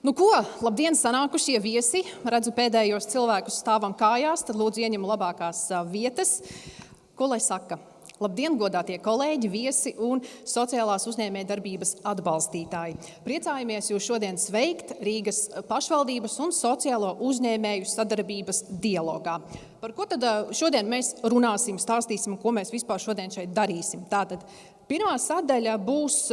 Nu ko, labdien sanākušie viesi. Redzu pēdējos cilvēkus stāvam kājās, tad lūdzu ieņem labākās vietas. Ko lai saka? Labdien, godātie kolēģi, viesi un sociālās uzņēmējdarbības atbalstītāji. Priecājamies jūs šodien sveikt Rīgas pašvaldības un sociālo uzņēmēju sadarbības dialogā. Par ko tad šodien mēs runāsim, stāstīsim, ko mēs vispār šodien šeit darīsim? Tātad pirmā sadaļa būs,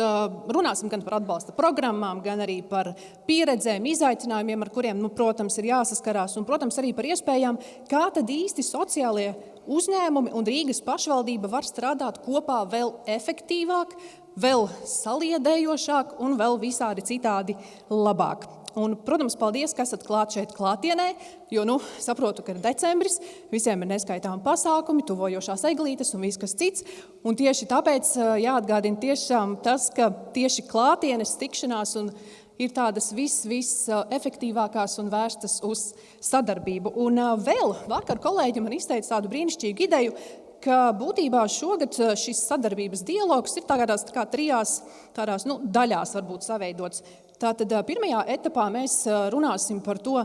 runāsim gan par atbalsta programmām, gan arī par pieredzēm, izaicinājumiem, ar kuriem, protams, ir jāsaskarās, un, protams, arī par iespējām, kā tad īsti sociālie uzņēmumi un Rīgas pašvaldība var strādāt kopā vēl efektīvāk, vēl saliedējošāk un vēl visādi citādi labāk. Un, protams, paldies, ka esat klāt šeit klātienē, jo, saprotu, ka ir decembris, visiem ir neskaitām pasākumi, tuvojošās eglītes un viss kas cits. Un tieši tāpēc jāatgādina tiešām tas, ka tieši klātienes tikšanās un ir tādas efektīvākās un vērstas uz sadarbību. Un vēl vakar kolēģi man izteica tādu brīnišķīgu ideju, ka būtībā šogad šis sadarbības dialogs ir tādās kā trijās daļās varbūt saveidots. Tātad pirmajā etapā mēs runāsim par to,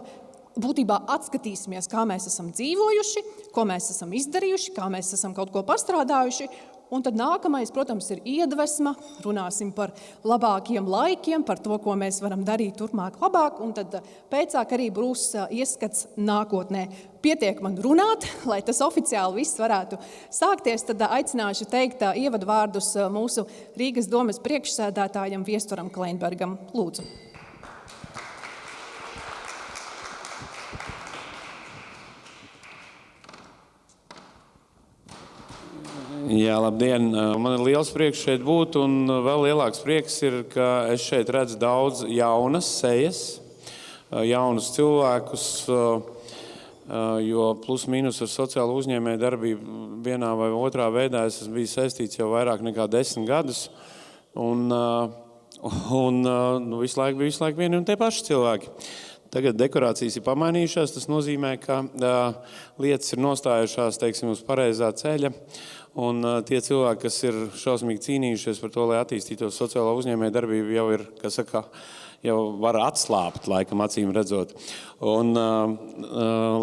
būtībā atskatīsimies, kā mēs esam dzīvojuši, ko mēs esam izdarījuši, kā mēs esam kaut ko pastrādājuši. Un tad nākamais, protams, ir iedvesma, runāsim par labākiem laikiem, par to, ko mēs varam darīt turpmāk labāk, un tad pēcāk arī būs ieskats nākotnē. Pietiek man runāt, lai tas oficiāli viss varētu sākties, tad aicināšu teikt ievadu vārdus mūsu Rīgas domes priekšsēdētājam Viesturam Kleinbergam. Lūdzu. Jā, labdien! Man ir liels prieks šeit būt, un vēl lielāks prieks ir, ka es šeit redzu daudz jaunas sejas, jaunus cilvēkus, jo plus mīnus ar sociālo uzņēmēju darbību vienā vai otrā veidā es esmu bijis saistīts jau vairāk nekā 10 gadus, un visu laiku vieni un tie paši cilvēki. Tagad dekorācijas ir pamainījušās, tas nozīmē, ka lietas ir nostājušās, teiksim, uz pareizā ceļa, un tie cilvēki, kas ir šausmīgi cīnījušies par to, lai attīstītos sociālā uzņēmēja darbība, jau ir, jau var atslāpt, laikam, acīm redzot. Un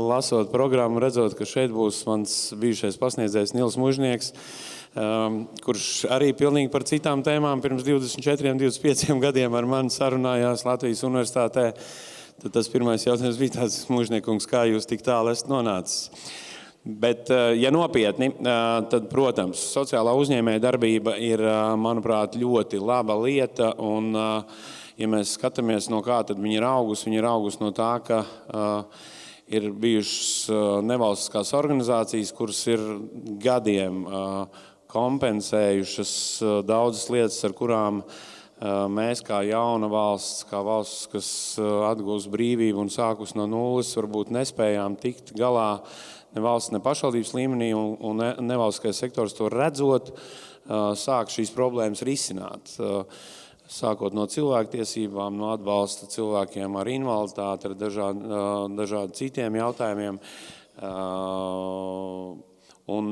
lasot programmu, redzot, ka šeit būs mans bijušais pasniedzējs Nils Mužnieks, kurš arī pilnīgi par citām tēmām pirms 24-25 gadiem ar mani sarunājās Latvijas universitātē. Tad tas pirmais jautājums bija tāds: Mužniekungs, kā jūs tik tālu esat nonācis? Bet, ja nopietni, tad, protams, sociālā uzņēmēja darbība ir, manuprāt, ļoti laba lieta, un, ja mēs skatāmies no kā, tad viņa ir augusi no tā, ka ir bijušas nevalstiskās organizācijas, kuras ir gadiem kompensējušas daudzas lietas, ar kurām mēs kā jauna valsts, kā valsts, kas atgūst brīvību un sākus no nulles, varbūt nespējām tikt galā ne valsts, ne pašvaldības līmenī, un nevalstiskais sektors to redzot, sāk šīs problēmas risināt. Sākot no cilvēktiesībām, no atbalsta cilvēkiem ar invaliditāti, ar dažādi citiem jautājumiem. Un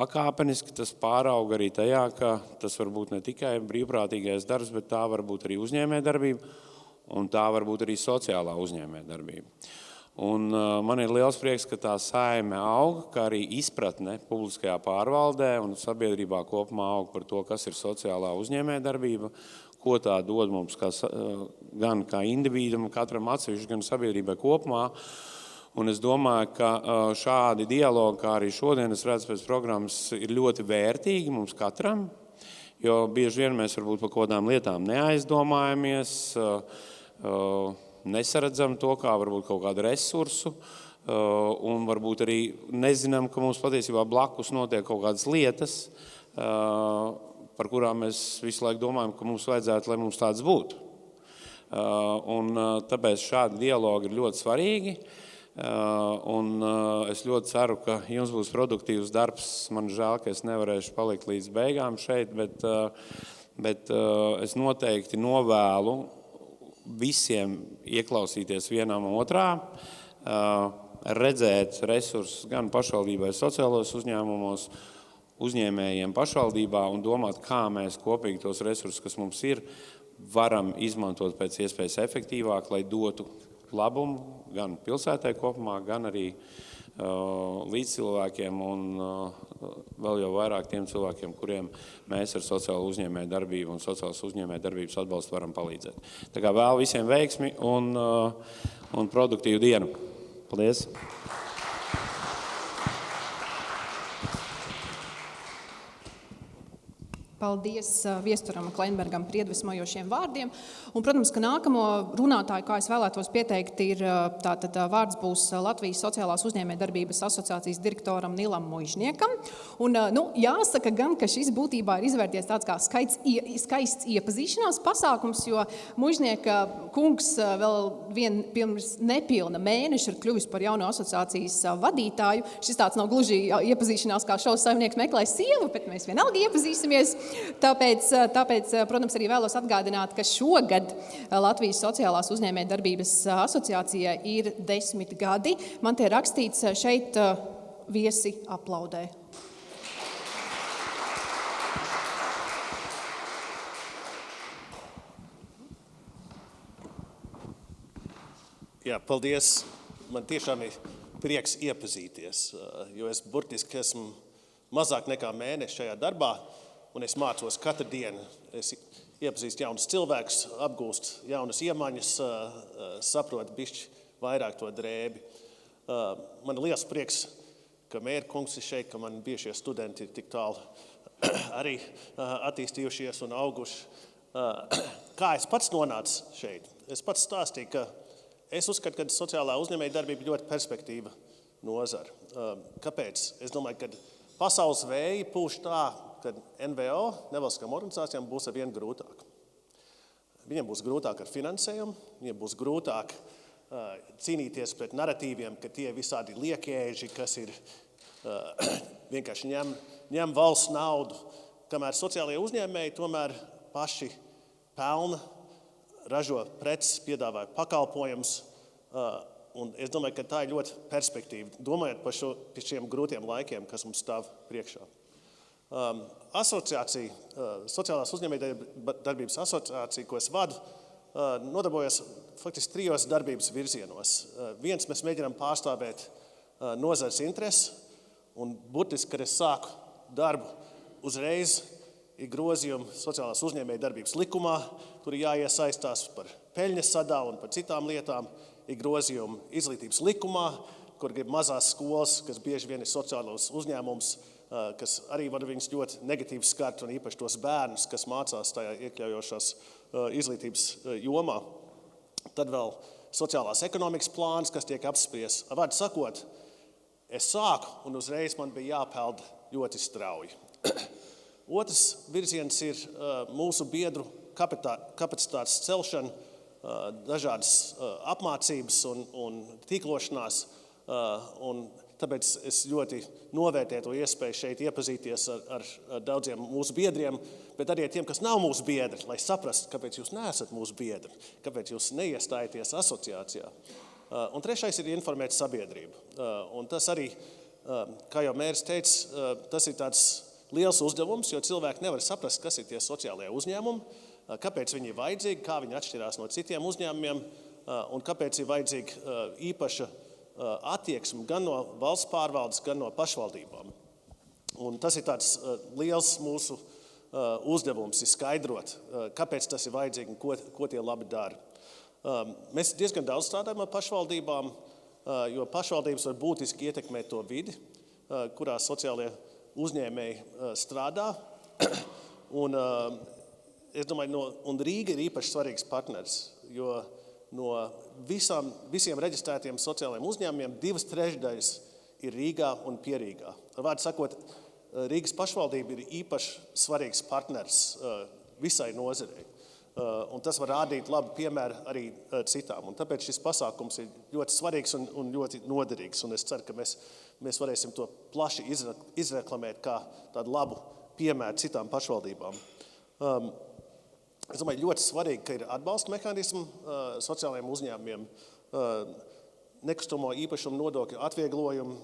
pakāpeniski tas pārauga arī tajā, ka tas var būt ne tikai brīvprātīgais darbs, bet tā var būt arī uzņēmējdarbība, un tā var būt arī sociālā uzņēmējdarbība. Un man ir liels prieks, ka tā saime auga, kā arī izpratne publiskajā pārvaldē un sabiedrībā kopumā auga par to, kas ir sociālā uzņēmējdarbība, ko tā dod mums gan kā individam, katram atsevišķi, gan sabiedrībai kopumā. Un es domāju, ka šādi dialogi, kā arī šodien es redzu pēc programmas, ir ļoti vērtīgi mums katram, jo bieži vien mēs varbūt par kādām lietām neaizdomājamies, nesaredzam to kā varbūt kaut kādu resursu, un varbūt arī nezinām, ka mums patiesībā blakus notiek kaut kādas lietas, par kurām mēs visu laiku domājam, ka mums vajadzētu, lai mums tāds būtu. Un tāpēc šādi dialogi ir ļoti svarīgi. Un es ļoti ceru, ka jums būs produktīvs darbs. Man žēl, ka es nevarēšu palikt līdz beigām šeit, bet es noteikti novēlu visiem ieklausīties vienam otrā, redzēt resursus gan pašvaldībai sociālos uzņēmumos, uzņēmējiem pašvaldībā un domāt, kā mēs kopīgi tos resursus, kas mums ir, varam izmantot pēc iespējas efektīvāk, lai dotu labumu gan pilsētai kopumā, gan arī līdzcilvēkiem un vēl jau vairāk tiem cilvēkiem, kuriem mēs ar sociālo uzņēmēju darbību un sociālas uzņēmēju darbības atbalstu varam palīdzēt. Tā kā vēl visiem veiksmi un produktīvu dienu. Paldies! Paldies Viesturam Kleinbergam par iedvesmojošiem vārdiem. Un, protams, ka nākamo runātāju, kā es vēlētos pieteikt, ir tātad vārds būs Latvijas sociālās uzņēmējdarbības asociācijas direktoram Nilam Muižniekam. Un, jāsaka gan, ka šis būtībā ir izvērties tāds kā skaists iepazīšanās pasākums, jo Muižnieka kungs vēl pirms nepilna mēneša ir kļuvis par jauno asociācijas vadītāju. Šis tāds nav gluži iepazīšanās, kā šovs saimnieks meklē sievu, bet mēs vienalga iepazīsimies. Tāpēc, protams, arī vēlos atgādināt, ka šogad Latvijas sociālās uzņēmējdarbības asociācija ir 10 gadi. Man tie rakstīts šeit viesi aplaudē. Jā, paldies. Man tiešām ir prieks iepazīties, jo es burtiski esmu mazāk nekā mēneši šajā darbā. Un es mācos katru dienu, es iepazīstu jaunus cilvēkus, apgūstu jaunas iemaņas, saprotu bišķi vairāk to drēbi. Man ir liels prieks, ka mēra kungs ir šeit, ka man bijušie studenti ir tik tālu arī attīstījušies un auguši. Kā es pats nonācu šeit? Es pats stāstīju, ka es uzskatu, ka sociālā uzņēmējdarbība ir ļoti perspektīva nozara. Kāpēc? Es domāju, ka pasaules vēji pūš tā, kad NVO, nevalstiskām organizācijām, būs ar vien grūtāk. Viņiem būs grūtāk ar finansējumu, viņiem būs grūtāk cīnīties pret naratīviem, ka tie visādi liekēži, kas ir vienkārši ņem valsts naudu, kamēr sociālajie uzņēmēji tomēr paši pelna, ražo preces, piedāvā pakalpojumus, un es domāju, ka tā ir ļoti perspektīva, domājot par šiem grūtiem laikiem, kas mums stāv priekšā. Asociācija, sociālās uzņēmējdarbības asociācija, ko es vadu, nodarbojas faktiski 3 darbības virzienos. Viens, mēs mēģinām pārstāvēt nozares intereses, un burtiski, kad es sāku darbu, uzreiz ir grozījumi sociālās uzņēmējdarbības likumā, tur ir jāiesaistās par peļņas sadalu un par citām lietām, ir grozījumi izglītības likumā, kur grib mazās skolas, kas bieži vien ir sociālos uzņēmums, kas arī var viņus ļoti negatīvi skart, un īpaši tos bērnus, kas mācās tajā iekļaujošās izglītības jomā. Tad vēl sociālās ekonomikas plāns, kas tiek apspriests. Vārdu sakot, es sāku, un uzreiz man bija jāpeld ļoti strauji. Otrs virziens ir mūsu biedru kapacitātes celšana, dažādas apmācības un tīklošanās, un tāpēc es ļoti novērtēju to iespēju šeit iepazīties ar daudziem mūsu biedriem, bet arī ar tiem, kas nav mūsu biedri, lai saprastu, kāpēc jūs neesat mūsu biedri, kāpēc jūs neiestājaties asociācijā. Un trešais ir informēt sabiedrību. Un tas arī, kā jau mērs teica, tas ir tāds liels uzdevums, jo cilvēki nevar saprast, kas ir tie sociālajie uzņēmumi, kāpēc viņi ir vajadzīgi, kā viņi atšķirās no citiem uzņēmumiem, un kāpēc ir vajadzīga īpaša attieksmi gan no valsts pārvaldes, gan no pašvaldībām. Un tas ir tāds liels mūsu uzdevums, ir skaidrot, kāpēc tas ir vajadzīgi un ko tie labi dara. Mēs diezgan daudz strādājam ar pašvaldībām, jo pašvaldības var būtiski ietekmēt to vidi, kurā sociālie uzņēmēji strādā. Un es domāju, un Rīga ir īpaši svarīgs partners, jo no visiem reģistrētiem sociālajiem uzņēmumiem 2/3 ir Rīgā un Pierīgā. Vārdu sakot, Rīgas pašvaldība ir īpaši svarīgs partners visai nozarei. Un tas var rādīt labu piemēru arī citām. Un tāpēc šis pasākums ir ļoti svarīgs un ļoti noderīgs. Un es ceru, ka mēs varēsim to plaši izreklamēt kā tādu labu piemēru citām pašvaldībām. Es domāju, ļoti svarīgi, ka ir atbalsta mehānismi sociālajiem uzņēmumiem, nekustamo īpašumu nodokļu atvieglojumu,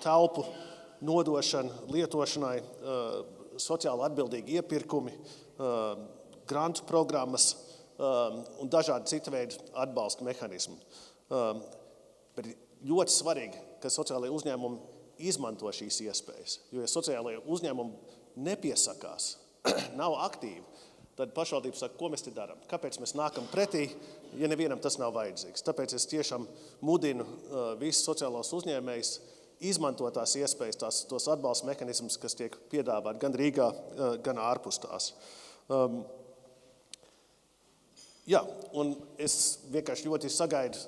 telpu nodošana lietošanai, sociāli atbildīgi iepirkumi, grantu programmas, un dažādi cita veidi atbalsta mehānismi. Bet ļoti svarīgi, ka sociālajie uzņēmumi izmanto šīs iespējas. Jo, ja sociālajie uzņēmumi nepiesakās, nav aktīvi, tad pašvaldība saka, ko mēs te darām, kāpēc mēs nākam pretī, ja nevienam tas nav vajadzīgs. Tāpēc es tiešām mudinu visus sociālos uzņēmējus izmantot tās iespējas, tos atbalsta mehānismus, kas tiek piedāvāti gan Rīgā, gan ārpus tās. Jā, un es vienkārši ļoti sagaidu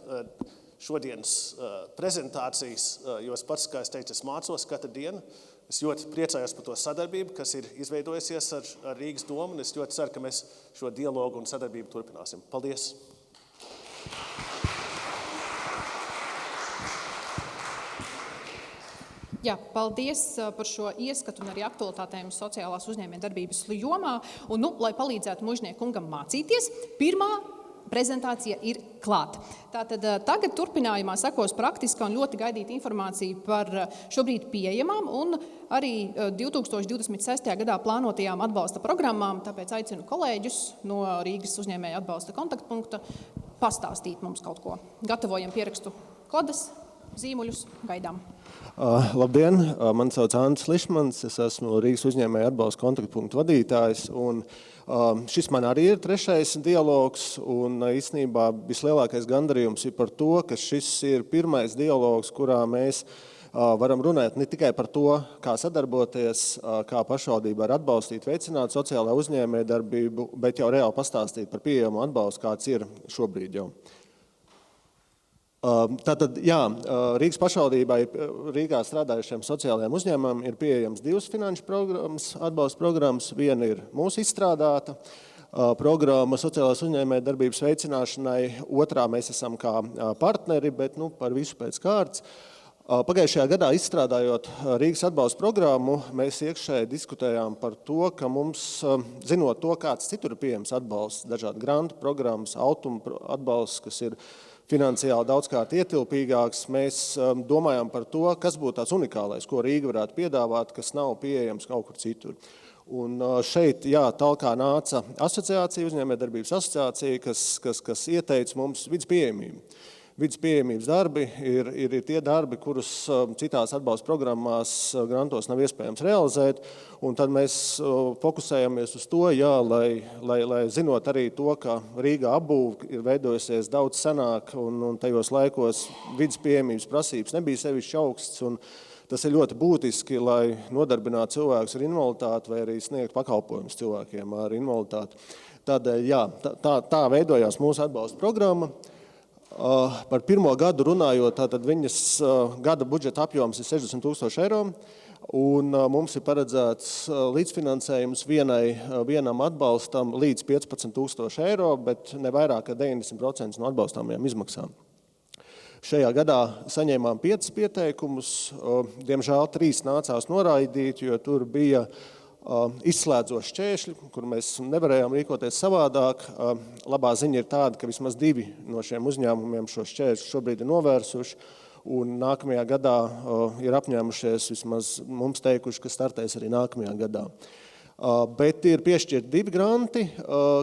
šodienas prezentācijas, jo es pats, kā es teicu, es mācos katru dienu. Es ļoti priecājos par to sadarbību, kas ir izveidojusies ar Rīgas domu, un es ļoti ceru, ka mēs šo dialogu un sadarbību turpināsim. Paldies! Jā, paldies par šo ieskatu un arī aktualitātēm sociālās uzņēmējdarbības jomā. Un, lai palīdzētu mužnieku kungam mācīties, pirmā prezentācija ir klāta. Tātad tagad turpinājumā sekos praktiska un ļoti gaidīta informācija par šobrīd pieejamām un arī 2026. gadā plānotajām atbalsta programmām, tāpēc aicinu kolēģus no Rīgas uzņēmēja atbalsta kontaktpunkta pastāstīt mums kaut ko. Gatavojam pierakstu kodas, zīmuļus, gaidām. Labdien, mani sauc Andris Lišmans, es esmu Rīgas uzņēmēja atbalsta kontaktpunktu vadītājs, un šis man arī ir trešais dialogs, un īstenībā vislielākais gandarījums ir par to, ka šis ir pirmais dialogs, kurā mēs varam runāt ne tikai par to, kā sadarboties, kā pašvaldība var atbalstīt, veicināt sociālā uzņēmējdarbību, bet jau reāli pastāstīt par pieejamu atbalstu, kāds ir šobrīd jau. Tātad, jā, Rīgas pašvaldībai Rīgā strādājušiem sociālajiem uzņēmumiem ir pieejams 2 finanšu programmas, atbalsta programmas. Viena ir mūsu izstrādāta programma sociālās uzņēmējdarbības veicināšanai, otrā mēs esam kā partneri, bet par visu pēc kārtas. Pagājušajā gadā izstrādājot Rīgas atbalsta programmu, mēs iekšēji diskutējām par to, ka mums, zinot to, kāds citur ir pieejams atbalsts, dažādi grantu programmas, autuma atbalsts, kas ir finansiāli daudzkārt ietilpīgāks, mēs domājam par to, kas būtu tāds unikālais, ko Rīga varētu piedāvāt, kas nav pieejams kaut kur citur. Un šeit, jā, talkā nāca asociācija, uzņēmējdarbības asociācija, kas ieteica mums vidas pieejamību. Vidas pieejamības darbi ir tie darbi, kurus citās atbalsta programmās grantos nav iespējams realizēt, un tad mēs fokusējamies uz to, jā, lai zinot arī to, ka Rīgā apbūve ir veidojusies daudz senāk, un tajos laikos vidas pieejamības prasības nebija sevišķi augsts, un tas ir ļoti būtiski, lai nodarbinātu cilvēkus ar invaliditāti vai arī sniegt pakalpojumus cilvēkiem ar invaliditāti. Tādēļ, jā, tā veidojās mūsu atbalsta programma. Par pirmo gadu runājot, tātad viņas gada budžeta apjoms ir 60 000 eiro, un mums ir paredzēts līdzfinansējums vienam atbalstam līdz 15 000 eiro, bet ne vairāk kā 90% no atbalstāmajām izmaksām. Šajā gadā saņēmām 5 pieteikumus, diemžēl 3 nācās noraidīt, jo tur bija izslēdzoši šķēršļi, kur mēs nevarējām rīkoties savādāk. Labā ziņa ir tāda, ka vismaz 2 no šiem uzņēmumiem šo šķēršļu šobrīd ir novērsuši, un nākamajā gadā ir apņēmušies, vismaz mums teikuši, ka startēs arī nākamajā gadā. Bet ir piešķirti 2 granti,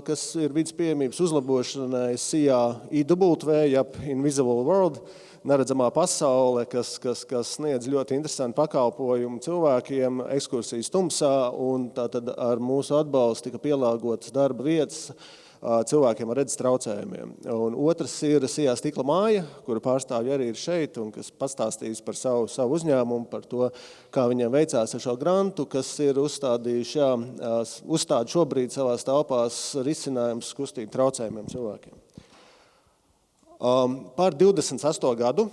kas ir vidas pieejamības uzlabošanai SIA IW, jeb Invisible World, neredzamā pasaule, kas sniedz ļoti interesantu pakalpojumu cilvēkiem, ekskursijas tumsā, un tātad ar mūsu atbalstu tika pielāgotas darba vietas cilvēkiem ar redzes traucējumiem. Un otrs ir SIA Stikla māja, kura pārstāvji arī ir šeit, un kas pastāstīs par savu uzņēmumu, par to, kā viņiem veicās ar šo grantu, kas ir uzstādījuši, uzstāda šobrīd savās telpās risinājums kustību traucējumiem cilvēkiem. Par 28. gadu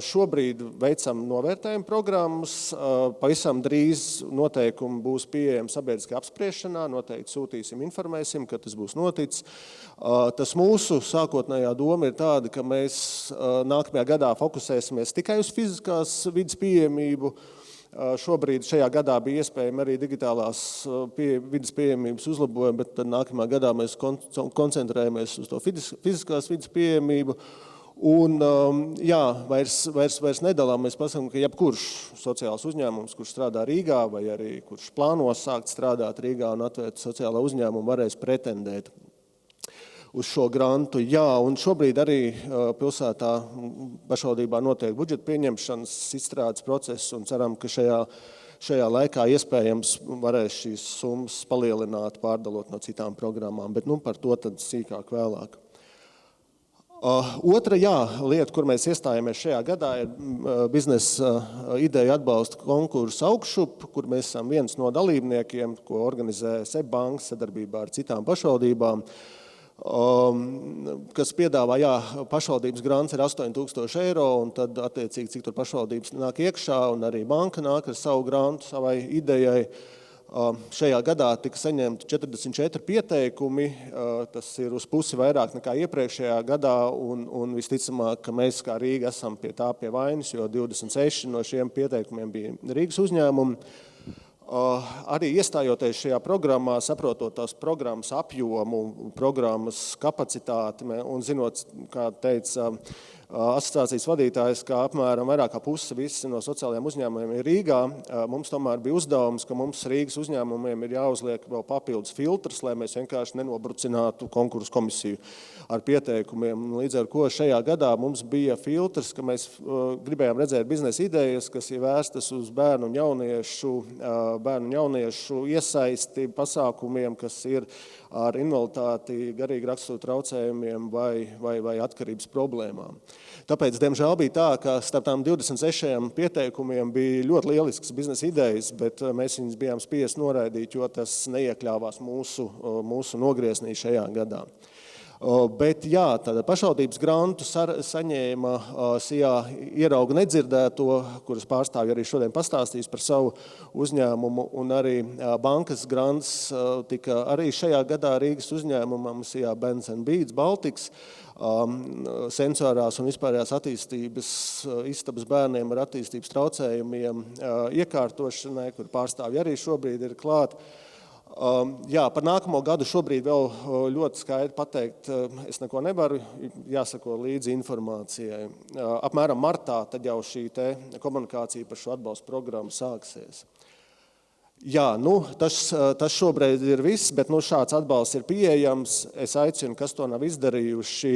šobrīd veicam novērtējumu programmas, pavisam drīz noteikumi būs pieejami sabiedriskā apspriešanā, noteikti sūtīsim, informēsim, kad tas būs noticis. Tas mūsu sākotnējā doma ir tāda, ka mēs nākamajā gadā fokusēsimies tikai uz fiziskās vidas pieejamību. Šobrīd šajā gadā bija iespējama arī digitālās vidas pieejamības uzlabojumi, bet tad nākamajā gadā mēs koncentrējamies uz to fiziskās vidas pieejamību. Un, jā, vairs nedalām, mēs pasakām, ka jebkurš sociāls uzņēmums, kurš strādā Rīgā vai arī kurš plāno sākt strādāt Rīgā un atvērt sociālā uzņēmumu, varēs pretendēt. uz šo grantu. Jā, un šobrīd arī pilsētā pašvaldībā notiek budžeta pieņemšanas izstrādes process un ceram, ka šajā laikā iespējams varēs šīs summas palielināt, pārdalot no citām programmām, bet par to tad sīkāk vēlāk. Otra lieta, kur mēs iestājāmies šajā gadā, ir biznesa ideja atbalsta konkursa Augšup, kur mēs esam viens no dalībniekiem, ko organizē SEB banka sadarbībā ar citām pašvaldībām, kas piedāvā, pašvaldības grants ir 8000 eiro, un tad attiecīgi, cik tur pašvaldības nāk iekšā, un arī banka nāk ar savu grantu savai idejai. Šajā gadā tika saņemti 44 pieteikumi, tas ir uz pusi vairāk nekā iepriekšējā gadā, un visticamāk, ka mēs kā Rīga esam pie vainas, jo 26 no šiem pieteikumiem bija Rīgas uzņēmumi. Arī iestājoties šajā programmā, saprotot tās programmas apjomu, programmas kapacitāti, un zinot, kā teica asociācijas vadītājs, ka apmēram vairāk kā puse visi no sociālajiem uzņēmumiem ir Rīgā, mums tomēr bija uzdevums, ka mums Rīgas uzņēmumiem ir jāuzliek vēl papildus filtrs, lai mēs vienkārši nenobrucinātu konkursu komisiju ar pieteikumiem. Līdz ar ko šajā gadā mums bija filtrs, ka mēs gribējām redzēt biznesa idejas, kas ir vērstas uz bērnu un jauniešu iesaisti pasākumiem, kas ir ar invaliditāti, garīgi rakstura traucējumiem vai atkarības problēmām. Tāpēc, diemžēl, bija tā, ka starp tām 26 pieteikumiem bija ļoti lielisks biznesa idejas, bet mēs viņus bijām spiest noraidīt, jo tas neiekļāvās mūsu nogrieznī šajā gadā. Bet tāda pašvaldības grantu saņēma Sijā ierauga nedzirdēto, kuras pārstāvji arī šodien pastāstīs par savu uzņēmumu, un arī bankas grants tika arī šajā gadā Rīgas uzņēmumam Sijā Benz & Beats Baltics, sensorās un vispārējās attīstības istabas bērniem ar attīstības traucējumiem iekārtošanai, kur pārstāvji arī šobrīd ir klāt. Par nākamo gadu šobrīd vēl ļoti skaidri pateikt, es neko nevaru, jāsako līdzi informācijai. Apmēram martā tad jau šī komunikācija par šo atbalstu programmu sāksies. Tas šobrīd ir viss, bet šāds atbalsts ir pieejams. Es aicinu, kas to nav izdarījuši,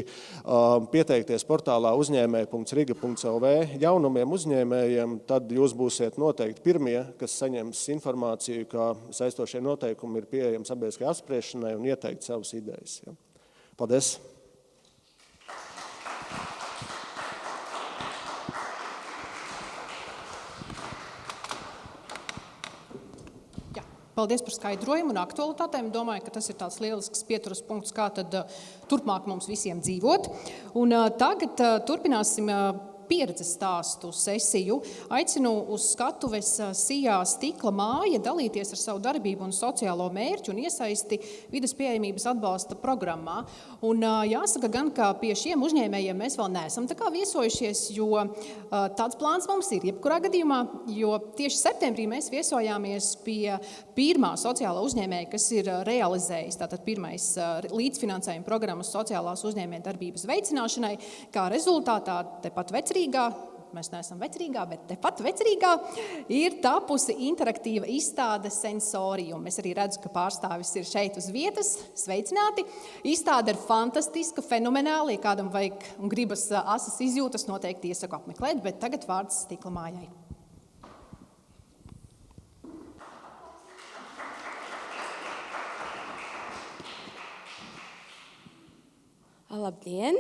pieteikties portālā uzņēmēji.riga.lv jaunumiem uzņēmējiem, tad jūs būsiet noteikti pirmie, kas saņems informāciju, kā saistošie noteikumi ir pieejami sabiedriskajai apspriešanai un ieteikt savas idejas. Paldies! Paldies par skaidrojumu un aktualitātēm. Domāju, ka tas ir tāds lielisks pieturas punkts, kā tad turpmāk mums visiem dzīvot. Un tagad turpināsim pieredzes stāstu sesiju. Aicinu uz skatuves Sijā Stikla māja dalīties ar savu darbību un sociālo mērķu un iesaisti vides pieejamības atbalsta programmā. Un jāsaka gan, ka pie šiem uzņēmējiem mēs vēl neesam tā kā viesojušies, jo tāds plāns mums ir jebkurā gadījumā, jo tieši septembrī mēs viesojāmies pie pirmā sociālā uzņēmēja, kas ir realizējis tātad pirmais līdzfinansējuma programmas sociālās uzņēmēja darbības veicināšanai, kā rezultātā tepat Vecrīgā, mēs neesam Vecrīgā, bet tepat Vecrīgā, ir tapusi interaktīva izstāde Sensorium. Es arī redzu, ka pārstāvis ir šeit uz vietas. Sveicināti! Izstāde ir fantastiska, fenomenāla. Ja kādam vajag un gribas asas izjūtas, noteikti iesaku apmeklēt, bet tagad vārds Stikla mājai. Labdien!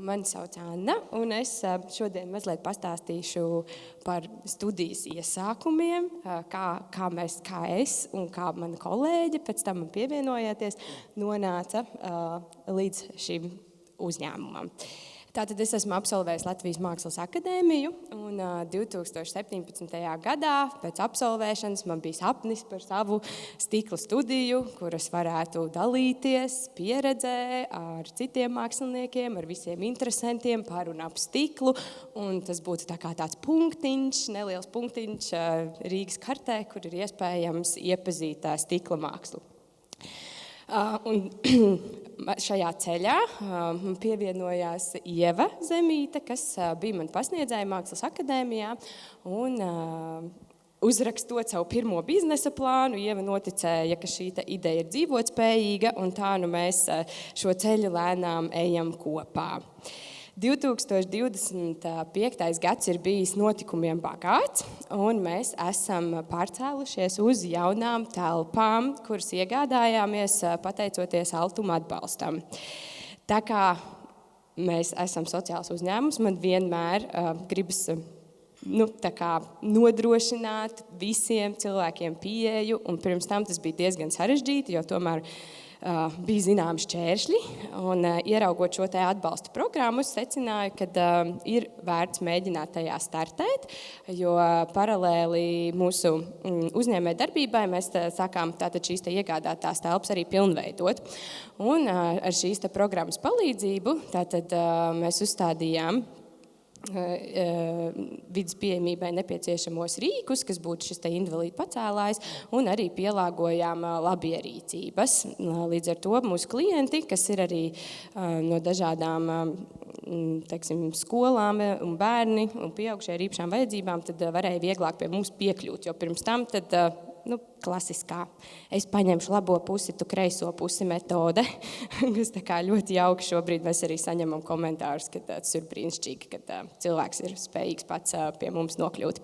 Mani sauc Anna, un es šodien mazliet pastāstīšu par studijas iesākumiem, kā es un kā mana kolēģe, pēc tam man pievienojāties, nonāca līdz šim uzņēmumam. Tātad es esmu absolvējis Latvijas Mākslas akadēmiju, un 2017. gadā pēc absolvēšanas man bija sapnis par savu stikla studiju, kuras varētu dalīties pieredzē ar citiem māksliniekiem, ar visiem interesantiem par un ap stiklu, un tas būtu tā kā tāds punktiņš, neliels punktiņš Rīgas kartē, kur ir iespējams iepazīt stikla mākslu. Un šajā ceļā man pievienojās Ieva Zemīte, kas bija man pasniedzēja Mākslas akadēmijā, un uzrakstot savu pirmo biznesa plānu, Ieva noticēja, ka šī ideja ir dzīvotspējīga, un tā nu mēs šo ceļu lēnām ejam kopā. 2025. gads ir bijis notikumiem bagāts, un mēs esam pārcēlušies uz jaunām telpām, kuras iegādājāmies pateicoties Altuma atbalstam. Tā kā mēs esam sociāls uzņēmums, man vienmēr gribas nodrošināt visiem cilvēkiem pieeju, un pirms tam tas bija diezgan sarežģīti, jo tomēr bija zināmi šķēršļi, un ieraugot šo atbalsta programmu, secināju, ka ir vērts mēģināt tajā startēt, jo paralēli mūsu uzņēmē darbībai mēs sākām tātad šīs iegādātās telpas arī pilnveidot. Un ar šīs programmas palīdzību tātad mēs uzstādījām vidas pieejamībai nepieciešamos rīkus, kas būtu šis invalīdu pacēlājs, un arī pielāgojām labierīcības. Līdz ar to mūsu klienti, kas ir arī no dažādām skolām un bērni un pieaugušie ar īpašām vajadzībām, tad varēja vieglāk pie mums piekļūt, jo pirms tam tad klasiskā. Es paņemšu labo pusi, tu kreiso pusi metode, kas tā kā ļoti jauki šobrīd mēs arī saņemam komentārus, ka tas ir brīnišķīgi, ka cilvēks ir spējīgs pats pie mums nokļūt.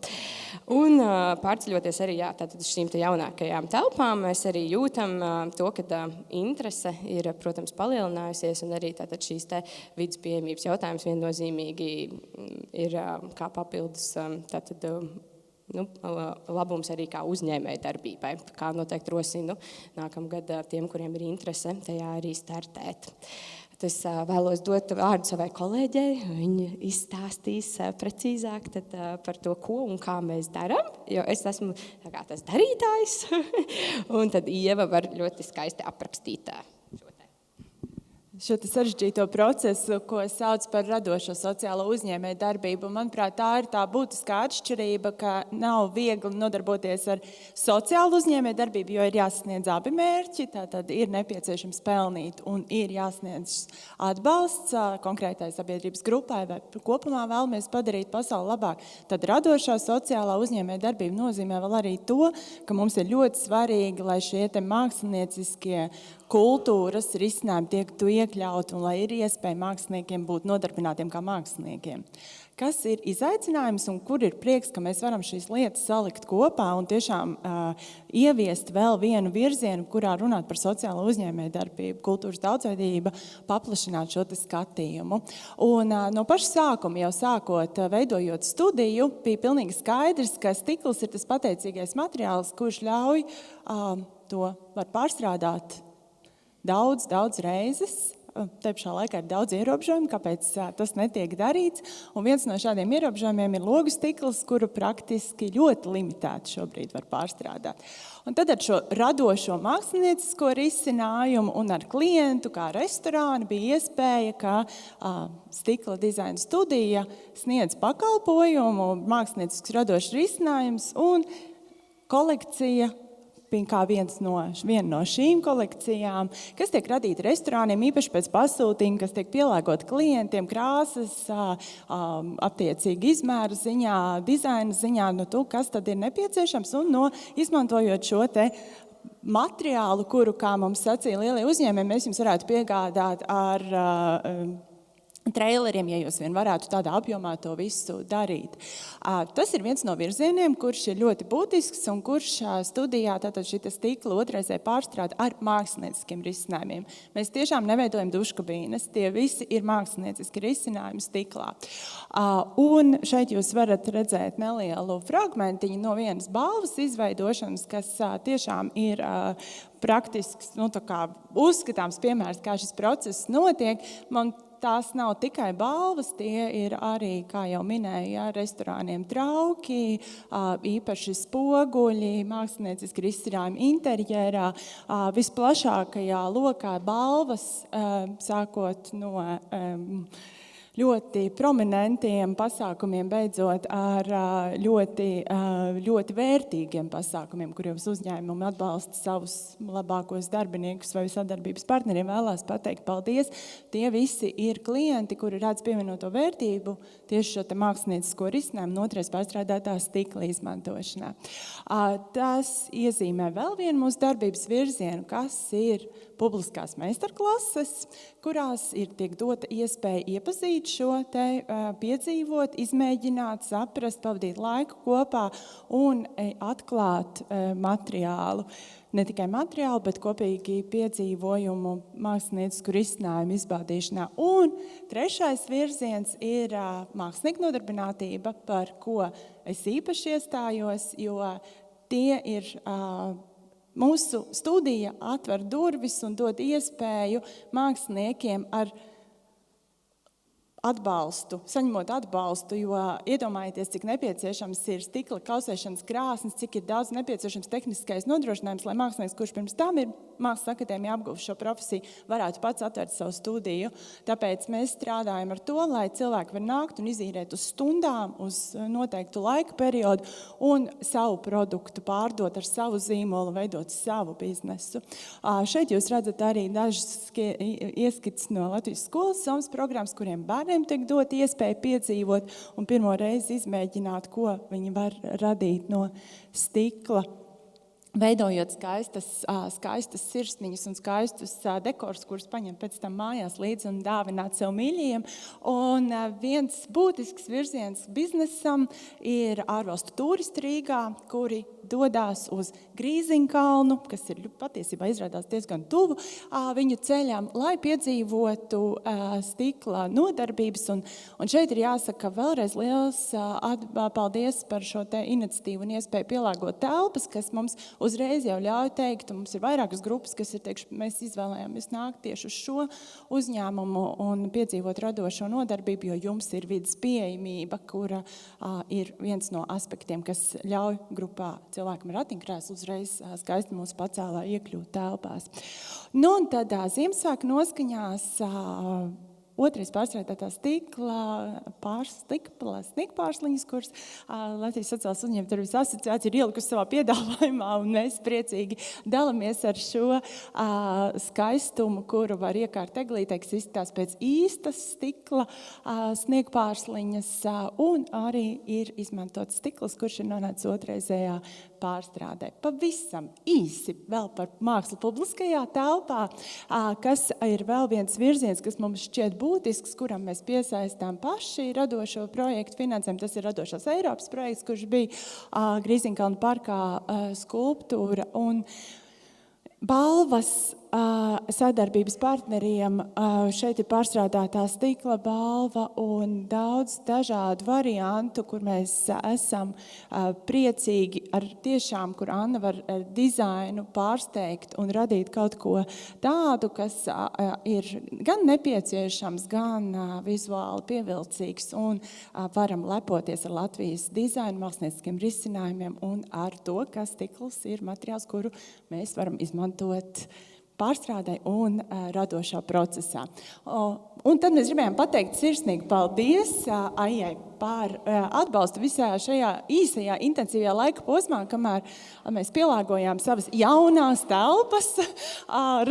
Un pārceļoties arī tātad šīm jaunākajām telpām, mēs arī jūtam to, ka interese ir, protams, palielinājusies, un arī tātad šīs vidas pieejamības jautājums viennozīmīgi ir kā papildus tātad labums arī kā uzņēmēja darbībai, kā noteikti rosinu nākamgad tiem, kuriem ir interese tajā arī startēt. Es vēlos dot vārdu savai kolēģei, viņa izstāstīs precīzāk par to, ko un kā mēs darām, jo es esmu tas darītājs, un tad Ieva var ļoti skaisti aprakstīt šo sarežģīto procesu, ko sauc par radošo sociālo uzņēmēju darbību. Manuprāt, tā ir tā būtiskā atšķirība, ka nav viegli nodarboties ar sociālu uzņēmēju darbību, jo ir jāsasniedz abi mērķi, tātad ir nepieciešams pelnīt un ir jāsniedz atbalsts konkrētai sabiedrības grupai vai kopumā vēlamies padarīt pasauli labāk. Tad radošā sociālā uzņēmēju darbība nozīmē vēl arī to, ka mums ir ļoti svarīgi, lai šie mākslinieciskie kultūras risinājumi tiek iekļaut un lai ir iespēja māksliniekiem būt nodarbinātiem kā māksliniekiem. Kas ir izaicinājums un kur ir prieks, ka mēs varam šīs lietas salikt kopā un tiešām ieviest vēl vienu virzienu, kurā runāt par sociālo uzņēmēju darbību, kultūras daudzveidība, paplašināt šo skatījumu. Un no paša sākuma, jau sākot veidojot studiju, bija pilnīgi skaidrs, ka stikls ir tas pateicīgais materiāls, kurš ļauj to var pārstrādāt daudz reizes. Te pašā laikā ir daudz ierobežojumu, kāpēc tas netiek darīts. Un viens no šādiem ierobežojumiem ir logu stikls, kuru praktiski ļoti limitēti šobrīd var pārstrādāt. Un tad ar šo radošo māksliniecisko risinājumu un ar klientu, kā restorānu, bija iespēja, ka stikla dizaina studija sniedz pakalpojumu, māksliniecisks radošs risinājums un kolekcija, kā viena no šīm kolekcijām, kas tiek radīta restorāniem, īpaši pēc pasūtījuma, kas tiek pielāgot klientiem, krāsas, attiecīgi izmēru ziņā, dizaina ziņā, kas tad ir nepieciešams, un izmantojot šo materiālu, kuru, kā mums sacīja lielie uzņēmēji, mēs jums varētu piegādāt ar traileriem, ja jūs vien varētu tādā apjomā to visu darīt. Tas ir viens no virzieniem, kurš ir ļoti būtisks un kurš studijā tātad šita stikla otrreizē pārstrāda ar mākslinieciskiem risinājumiem. Mēs tiešām neveidojam duškabīnes, tie visi ir mākslinieciski risinājumi stiklā. Un šeit jūs varat redzēt nelielu fragmentiņu no vienas balvas izveidošanas, kas tiešām ir praktisks, uzskatāms piemērs, kā šis process notiek. Man tās nav tikai balvas, tie ir arī, kā jau minēju, restorāniem trauki, īpaši spoguļi, mākslinieciski risinājumi interjerā, visplašākajā lokā balvas, sākot no ļoti prominentiem pasākumiem, beidzot ar ļoti vērtīgiem pasākumiem, kuriem uzņēmumi atbalsta savus labākos darbiniekus vai sadarbības partneriem. Vēlās pateikt paldies. Tie visi ir klienti, kuri redz pievienoto vērtību tieši šo te māksliniecisko risinājumu otrais pārstrādātā stikla izmantošanā. Tas iezīmē vēl vienu mūsu darbības virzienu, kas ir publiskās meistarklases, kurās tiek dota iespēja iepazīt šo te, piedzīvot, izmēģināt, saprast, pavadīt laiku kopā un atklāt materiālu. Ne tikai materiālu, bet kopīgi piedzīvojumu māksliniecisku risinājumu izbaudīšanā. Un trešais virziens ir mākslinieku nodarbinātība, par ko es īpaši iestājos, jo tie ir mūsu studija atver durvis un dod iespēju māksliniekiem ar atbalstu, saņemot atbalstu, jo iedomājieties, cik nepieciešams ir stikla kausēšanas krāsnes, cik ir daudz nepieciešams tehniskais nodrošinājums, lai mākslinieks, kurš pirms tam ir Mākslas akadēmija apguvis šo profesiju, varētu pats atvērt savu studiju. Tāpēc mēs strādājam ar to, lai cilvēki var nākt un izīrēt uz stundām, uz noteiktu laika periodu un savu produktu pārdot ar savu zīmolu, veidot savu biznesu. Šeit jūs redzat arī dažas ieskats no Latvijas skolas Somas programmas, kuriem bērniem tiek dot iespēju piedzīvot un pirmo reizi izmēģināt, ko viņi var radīt no stikla. Veidojot skaistas sirsniņas un skaistus dekorus, kurus paņem pēc tam mājās līdzi un dāvināt sev mīļajiem. Un viens būtisks virziens biznesam ir ārvalstu turisti Rīgā, kuri dodās uz Grīziņkalnu, kas ir patiesībā izrādās diezgan tuvu viņu ceļam, lai piedzīvotu stikla nodarbības. Un šeit ir jāsaka vēlreiz liels paldies par šo te iniciatīvu un iespēju pielāgot telpas, kas mums uzreiz jau ļauj teikt, un mums ir vairākas grupas, kas ir teikšu, mēs izvēlējāmies nākt tieši uz šo uzņēmumu un piedzīvot radošo nodarbību, jo jums ir vidas pieejamība, kura ir viens no aspektiem, kas ļauj grupā cilvēkam ar ratiņkrēslu uzreiz skaisti mūs pacēlā iekļūt telpās. Nu, un tad Ziemassvētku noskaņās otrais pārstrādātā stikla snikpārsliņas, kuras Latvijas sociālās uzņēmējdarbības asociācija ir ielikusi savā piedāvājumā, un mēs priecīgi dalamies ar šo skaistumu, kuru var iekārt eglītē, kas izskatās pēc īstas stikla sniegpārsliņas, un arī ir izmantots stikls, kurš ir nonācis otrreizējā pārstrādē. Pavisam īsi vēl par mākslu publiskajā telpā, kas ir vēl viens virziens, kas mums šķiet būtisks, kuram mēs piesaistām paši radošo projektu finansējumu. Tas ir radošās Eiropas projekts, kurš bija Grīziņkalnu parkā skulptūra un balvas sadarbības partneriem. Šeit ir pārstrādātā stikla balva un daudz dažādu variantu, kur mēs esam priecīgi ar tiešām, kur Anna var dizainu pārsteigt un radīt kaut ko tādu, kas ir gan nepieciešams, gan vizuāli pievilcīgs un varam lepoties ar Latvijas dizainu, mākslinieciskiem risinājumiem un ar to, ka stikls ir materiāls, kuru mēs varam izmantot pārstrādē un radošā procesā. Un tad mēs gribējām pateikt sirsnīgi paldies Aijai par atbalstu visā šajā īsajā, intensīvajā laika posmā, kamēr mēs pielāgojām savas jaunās telpas ar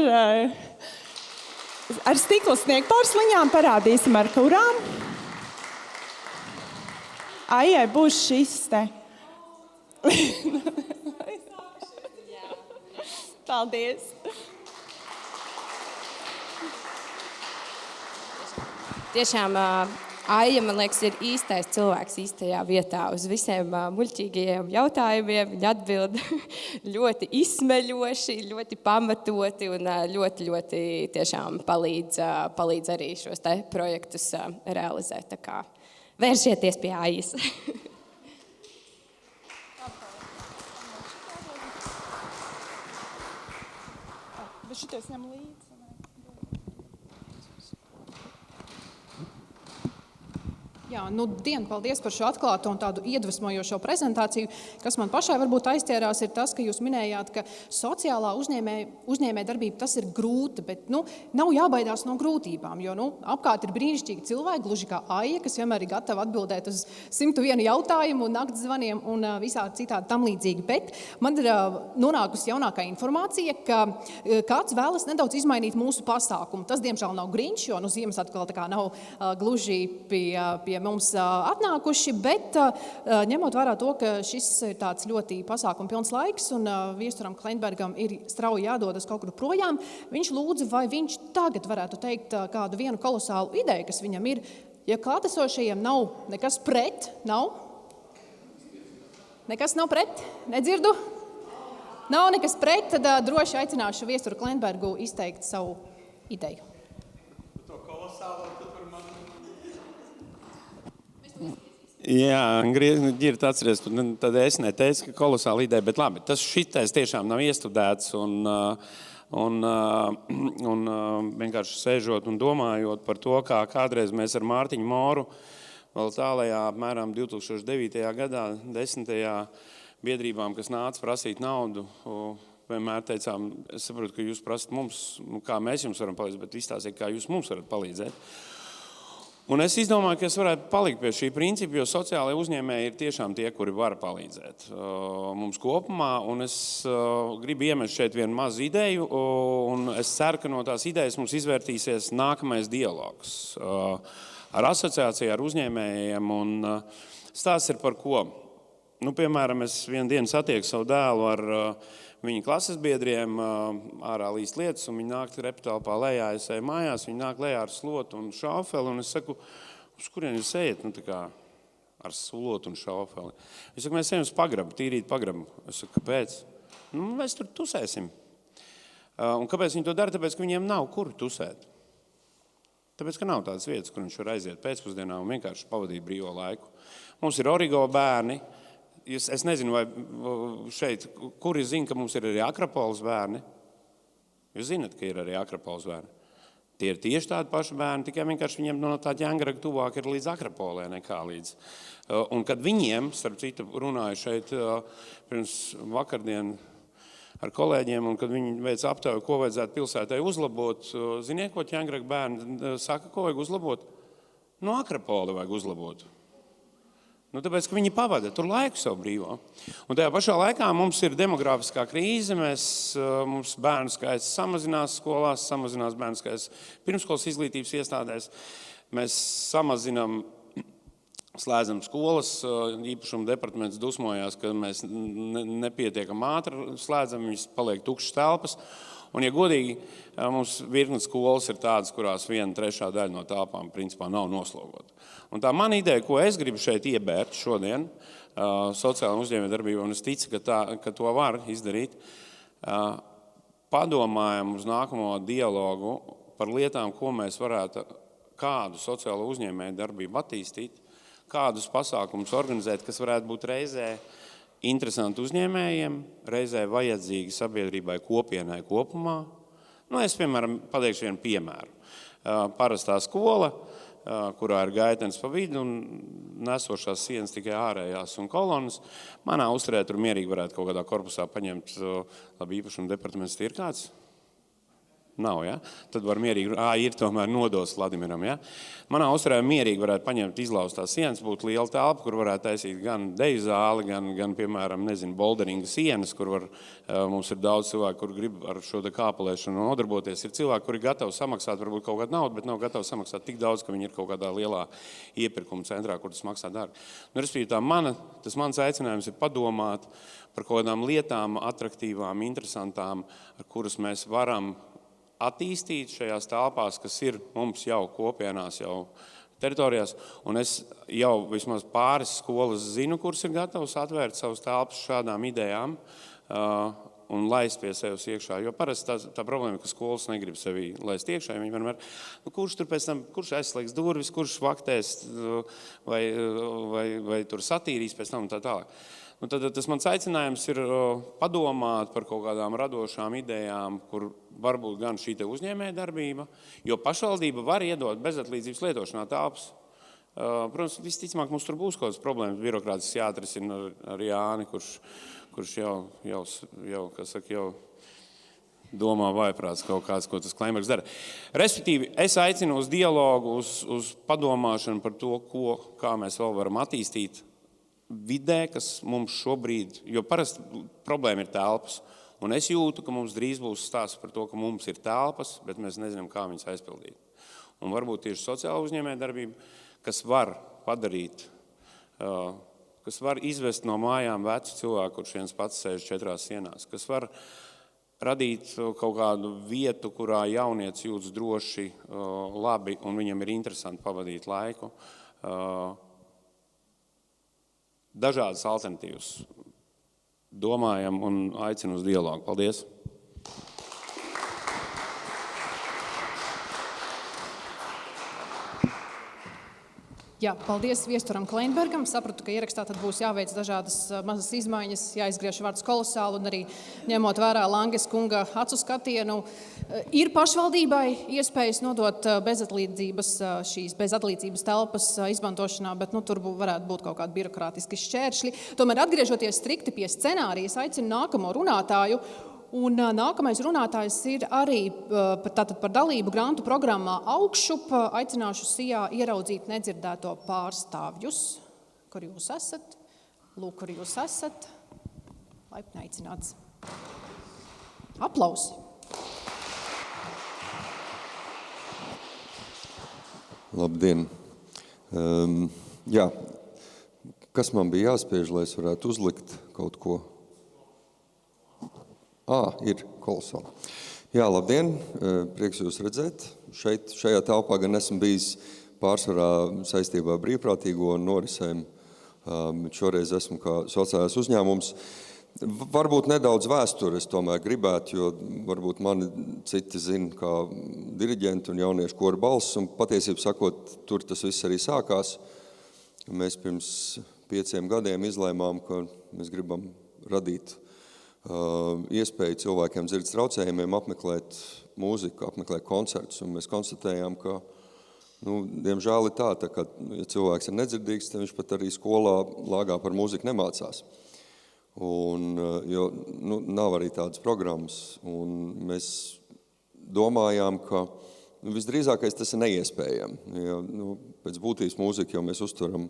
stikla sniegpārsliņām, parādīsim ar kurām. Aijai būs šis te. Paldies! Tiešām Aija, man liekas, ir īstais cilvēks īstajā vietā uz visiem muļķīgajiem jautājumiem. Viņa atbild ļoti izsmeļoši, ļoti pamatoti un ļoti tiešām palīdz arī šos te projektus realizēt. Tā kā vēršieties pie Aijas. Bet šitos ņem līdzi. Jā, paldies par šo atklāto un tādu iedvesmojošo prezentāciju. Kas man pašai varbūt aizķērās, ir tas, ka jūs minējāt, ka sociālā uzņēmē darbība tas ir grūti, bet nav jābaidās no grūtībām, jo apkārt ir brīnišķīgi cilvēki, gluži kā Aija, kas vienmēr ir gatava atbildēt uz 101 jautājumu, nakts zvaniem un visādi citādi tam līdzīgi. Bet man ir nonākusi jaunākā informācija, ka kāds vēlas nedaudz izmainīt mūsu pasākumu. Tas, diemžēl, nav Grinch, jo Ziemassvētku vēl tā kā nav gluži pie mums atnākuši, bet ņemot vērā to, ka šis ir tāds ļoti pasākumu pilns laiks un viesturam Kleinbergam ir strauji jādodas kaut kur projām, viņš lūdza, vai viņš tagad varētu teikt kādu vienu kolosālu ideju, kas viņam ir. Ja klātesošajiem nav nekas pret, Nekas nav pret? Nedzirdu? Nav nekas pret, tad droši aicināšu viesturu Kleinbergu izteikt savu ideju. Jā, Girta atceries, tad es neteicu, ka kolosāla ideja, bet labi, šitais tiešām nav iestudēts un vienkārši sēžot un domājot par to, kā kādreiz mēs ar Mārtiņu Moru vēl tālajā apmēram 2009. gadā, 10. biedrībām, kas nāca prasīt naudu, vienmēr teicām, es saprotu, ka jūs prasat mums, kā mēs jums varam palīdzēt, bet izstāstiet, kā jūs mums varat palīdzēt. Un es izdomāju, ka es varētu palikt pie šī principa, jo sociālai uzņēmēji ir tiešām tie, kuri var palīdzēt mums kopumā. Un es gribu iemest šeit vienu mazu ideju, un es ceru, ka no tās idejas mums izvērtīsies nākamais dialogs ar asociāciju, ar uzņēmējiem. Un stāsts ir par ko? Piemēram, es vienu dienu satieku savu dēlu ar viņa klases biedriem, ārā līst lietas, un viņi nāk reptelpā lejā, es eju mājās, viņi nāk lejā ar slotu un šaufeli, un es saku, uz kurien jūs ejat, ar slotu un šaufeli. Es saku, mēs ejam uz pagrabu, tīrīt pagrabu. Es saku, kāpēc? Mēs tur tusēsim. Un kāpēc viņi to dara? Tāpēc, ka viņiem nav kur tusēt. Tāpēc, ka nav tādas vietas, kur viņš var aiziet pēcpusdienā un vienkārši pavadīt brīvo laiku. Mums ir Origo bērni. Es nezinu, vai šeit, kuri zina, ka mums ir arī Akropoles bērni. Jūs zināt, ka ir arī Akropoles bērni. Tie ir tieši tādi paši bērni, tikai vienkārši viņiem no tā ķēngaraga tuvāk ir līdz Akropolē nekā līdz. Un kad viņiem, starp citu, runāju šeit pirms vakardien ar kolēģiem, un kad viņi veic aptauju, ko vajadzētu pilsētai uzlabot, ziniet, ko ķēngaraga bērni saka, ko vajag uzlabot? No Akropoli vajag uzlabot. Tāpēc, ka viņi pavada tur laiku savu brīvo. Un tajā pašā laikā mums ir demografiskā krīze, mums bērnu skaits samazinās skolās, samazinās bērnu skaits pirmskolas izglītības iestādēs. Mēs samazinām, slēdzam skolas, īpašuma departaments dusmojās, ka mēs nepietiekam ātri slēdzam, viņas paliek tukšas telpas. Un, ja godīgi, mums virknes skolas ir tādas, kurās 1/3 daļa no telpām principā nav noslogota. Un tā mana ideja, ko es gribu šeit iebērt šodien, sociālajā uzņēmējdarbībā, un es ticu, ka to var izdarīt, padomājam uz nākamo dialogu par lietām, ko mēs varētu kādu sociālo uzņēmējdarbību attīstīt, kādus pasākumus organizēt, kas varētu būt reizē interesanti uzņēmējiem, reizē vajadzīgi sabiedrībai kopienai kopumā. Es, piemēram, pateikšu vienu piemēru. Parastā skola, kurā ir gaitenis pa vidu un nesošās sienas tikai ārējās un kolonas. Manā uzturē tur mierīgi varētu kaut kādā korpusā paņemt labi īpašumu departaments. Ir kāds? Nav, ja? Tad var mierīgi, ir tomēr nodos Vladimiram, ja? Manā uzturē mierīgi varētu paņemt izlaustās sienas, būtu liela telpa, kur varētu taisīt gan deju zāli, gan piemēram, bolderinga sienas, kur mums ir daudz cilvēku, kur grib ar šo kāpelēšanu nodarboties. Ir cilvēki, kuri gatavi samaksāt varbūt kaut kādu naudu, bet nav gatavi samaksāt tik daudz, ka viņi ir kaut kādā lielā iepirkuma centrā, kur tas maksā dārgi. Respektīvi, tas mans aicinājums ir padomāt par kaut kādām lietām, atraktīvām, interesantām, ar kuras mēs varam attīstīt šajās telpās, kas ir mums jau kopienās, jau teritorijās. Un es jau vismaz pāris skolas zinu, kuras ir gatavas atvērt savus telpas šādām idejām un laist pie sevis iekšā. Jo parasti tā problēma, ka skolas negrib sevi laist iekšā. Viņi vienmēr, kurš tur pēc tam, kurš aizslēgs durvis, kurš vaktēs vai tur satīrīs pēc tam un tā tālāk. Tad tas mans aicinājums ir padomāt par kaut kādām radošām idejām, kur varbūt gan šī uzņēmēja darbība, jo pašvaldība var iedot bezatlīdzības lietošanā telpas. Protams, visticamāk mums tur būs kaut kādas problēmas, birokrātis jāatrisina ar Jāni, kurš jau domā vaiprāts kaut kāds, ko tas Kleinbergs dara. Respektīvi, es aicinu uz dialogu, uz padomāšanu par to, kā mēs vēl varam attīstīt vidē, kas mums šobrīd, jo parasti problēma ir telpas. Un es jūtu, ka mums drīz būs stāsts par to, ka mums ir telpas, bet mēs nezinām, kā viņas aizpildīt. Un varbūt tieši sociāla uzņēmējdarbība, kas var padarīt, kas var izvest no mājām vecu cilvēku, kurš viens pats sēž 4 sienās, kas var radīt kaut kādu vietu, kurā jaunieci jūtas droši, labi, un viņam ir interesanti pavadīt laiku. Dažādas alternatīvas domājam un aicinu uz dialogu. Paldies! Jā, paldies viesturam Kleinbergam. Sapratu, ka ierakstā tad būs jāveic dažādas mazas izmaiņas, jāizgriež vārds kolosāli, un arī ņemot vērā Langes kunga acu skatienu, ir pašvaldībai iespējas nodot šīs bezatlīdzības telpas izmantošanā, bet tur varētu būt kaut kādi birokrātiski šķēršļi. Tomēr atgriežoties strikti pie scenārijas, aicinu nākamo runātāju. Un nākamais runātājs ir arī par dalību grantu programmā Augšup. Aicināšu sijā ieraudzīt nedzirdēto pārstāvjus. Kur jūs esat? Lūk, kur jūs esat. Laipni aicināts. Aplausi. Labdien. Jā, kas man bija jāspiež, lai es varētu uzlikt kaut ko? Ir kolosāli. Jā, labdien, prieks jūs redzēt. Šajā telpā gan esmu bijis pārsvarā saistībā ar brīvprātīgo norisēm, bet šoreiz esmu kā sociālais uzņēmums. Varbūt nedaudz vēstures tomēr gribētu, jo varbūt mani citi zina kā diriģenti un jauniešu kora balss, un patiesībā sakot, tur tas viss arī sākās. Mēs pirms 5 gadiem izlēmām, ka mēs gribam radīt iespēju cilvēkiem dzirdes traucējumiem apmeklēt mūziku, apmeklēt koncertus, un mēs konstatējām, ka, diemžēl ir tā, ka, ja cilvēks ir nedzirdīgs, tad viņš pat arī skolā lāgā par mūziku nemācās. Jo nav arī tādas programmas, un mēs domājām, ka visdrīzākais tas ir neiespējami. Ja, pēc būtības mūzika jau mēs uztveram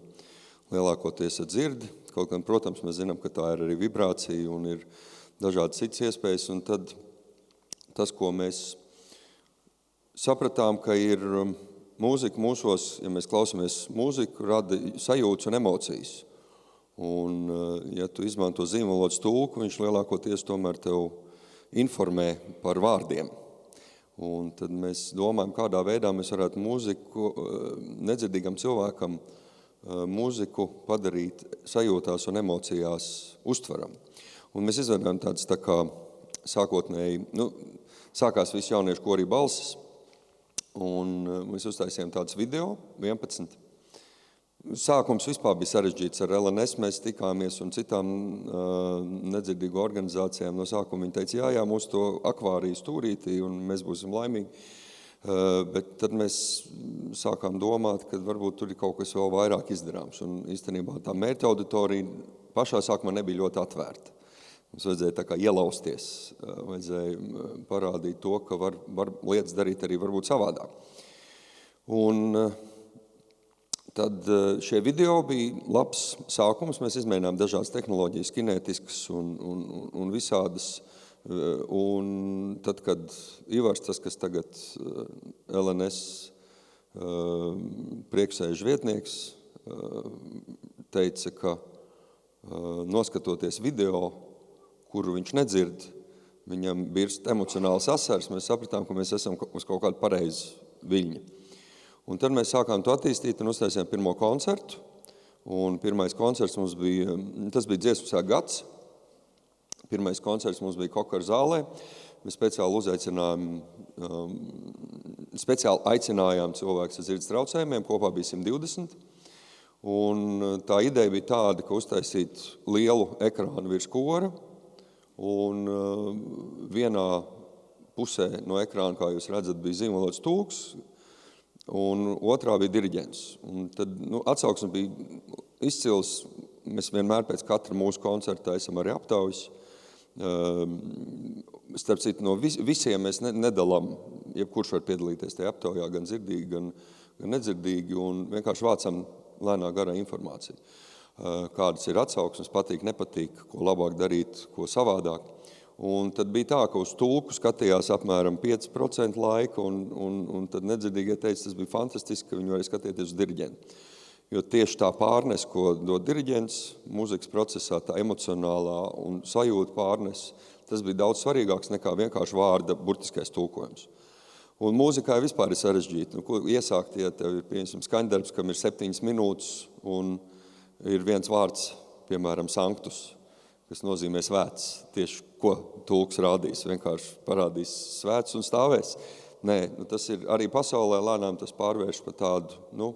lielākoties ar dzirdi, kaut gan, protams, mēs zinām, ka tā ir arī vibrācija un ir dažādas citas iespējas, un tad tas, ko mēs sapratām, ka ir mūzika mūsos, ja mēs klausamies mūziku, rada sajūtas un emocijas. Un, ja tu izmanto zīmolotu tulku, viņš lielākoties tomēr tev informē par vārdiem. Un tad mēs domājam, kādā veidā mēs varētu mūziku nedzirdīgam cilvēkam mūziku padarīt sajūtās un emocijās uztveram. Un mēs izvedām tādas tā kā sākotnēji, sākās visi jauniešu korī balsis, un mēs uztaisījām tādus video, 11. Sākums vispār bija sarežģīts ar LNS, mēs tikāmies un citām nedzirdīgu organizācijām. No sākuma viņi teica, jā, mūs to akvāriju stūrītī un mēs būsim laimīgi. Bet tad mēs sākām domāt, ka varbūt tur ir kaut kas vēl vairāk izdarāms. Un īstenībā tā mērķa auditorija pašā sākumā nebija ļoti atvērta. Mums vajadzēja tā kā ielausties, vajadzēja parādīt to, ka var lietas darīt arī varbūt savādāk. Un tad šie video bija labs sākums. Mēs izmēģinām dažādas tehnoloģijas, kinētiskas un visādas. Un tad, kad Ivars, tas, kas tagad LNS priekšsēžu vietnieks, teica, ka noskatoties video, kuru viņš nedzird, viņam birst emocionāls asars, mēs sapratām, ka mēs esam uz kaut kādu pareizu viļņu. Un tad mēs sākām to attīstīt un uztaisījām pirmo koncertu. Un pirmais koncerts mums bija, tas bija Dziesmu svētku gads. Pirmais koncerts mums bija Kokara zālē. Mēs speciāli aicinājām cilvēkus ar dzirdes traucējumiem, kopā bija 120. Un tā ideja bija tāda, ka uztaisīt lielu ekrānu virs kora, un vienā pusē no ekrāna, kā jūs redzat, bija zīmolots tulks, un otrā bija diriģents. Un tad atsauksme bija izcils. Mēs vienmēr pēc katra mūsu koncerta esam arī aptaujas. Starp citu, no visiem mēs nedalām, jebkurš var piedalīties tajā aptaujā, gan dzirdīgi, gan nedzirdīgi, un vienkārši vācam lēnā garā informāciju. Kādas ir atsauksmes, patīk, nepatīk, ko labāk darīt, ko savādāk. Un tad bija tā, ka uz tulku skatījās apmēram 5% laika, un tad nedzirdīgie teica, tas bija fantastiski, ka viņi varēja skatīties uz diriģentu. Jo tieši tā pārnes, ko dod diriģents mūzikas procesā, tā emocionālā un sajūta pārnes, tas bija daudz svarīgāks nekā vienkārši vārda burtiskais tulkojums. Un mūzikā vispār ir sarežģīti. Ko iesākt, ja tev ir, piemēram, skaņdarbs, kam ir 7 minūtes un ir viens vārds, piemēram, sanktus, kas nozīmē svēts. Tieši ko tulks rādīs, vienkārši parādīs svēts un stāvēs. Nē, tas ir arī pasaulē lēnām tas pārvērš par tādu,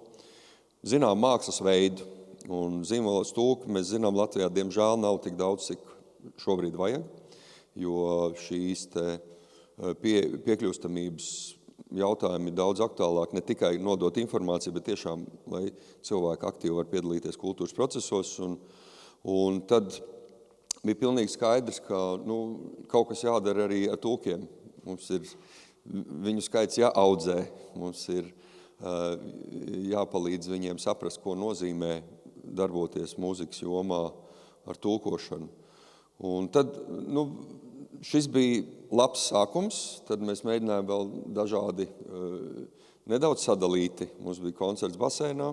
zinām mākslas veidu. Un zīmolos tulku mēs zinām Latvijā, diemžēl nav tik daudz, cik šobrīd vajag, jo šīs piekļūstamības jautājumi ir daudz aktuālāk, ne tikai nodot informāciju, bet tiešām, lai cilvēki aktīvi var piedalīties kultūras procesos. Un tad bija pilnīgi skaidrs, ka kaut kas jādara arī ar tulkiem. Mums ir viņu skaits jāaudzē, mums ir jāpalīdz viņiem saprast, ko nozīmē darboties mūzikas jomā ar tulkošanu. Un tad, šis bija labs sākums, tad mēs mēģinājām vēl dažādi nedaudz sadalīti. Mums bija koncerts basēnā.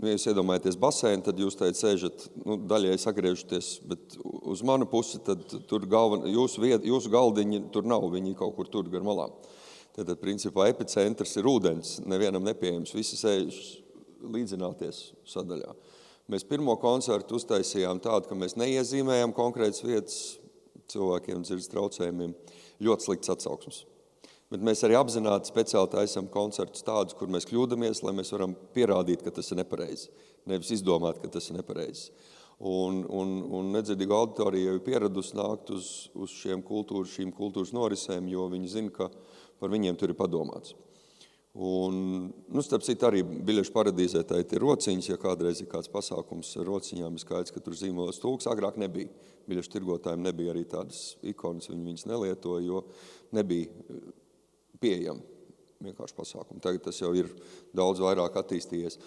Ja jūs iedomājaties basēnu, tad jūs teicat sēžat, daļai sagriežaties, bet uz manu pusi, tad tur jūsu galdiņi tur nav, viņi kaut kur tur gar malām. Tad, principā, epicentrs ir ūdens, nevienam nepieejams, visi sēž līdzināties sadaļā. Mēs pirmo koncertu uztaisījām tādu, ka mēs neiezīmējām konkrētas vietas cilvēkiem dzirdes traucējumiem, ļoti slikts atsauksmes. Bet mēs arī apzināti speciāli taisam koncertus tādus, kur mēs kļūdamies, lai mēs varam pierādīt, ka tas ir nepareizi, nevis izdomāt, ka tas ir nepareizi. Un nedzirdīgu auditoriju jau ir pieradusi nākt uz šīm kultūras norisēm, jo viņi zina, ka par viņiem tur ir padomāts. Un, starp citu, arī biļešu paradīzē tā ir rociņas, ja kādreiz ir kāds pasākums ar rociņām, ir skaidrs, ka tur zīmolas tulks, agrāk nebija. Biļešu tirgotājiem nebija arī tādas ikonas, viņi viņas nelietoja, jo nebija pieejami vienkārši pasākumi. Tagad tas jau ir daudz vairāk attīstījies.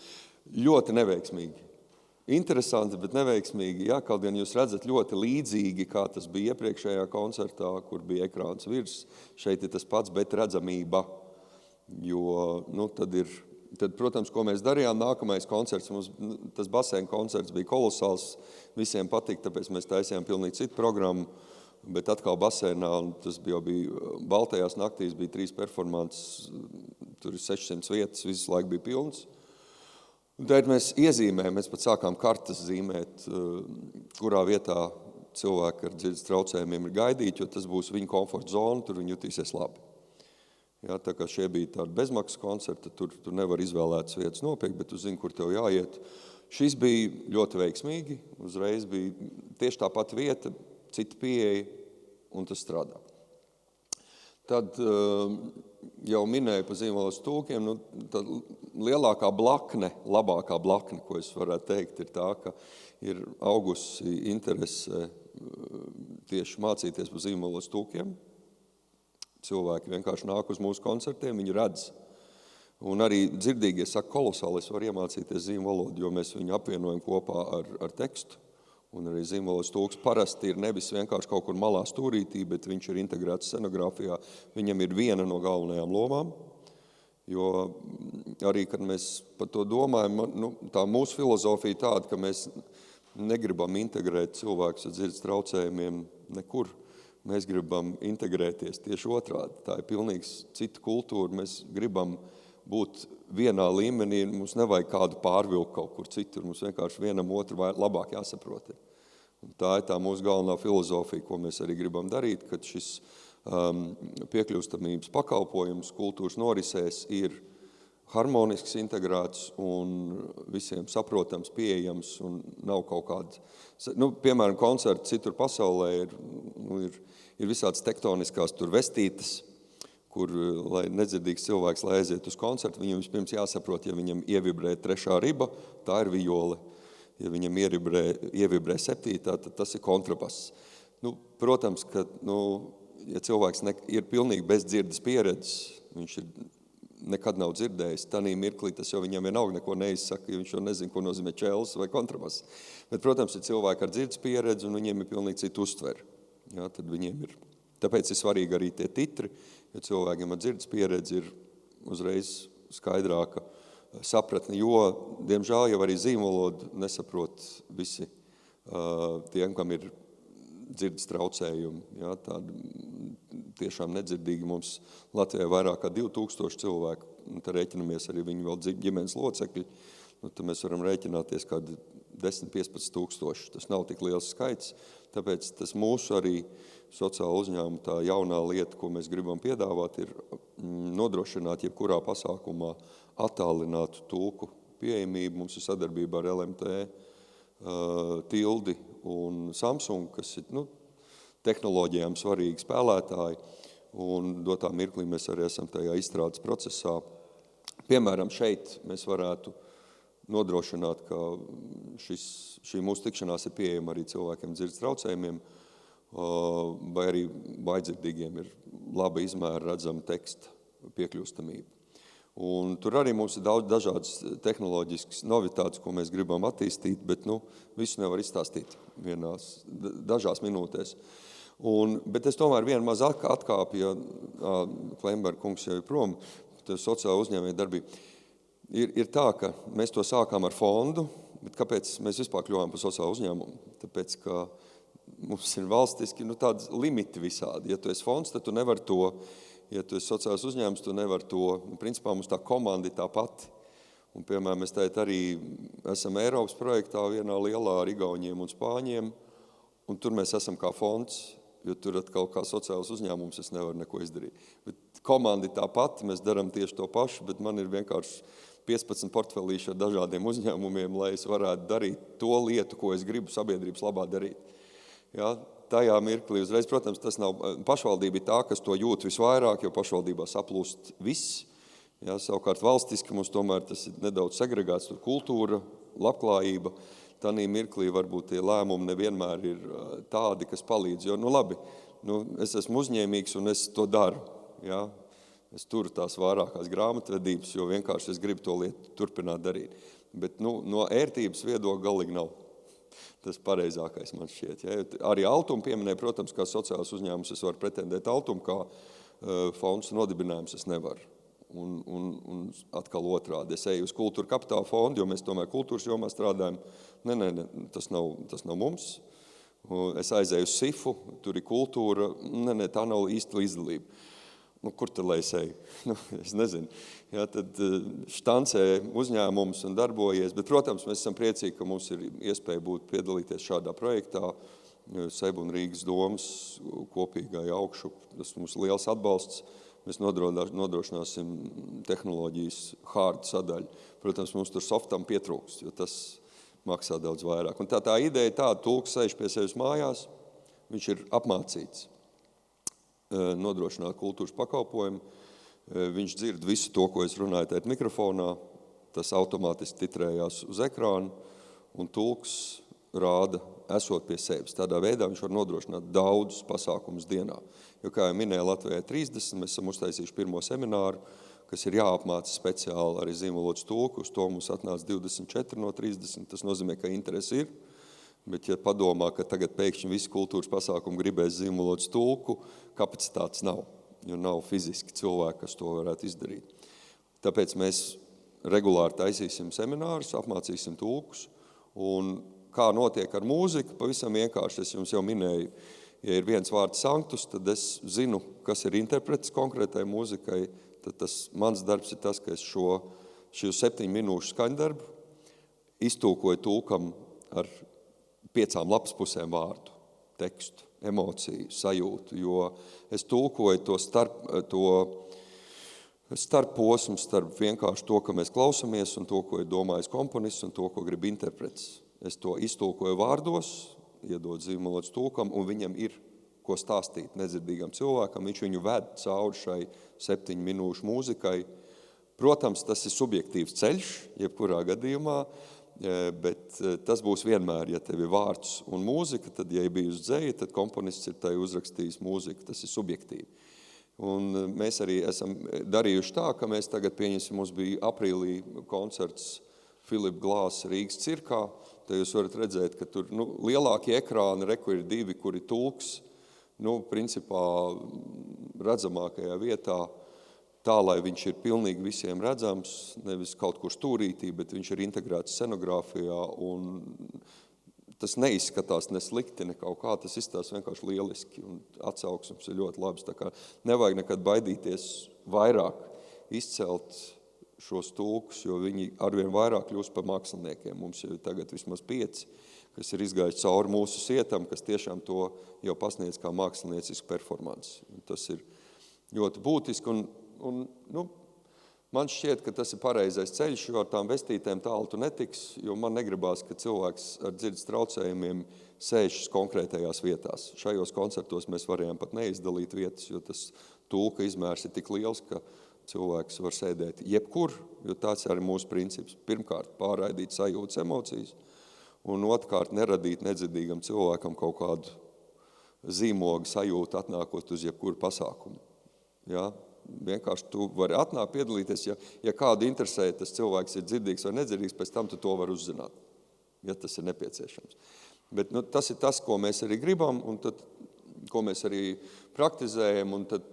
Ļoti neveiksmīgi. Interesanti, bet neveiksmīgi. Jā, kaut gan jūs redzat ļoti līdzīgi, kā tas bija iepriekšējā koncertā, kur bija ekrāns virs. Šeit ir tas pats, bet redzamība. Jo, tad, protams, ko mēs darījām, nākamais koncerts, tas basēna koncerts bija kolosāls, visiem patika, tāpēc mēs taisījām pilnīgi citu programmu, bet atkal basēnā, un tas jau bija Baltajās naktīs, bija 3 performances, tur ir 600 vietas, visu laiku bija pilns. Un tad mēs iezīmējam, mēs pat sākām kartas zīmēt, kurā vietā cilvēki ar dzirdes traucējumiem ir gaidīti, jo tas būs viņa komforta zona, tur viņi jutīsies labi. Jā, tā kā šie bija tādi bezmaksas koncerti, tur nevar izvēlētas vietas nopirkt, bet tu zini, kur tev jāiet. Šis bija ļoti veiksmīgi, uzreiz bija tieši tā pati vieta, cita pieeja, un tas strādā. Tad jau minēju par zīmolas tulkiem, tad lielākā blakne, labākā blakne, ko es varētu teikt, ir tā, ka ir augusi interese tieši mācīties par zīmolas tulkiem. Cilvēki vienkārši nāk uz mūsu koncertiem, viņi redz. Un arī dzirdīgie saka, kolosāli, es varu iemācīties zīmu valodu, jo mēs viņu apvienojam kopā ar tekstu. Un arī zīmolas tulks parasti ir nevis vienkārši kaut kur malā stūrītī, bet viņš ir integrēts scenogrāfijā. Viņam ir viena no galvenajām lomām, jo arī, kad mēs par to domājam, tā mūsu filozofija tāda, ka mēs negribam integrēt cilvēkus ar dzirdes traucējumiem nekur. Mēs gribam integrēties tieši otrādi. Tā ir pilnīgi cita kultūra. Mēs gribam būt vienā līmenī, mums nevajag kādu pārvilku kaut kur citur. Mums vienkārši vienam otru labāk jāsaprot. Un tā ir tā mūsu galvenā filozofija, ko mēs arī gribam darīt, kad šis piekļūstamības pakalpojums kultūras norisēs ir harmonisks, integrēts un visiem saprotams, pieejams un nav kaut kāds. Piemēram, koncerti citur pasaulē ir visādas tektoniskās tur vestītes, kur, lai nedzirdīgs cilvēks, lai aiziet uz koncertu, viņam vispirms jāsaprot, ja viņam ievibrē 3. riba, tā ir viole. Ja viņam ievibrē 7, tad tas ir kontrabass. Protams, ka, ja cilvēks ir pilnīgi bez dzirdes pieredzes, viņš nekad nav dzirdējis, tanī mirklī tas jau viņam vienalga neko neizsaka, jo viņš jau nezina, ko nozīmē čēlis vai kontrabass. Bet, protams, ir cilvēki ar dzirdes pieredzi un viņiem ir pilnīgi citu uztveri. Jā, tad viņiem ir. Tāpēc ir svarīgi arī tie titri, jo cilvēkiem ar dzirdes pieredzi ir uzreiz skaidrāka sapratne, jo, diemžēl, jau arī zīmolodu nesaprot visi tiem, kam ir dzirdes traucējumi. Jā, tādi tiešām nedzirdīgi mums Latvijā vairāk kā 2000 cilvēku, un te rēķinamies arī viņu vēl ģimenes locekļi, tad mēs varam rēķināties kādi 10-15 tūkstoši. Tas nav tik liels skaits, tāpēc tas mūsu arī sociāla uzņēmuma tā jaunā lieta, ko mēs gribam piedāvāt, ir nodrošināt jebkurā pasākumā attālinātu tulku pieejamību. Mums ir sadarbība ar LMT, Tildi un Samsung, kas ir tehnoloģijām svarīgi spēlētāji, un dotā mirklī mēs arī esam tajā izstrādes procesā. Piemēram, šeit mēs varētu nodrošināt, ka šī mūsu tikšanās ir pieejama arī cilvēkiem dzirdes traucējumiem, vai arī vājdzirdīgiem ir laba izmēra redzama teksta piekļūstamība. Un tur arī mums ir daudz dažādas tehnoloģiskas novitātes, ko mēs gribam attīstīt, bet visu nevar izstāstīt dažās minūtēs. Bet es tomēr vienu maz atkāpu, ja Klemberga kungs jau ir prom, sociāla uzņēmēja darbība. Ir tā, ka mēs to sākām ar fondu, bet kāpēc mēs vispār kļuvām par sociālu uzņēmumu? Tāpēc, ka mums ir valstiski tādas limiti visādi. Ja tu esi fonds, tad tu nevar to. Ja tu esi sociāls uzņēmums, tu nevar to. Principā mums tā komanda ir tā pati. Un, piemēram, mēs tagad arī esam Eiropas projektā vienā lielā ar Igauniem un Spāņiem, un tur mēs esam kā fonds, jo tur atkal kā sociāls uzņēmums es nevaru neko izdarīt. Bet komanda ir tā pati, mēs darām tieši to pašu, bet man ir vienkārši 15 portfelīši ar dažādiem uzņēmumiem, lai es varētu darīt to lietu, ko es gribu sabiedrības labā darīt. Jā, tajā mirklī uzreiz, protams, tas nav, pašvaldība ir tā, kas to jūt visvairāk, jo pašvaldībā saplūst viss. Jā, savukārt valstiski mums tomēr tas ir nedaudz segregēts, tur kultūra, labklājība. Tanī mirklī varbūt tie lēmumi nevienmēr ir tādi, kas palīdz. Jo, labi, es esmu uzņēmīgs un es to daru. Jā. Es turu tās vairākās grāmatvedības, jo vienkārši es gribu to lietu turpināt darīt. Bet no ērtības viedokļa galīgi nav. Tas pareizākais man šķiet. Ja? Arī Altumu pieminēja, protams, kā sociāls uzņēmums es varu pretendēt Altumu, kā fonds nodibinājums es nevaru. Un atkal otrādi. Es eju uz kultūra kapitāla fondu, jo mēs tomēr kultūras jomā strādājam. Nē, tas nav mums. Es aizēju uz SIFU, tur ir kultūra. Nē, tā nav īsta līdzdalība. Kur tad lai es eju? Es nezinu. Jā, tad štancē uzņēmums un darbojies, bet, protams, mēs esam priecīgi, ka mums ir iespēja piedalīties šādā projektā. Seibu un Rīgas domas kopīgai augšu. Tas mums liels atbalsts. Mēs nodrošināsim tehnoloģijas hard sadaļu. Protams, mums tur softam pietrūkst, jo tas maksā daudz vairāk. Un tā ideja ir tāda, tulks sēž pie sevis mājās, viņš ir apmācīts nodrošināt kultūras pakalpojumu. Viņš dzird visu to, ko es runāju tēt mikrofonā, tas automātiski titrējās uz ekrānu, un tulks rāda, esot pie sevis. Tādā veidā viņš var nodrošināt daudzus pasākumus dienā. Jo, kā jau minēja Latvijai 30, mēs esam uztaisījuši pirmo semināru, kas ir jāapmāca speciāli arī zīmolots tulku. Uz to mums atnāca 24 no 30. Tas nozīmē, ka interesi ir. Bet, ja padomā, ka tagad pēkšņi visi kultūras pasākumi gribēs zīmolots tulku, kapacitātes nav, jo nav fiziski cilvēki, kas to varētu izdarīt. Tāpēc mēs regulāri taisīsim seminārus, apmācīsim tulkus, un kā notiek ar mūziku, pavisam vienkārši, es jums jau minēju, ja ir viens vārds sanktus, tad es zinu, kas ir interpretis konkrētai mūzikai, tad tas mans darbs ir tas, ka es šo 7 minūšu skaņdarbu iztulkoju tulkam ar 5 lapaspusēm vārdu, tekstu, emociju, sajūtu, jo es tulkoju to starp posmu, starp vienkārši to, ka mēs klausamies, un to, ko ir domājis komponists, un to, ko grib interprets. Es to iztulkoju vārdos, iedod zīmolots tulkam, un viņam ir ko stāstīt nedzirdīgam cilvēkam, viņš viņu ved cauri šai 7 minūšu mūzikai. Protams, tas ir subjektīvs ceļš, jebkurā gadījumā, bet tas būs vienmēr, ja tev ir vārds un mūzika, tad, ja ir bijusi dzeja, tad komponists ir tai uzrakstījis mūziku, tas ir subjektīvi. Un mēs arī esam darījuši tā, ka mēs tagad pieņemsim, mums bija aprīlī koncerts Philip Glass Rīgas cirkā, tad jūs varat redzēt, ka tur lielākie ekrāni, kur ir 2, kuri tulks, principā redzamākajā vietā, tā, lai viņš ir pilnīgi visiem redzams, nevis kaut kur stūrītī, bet viņš ir integrēts scenogrāfijā, un tas neizskatās ne slikti, ne kaut kā, tas izstās vienkārši lieliski, un atsauksmes ir ļoti labs, tā kā nevajag nekad baidīties vairāk izcelt šos tulkus, jo viņi arvien vairāk kļūst par māksliniekiem. Mums jau tagad vismaz 5, kas ir izgājuši cauri mūsu sietam, kas tiešām to jau pasniedz kā māksliniecisku performanci. Tas ir ļoti būtiski, un man šķiet, ka tas ir pareizais ceļš, jo ar tām vestītēm tālu tu netiks, jo man negribās, ka cilvēks ar dzirdes traucējumiem sēžas konkrētajās vietās. Šajos koncertos mēs varējām pat neizdalīt vietas, jo tas tulka izmērs ir tik liels, ka cilvēks var sēdēt jebkur, jo tāds arī mūsu princips. Pirmkārt, pārraidīt sajūtas, emocijas, un otrkārt, neradīt nedzirdīgam cilvēkam kaut kādu zīmogu sajūtu atnākot uz jebkuru pasākumu. Ja? Vienkārši tu vari atnākt, piedalīties, ja kādu interesē, tas cilvēks ir dzirdīgs vai nedzirdīgs, pēc tam tu to var uzzināt, ja tas ir nepieciešams. Bet tas ir tas, ko mēs arī gribam, un tad, ko mēs arī praktizējam, un tad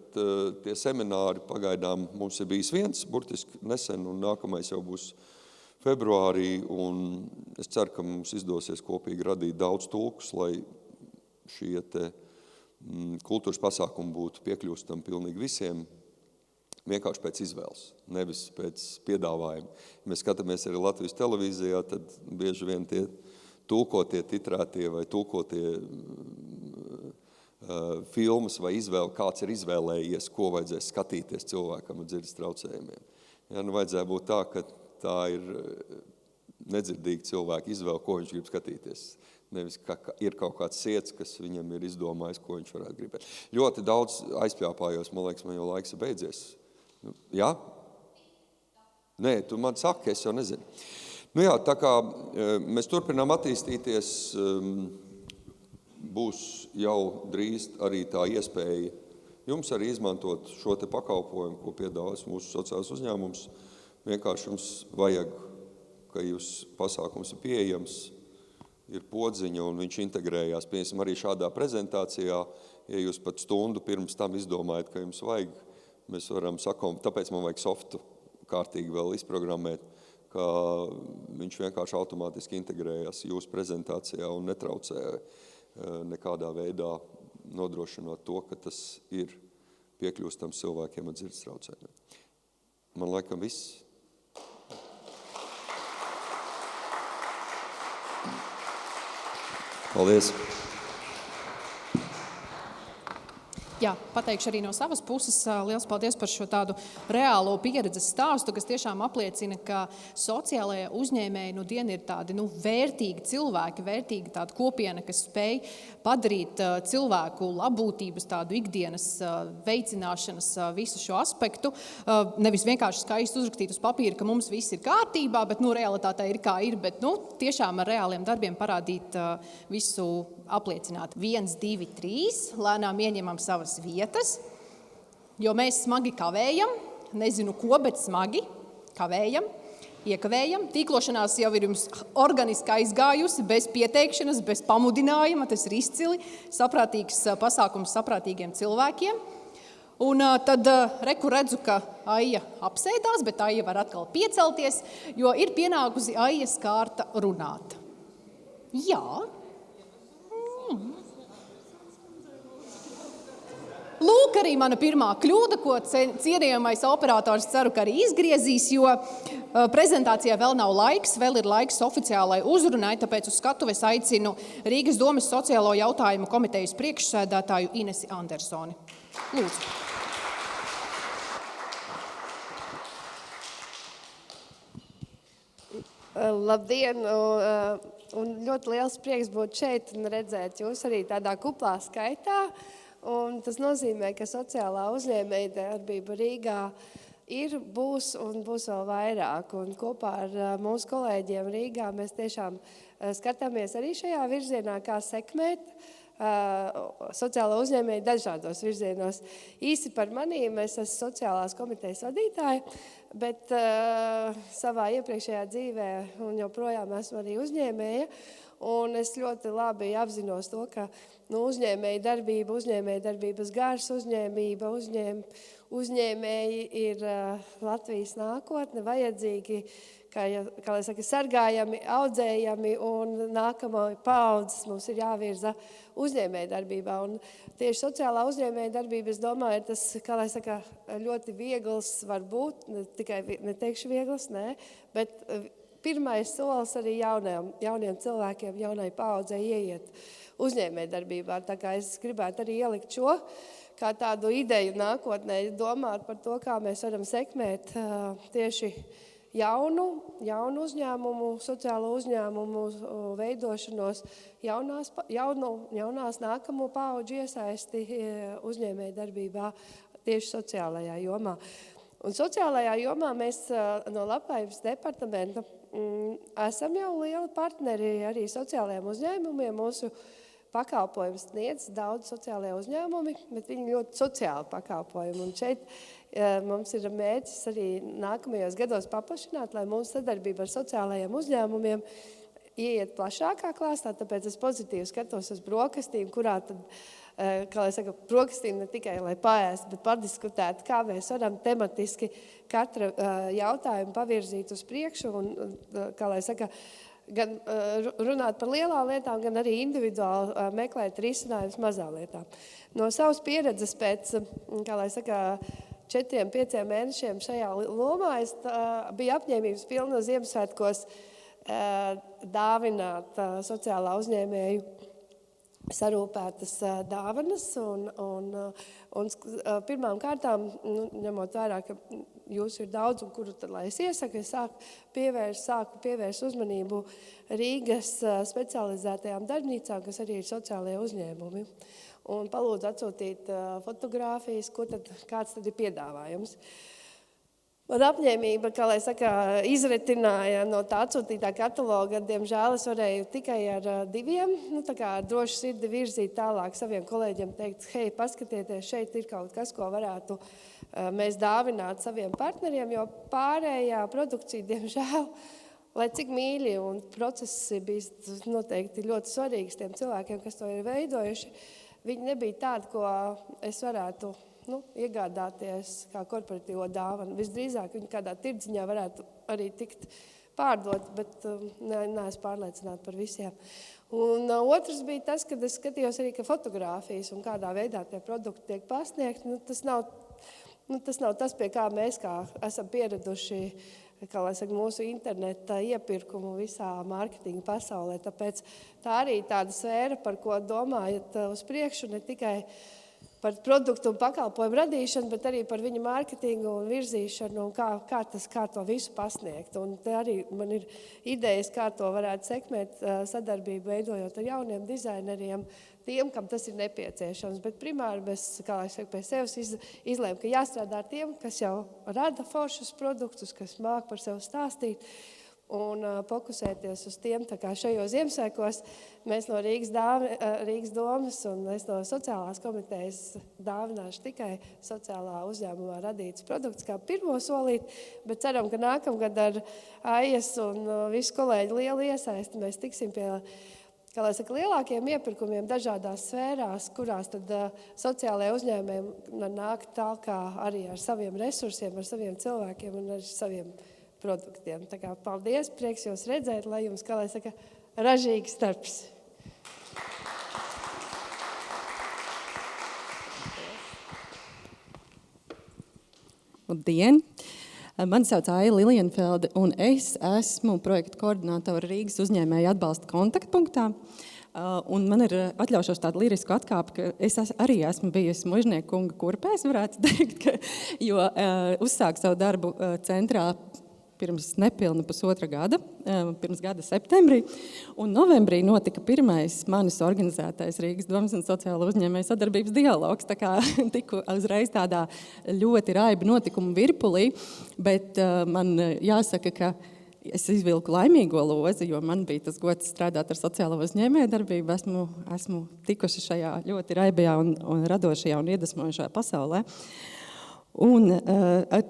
tie semināri pagaidām mums ir bijis viens, burtiski nesen, un nākamais jau būs februārī, un es ceru, ka mums izdosies kopīgi radīt daudz tulkus, lai šie te kultūras pasākumi būtu piekļūstam pilnīgi visiem, vienkārši pēc izvēles, nevis pēc piedāvājuma. Ja mēs skatāmies arī Latvijas televīzijā, tad bieži vien tie tulkotie titrētie vai tulkotie filmas vai izvēle, kāds ir izvēlējies, ko vajadzēs skatīties cilvēkam ar dzirdes traucējumiem. Ja, vajadzēja būt tā, ka tā ir nedzirdīga cilvēka izvēle, ko viņš grib skatīties. Nevis, ka ir kaut kāds siets, kas viņam ir izdomājis, ko viņš varētu gribēt. Ļoti daudz aizpļāpājos, man liekas, man jau laiks ir beidzies. Jā? Nē, tu man saki, es jau nezinu. Jā, tā kā mēs turpinām attīstīties, būs jau drīz arī tā iespēja jums arī izmantot šo te pakalpojumu, ko piedāvās mūsu sociālais uzņēmums. Vienkārši jums vajag, ka jūs pasākums ir pieejams, ir podziņa un viņš integrējās. Piemēram, arī šādā prezentācijā, ja jūs pat stundu pirms tam izdomājat, ka jums vajag, mēs varam tāpēc man vajag softu kārtīgi vēl izprogrammēt, ka viņš vienkārši automātiski integrējās jūsu prezentācijā un netraucē nekādā veidā nodrošinot to, ka tas ir piekļūstams cilvēkiem ar dzirdes traucējumiem. Man laikam viss. Paldies! Jā, pateikšu arī no savas puses. Liels paldies par šo tādu reālo pieredzes stāstu, kas tiešām apliecina, ka sociālajie uzņēmēji dien ir tādi vērtīgi cilvēki, vērtīgi tāda kopiena, kas spēj padarīt cilvēku labbūtības, tādu ikdienas veicināšanas visu šo aspektu. Nevis vienkārši skaisti uzrakstīt uz papīra, ka mums viss ir kārtībā, bet realitātē ir kā ir, bet tiešām ar reāliem darbiem parādīt visu apliecināt. 1, 2, 3, lēnām ieņemam savas vietas, jo mēs smagi kavējam, nezinu ko, bet smagi kavējam, iekavējam. Tīklošanās jau ir jums organiski aizgājusi, bez pieteikšanas, bez pamudinājuma, tas ir izcili, saprātīgs pasākums saprātīgiem cilvēkiem. Un tad redzu, ka Aija apsēdās, bet Aija var atkal piecelties, jo ir pienākusi Aijas kārta runāt. Jā. Lūk, arī mana pirmā kļūda, ko cienījamais operators ceru, ka arī izgriezīs, jo prezentācijā vēl nav laiks, vēl ir laiks oficiālai uzrunai, tāpēc uz skatuves aicinu Rīgas domes sociālo jautājumu komitejas priekšsēdētāju Inesi Andersoni. Lūdzu. Labdien! Un ļoti liels prieks būt šeit un redzēt jūs arī tādā kuplā skaitā. Un tas nozīmē, ka sociālā uzņēmējdarbība Rīgā būs un būs vēl vairāk. Un kopā ar mūsu kolēģiem Rīgā mēs tiešām skatāmies arī šajā virzienā, kā sekmēt sociālo uzņēmēju dažādos virzienos. Īsi par manīm, es esmu sociālās komitejas vadītāja, bet savā iepriekšējā dzīvē un joprojām esmu arī uzņēmēja. Un es ļoti labi apzinos to, ka uzņēmēja darbība, uzņēmēja darbības gars, uzņēmība, uzņēmēji ir Latvijas nākotne, vajadzīgi, kā lai saka, sargājami, audzējami un nākamā paudzes mums ir jāvirza uzņēmēja darbībā. Un tieši sociālā uzņēmēja darbība, es domāju, ir tas, kā lai saka, ļoti viegls var būt, neteikšu viegls, bet pirmais solis arī jauniem cilvēkiem, jaunai paudzei ieiet uzņēmējdarbībā. Tā kā es gribētu arī ielikt šo kā tādu ideju nākotnē, domāt par to, kā mēs varam sekmēt tieši jaunu uzņēmumu, sociālo uzņēmumu veidošanos, jaunās nākamo paudžu iesaisti uzņēmējdarbībā tieši sociālajā jomā. Un sociālajā jomā mēs no Labklājības departamenta esam jau lieli partneri arī sociālajiem uzņēmumiem. Mūsu pakalpojums sniedz daudz sociālajie uzņēmumi, bet viņi ļoti sociāli pakalpojumi. Un šeit mums ir mērķis arī nākamajos gados paplašināt, lai mūsu sadarbība ar sociālajiem uzņēmumiem ieiet plašākā klāstā, tāpēc es pozitīvi skatos uz brokastīm, kurā tad, kā lai saka, brokastīm ne tikai, lai paēst, bet padiskutēt, kā mēs varam tematiski katru jautājumu pavirzīt uz priekšu un, kā lai saka, gan runāt par lielām lietām, gan arī individuāli meklēt risinājumus mazām lietām. No savas pieredzes pēc, kā lai saka, 4-5 mēnešiem šajā lomā es biju apņēmības pilna Ziemassvētkos dāvināt sociālā uzņēmēju sarūpētas dāvanas un pirmām kārtām, ņemot vērā, ka jūs ir daudz un kuru tad, lai es iesaku, es sāku pievērst uzmanību Rīgas specializētajām darbnīcām, kas arī ir sociālajie uzņēmumi. Un palūdzu atsūtīt fotogrāfijas, kāds tad ir piedāvājums. Man apņēmība, kā lai saka, izretināja no tā atsūtītā kataloga, diemžēl es varēju tikai ar 2, tā kā ar drošu sirdi virzīt tālāk saviem kolēģiem, teikt, hei, paskatieties, šeit ir kaut kas, ko varētu mēs dāvināt saviem partneriem, jo pārējā produkcija, diemžēl, lai cik mīļi un procesi bija noteikti ļoti svarīgs tiem cilvēkiem, kas to ir veidojuši, viņi nebija tādi, ko es varētu iegādāties kā korporatīvo dāvanu. Visdrīzāk viņi kādā tirdziņā varētu arī tikt pārdot, bet neesmu pārliecināta par visiem. Un otrs bija tas, kad es skatījos arī, ka fotogrāfijas un kādā veidā tie produkti tiek pasniegti. Tas nav tas, pie kā mēs esam pieraduši, kā lai saka, mūsu interneta iepirkumu visā mārketinga pasaulē. Tāpēc tā arī tāda sfēra, par ko domājat uz priekšu, ne tikai par produktu un pakalpojumu radīšanu, bet arī par viņu mārketingu un virzīšanu un kā to visu pasniegt. Un te arī man ir idejas, kā to varētu sekmēt sadarbību, veidojot ar jauniem dizaineriem, tiem, kam tas ir nepieciešams. Bet primāri mēs, kā es saku, pie sevis izlēmu, ka jāstrādā ar tiem, kas jau rada foršus produktus, kas māk par sevi stāstīt, un fokusēties uz tiem. Tā kā šajos Ziemassvētkos mēs no Rīgas domas un es no sociālās komitejas dāvināšu tikai sociālā uzņēmumā radītus produktus kā pirmo solīt, bet ceram, ka nākamgad ar Aijas un visu kolēģi lielu iesaisti mēs tiksim pie, kā lai saka, lielākiem iepirkumiem dažādās sfērās, kurās tad sociālajie uzņēmējiem nāk tālāk arī ar saviem resursiem, ar saviem cilvēkiem un ar saviem produktiem. Tā kā paldies, prieks jūs redzēt, lai jums, kā lai saka, ražīgs darbs. Labdien! Mani sauc Aija Lilienfelde, un es esmu projektu koordinātora Rīgas uzņēmēju atbalsta kontaktpunktā. Un man ir atļaušos tādu lirisku atkāpi, ka es arī esmu bijusi Mužnieku kunga kurpēs, varētu teikt, jo uzsāku savu darbu centrā pirms nepilna pusotra gada, pirms gada septembrī, un novembrī notika pirmais manis organizētais Rīgas domas un sociālo uzņēmēju sadarbības dialogs, tā kā tiku uzreiz tādā ļoti raiba notikumu virpulī, bet man jāsaka, ka es izvilku laimīgo lozi, jo man bija tas gods strādāt ar sociālo uzņēmēju darbību. Esmu tikuši šajā ļoti raibajā un radošajā un iedvesmojošajā pasaulē. Un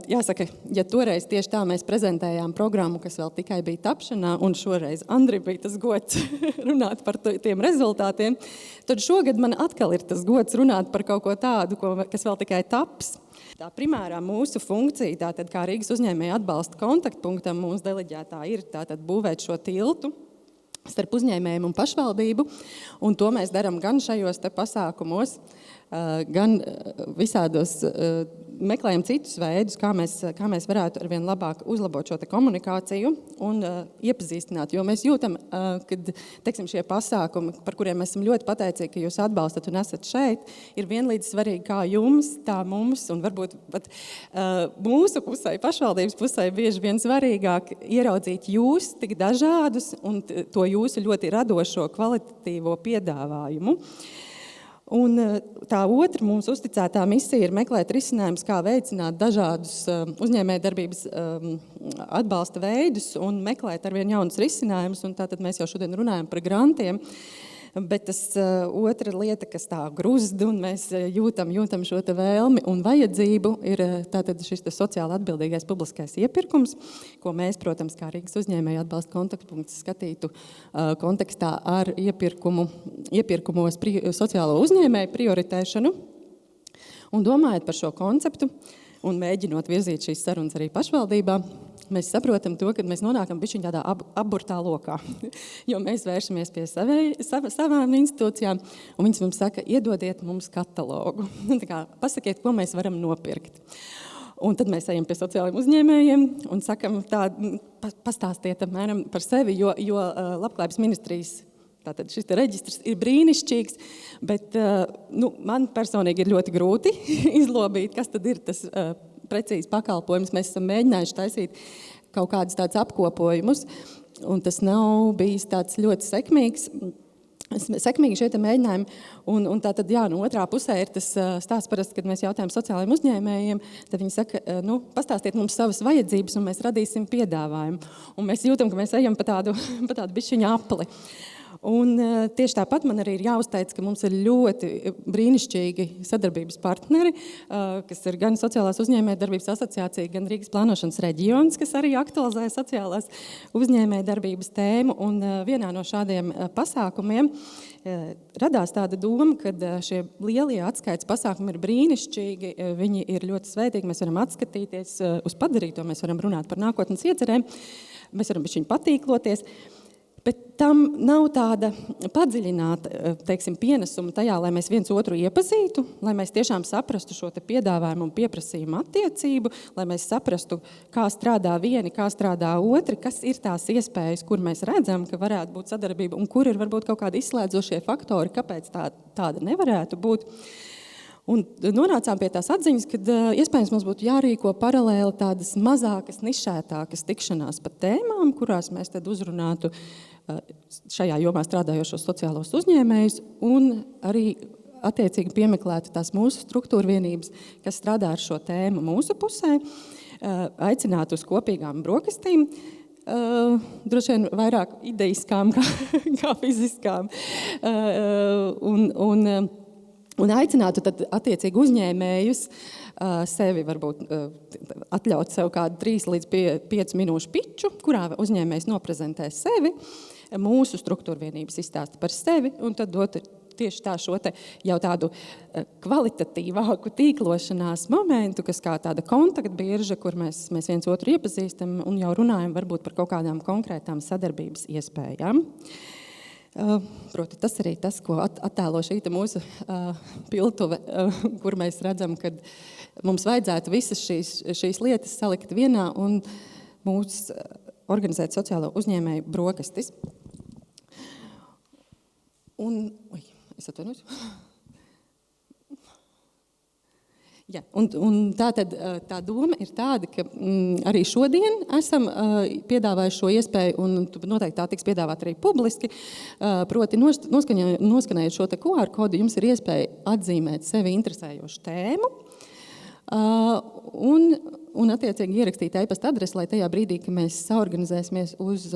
jāsaka, ja toreiz tieši tā mēs prezentējām programmu, kas vēl tikai bija tapšanā, un šoreiz Andri bija tas gods runāt par tiem rezultātiem, tad šogad man atkal ir tas gods runāt par kaut ko tādu, kas vēl tikai taps. Tā primārā mūsu funkcija, tātad kā Rīgas uzņēmēja atbalsta kontaktpunktam, mūsu deleģētā ir tātad būvēt šo tiltu starp uzņēmējiem un pašvaldību, un to mēs darām gan šajos te pasākumos, gan visādos meklējam citus veidus, kā mēs varētu arvien labāk uzlabot šo te komunikāciju un iepazīstināt, jo mēs jūtam, kad, teiksim, šie pasākumi, par kuriem mēs esam ļoti pateicīgi, ka jūs atbalstat un esat šeit, ir vienlīdz svarīgi kā jums, tā mums, un varbūt pat mūsu pusē, pašvaldības pusē bieži vien svarīgāk ieraudzīt jūs tik dažādus un to jūsu ļoti radošo kvalitatīvo piedāvājumu. Un tā otra mums uzticētā misija ir meklēt risinājumus, kā veicināt dažādus uzņēmējdarbības atbalsta veidus un meklēt arvien jaunus risinājumus. Un tātad mēs jau šodien runājam par grantiem. Bet tas otra lieta, kas tā gruzd, un mēs jūtam šo te vēlmi un vajadzību, ir tātad šis te sociāli atbildīgais publiskais iepirkums, ko mēs, protams, kā Rīgas uzņēmēju atbalsta kontaktpunkts skatītu kontekstā ar iepirkumos sociālo uzņēmēju prioritēšanu. Un domājot par šo konceptu un mēģinot virzīt šīs sarunas arī pašvaldībā, mēs saprotam to, ka mēs nonākam bišķiņ tādā aburtā lokā, jo mēs vēršamies pie savām institūcijām, un viņas mums saka, iedodiet mums katalogu. Tā kā, pasakiet, ko mēs varam nopirkt. Un tad mēs ejam pie sociālajiem uzņēmējiem un sakam, pastāstiet apmēram par sevi, jo Labklājības ministrijas tātad šis reģistrs ir brīnišķīgs, bet man personīgi ir ļoti grūti izlobīt, kas tad ir tas precīzi pakalpojums. Mēs esam mēģinājuši taisīt kaut kādus tādus apkopojumus, un tas nav bijis tāds ļoti sekmīgi šie te mēģinājumi. Un tātad, jā, no otrā pusē ir tas stāsts parasti, kad mēs jautājam sociālajiem uzņēmējiem, tad viņi saka, pastāstiet mums savas vajadzības, un mēs radīsim piedāvājumu. Un mēs jūtam, ka mēs ejam pa tādu bišķiņu apli. Un tieši tāpat man arī ir jāuzteic, ka mums ir ļoti brīnišķīgi sadarbības partneri, kas ir gan Sociālās uzņēmējdarbības asociācija, gan Rīgas plānošanas reģions, kas arī aktualizē sociālās uzņēmējdarbības tēmu. Un vienā no šādiem pasākumiem radās tāda doma, ka šie lielie atskaites pasākumi ir brīnišķīgi, viņi ir ļoti svētīgi, mēs varam atskatīties uz padarīto, mēs varam runāt par nākotnes iecerēm, mēs varam bišķiņ patīkloties. Bet tam nav tāda padziļināta, teiksim, pienesuma tajā, lai mēs viens otru iepazītu, lai mēs tiešām saprastu šo te piedāvājumu un pieprasījumu attiecību, lai mēs saprastu, kā strādā vieni, kā strādā otri, kas ir tās iespējas, kur mēs redzam, ka varētu būt sadarbība un kur ir varbūt kaut kādi izslēdzošie faktori, kāpēc tāda nevarētu būt. Un nonācām pie tās atziņas, ka iespējams mums būtu jārīko paralēli tādas mazākas, nišētākas tikšanās par tēmām, kurās mēs tad uzrunātu šajā jomā strādājošos sociālos uzņēmējus un arī attiecīgi piemeklētu tās mūsu struktūra vienības, kas strādā ar šo tēmu mūsu pusē, aicinātu uz kopīgām brokastīm, droši vien vairāk ideiskām kā fiziskām. Un aicinātu tad attiecīgi uzņēmējus sevi varbūt atļaut sev kādu 3 līdz 5 minūšu piču, kurā uzņēmējs noprezentē sevi, mūsu struktūra vienības izstāsta par sevi, un tad dot tieši tā šo te jau tādu kvalitatīvāku tīklošanās momentu, kas kā tāda kontaktbirža, kur mēs viens otru iepazīstam un jau runājam varbūt par kaut kādām konkrētām sadarbības iespējām. Proti, tas arī tas, ko attēlo šī mūsu piltuve, kur mēs redzam, ka mums vajadzētu visas šīs lietas salikt vienā un mūs organizēt sociālo uzņēmēju brokastis. Es atvainojos. Jā, un tā doma ir tāda, ka arī šodien esam piedāvājuši šo iespēju, un noteikti tā tiks piedāvāt arī publiski, proti noskanējot šo te QR kodu, jums ir iespēja atzīmēt sevi interesējošu tēmu, un attiecīgi ierakstīt e-pasta adresi, lai tajā brīdī, ka mēs saorganizēsimies uz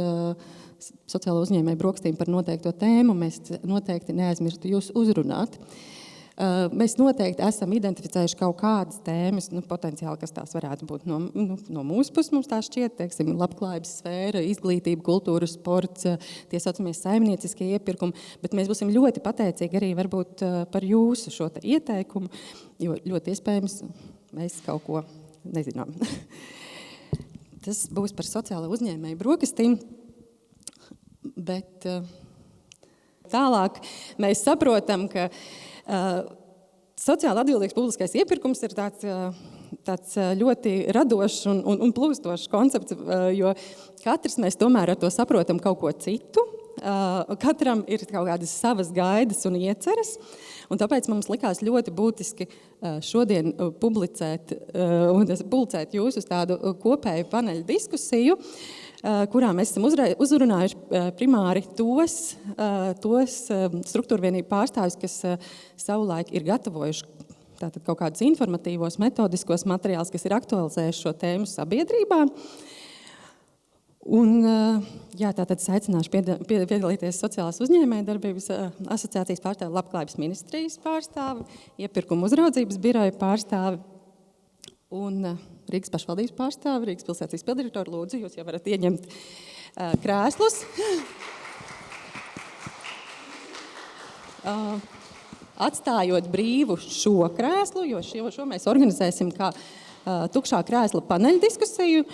sociālo uzņēmēju brokstīm par noteikto tēmu, mēs noteikti neaizmirstu jūs uzrunāt. Mēs noteikti esam identificējuši kaut kādas tēmas, potenciāli, kas tās varētu būt no mūsu puses, mums tā šķiet, teiksim, labklājības sfēra, izglītība, kultūra, sports, tie saucamie saimnieciskie iepirkumi, bet mēs būsim ļoti pateicīgi arī varbūt par jūsu šo te ieteikumu, jo ļoti iespējams mēs kaut ko nezinām. Tas būs par sociālo uzņēmēju brokastīm, bet tālāk mēs saprotam, ka sociāli atbildīgs publiskais iepirkums ir tāds ļoti radošs un plūstošs koncepts, jo katrs mēs tomēr ar to saprotam kaut ko citu. Katram ir kaut kādas savas gaidas un ieceres, un tāpēc mums likās ļoti būtiski šodien publicēt jūs uz tādu kopēju paneļu diskusiju, kurā mēs esam uzrunājuši primāri tos struktūrvienību pārstāvjus, kas savulaik ir gatavojuši tātad kaut kādus informatīvos, metodiskos materiālus, kas ir aktualizējuši šo tēmu sabiedrībā. Un, tātad es aicināšu piedalīties sociālās uzņēmēju darbības asociācijas pārstāvi, labklājības ministrijas pārstāvi, iepirkuma uzraudzības biroja pārstāvi un Rīgas pašvaldības pārstāvi, Rīgas pilsētas izpildirektori, lūdzu, jūs jau varat ieņemt krēslus. Atstājot brīvu šo krēslu, jo šo mēs organizēsim kā tukšā krēsla paneļa diskusiju.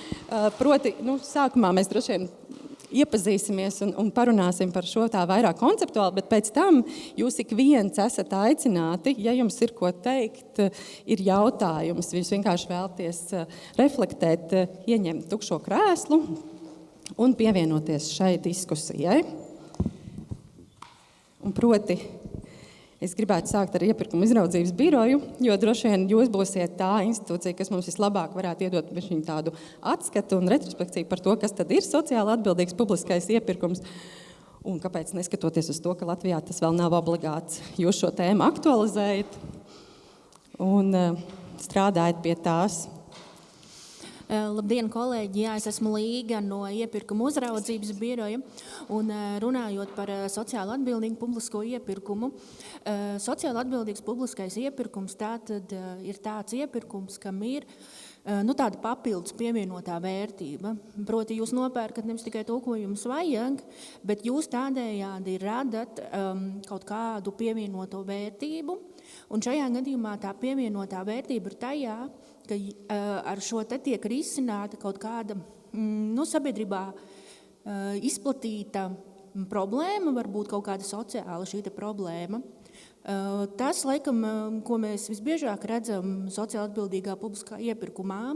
Proti, sākumā mēs droši vien iepazīsimies un parunāsim par šo tā vairāk konceptuāli, bet pēc tam jūs ik viens esat aicināti, ja jums ir ko teikt, ir jautājums, jūs vienkārši vēlaties reflektēt, ieņemt tukšo krēslu un pievienoties šai diskusijai. Un proti, es gribētu sākt ar iepirkuma izraudzības biroju, jo droši vien jūs būsiet tā institūcija, kas mums vislabāk varētu iedot tādu atskatu un retrospekciju par to, kas tad ir sociāli atbildīgs publiskais iepirkums. Un kāpēc, neskatoties uz to, ka Latvijā tas vēl nav obligāts, jūs šo tēmu aktualizējat un strādājat pie tās. Labdien, kolēģi! Jā, es esmu Līga no iepirkuma uzraudzības biroja un runājot par sociāli atbildīgu publisko iepirkumu. Sociāli atbildīgs publiskais iepirkums tātad ir tāds iepirkums, kam ir tāda papildus pievienotā vērtība. Proti, jūs nopērkat nevis tikai to, ko jums vajag, bet jūs tādējādi radat kaut kādu pievienoto vērtību. Un šajā gadījumā tā pievienotā vērtība ir tajā, ka ar šo te tiek risināta kaut kāda sabiedrībā izplatīta problēma, varbūt kaut kāda sociāla šī te problēma. Tas, laikam, ko mēs visbiežāk redzam sociāli atbildīgā publiskā iepirkumā,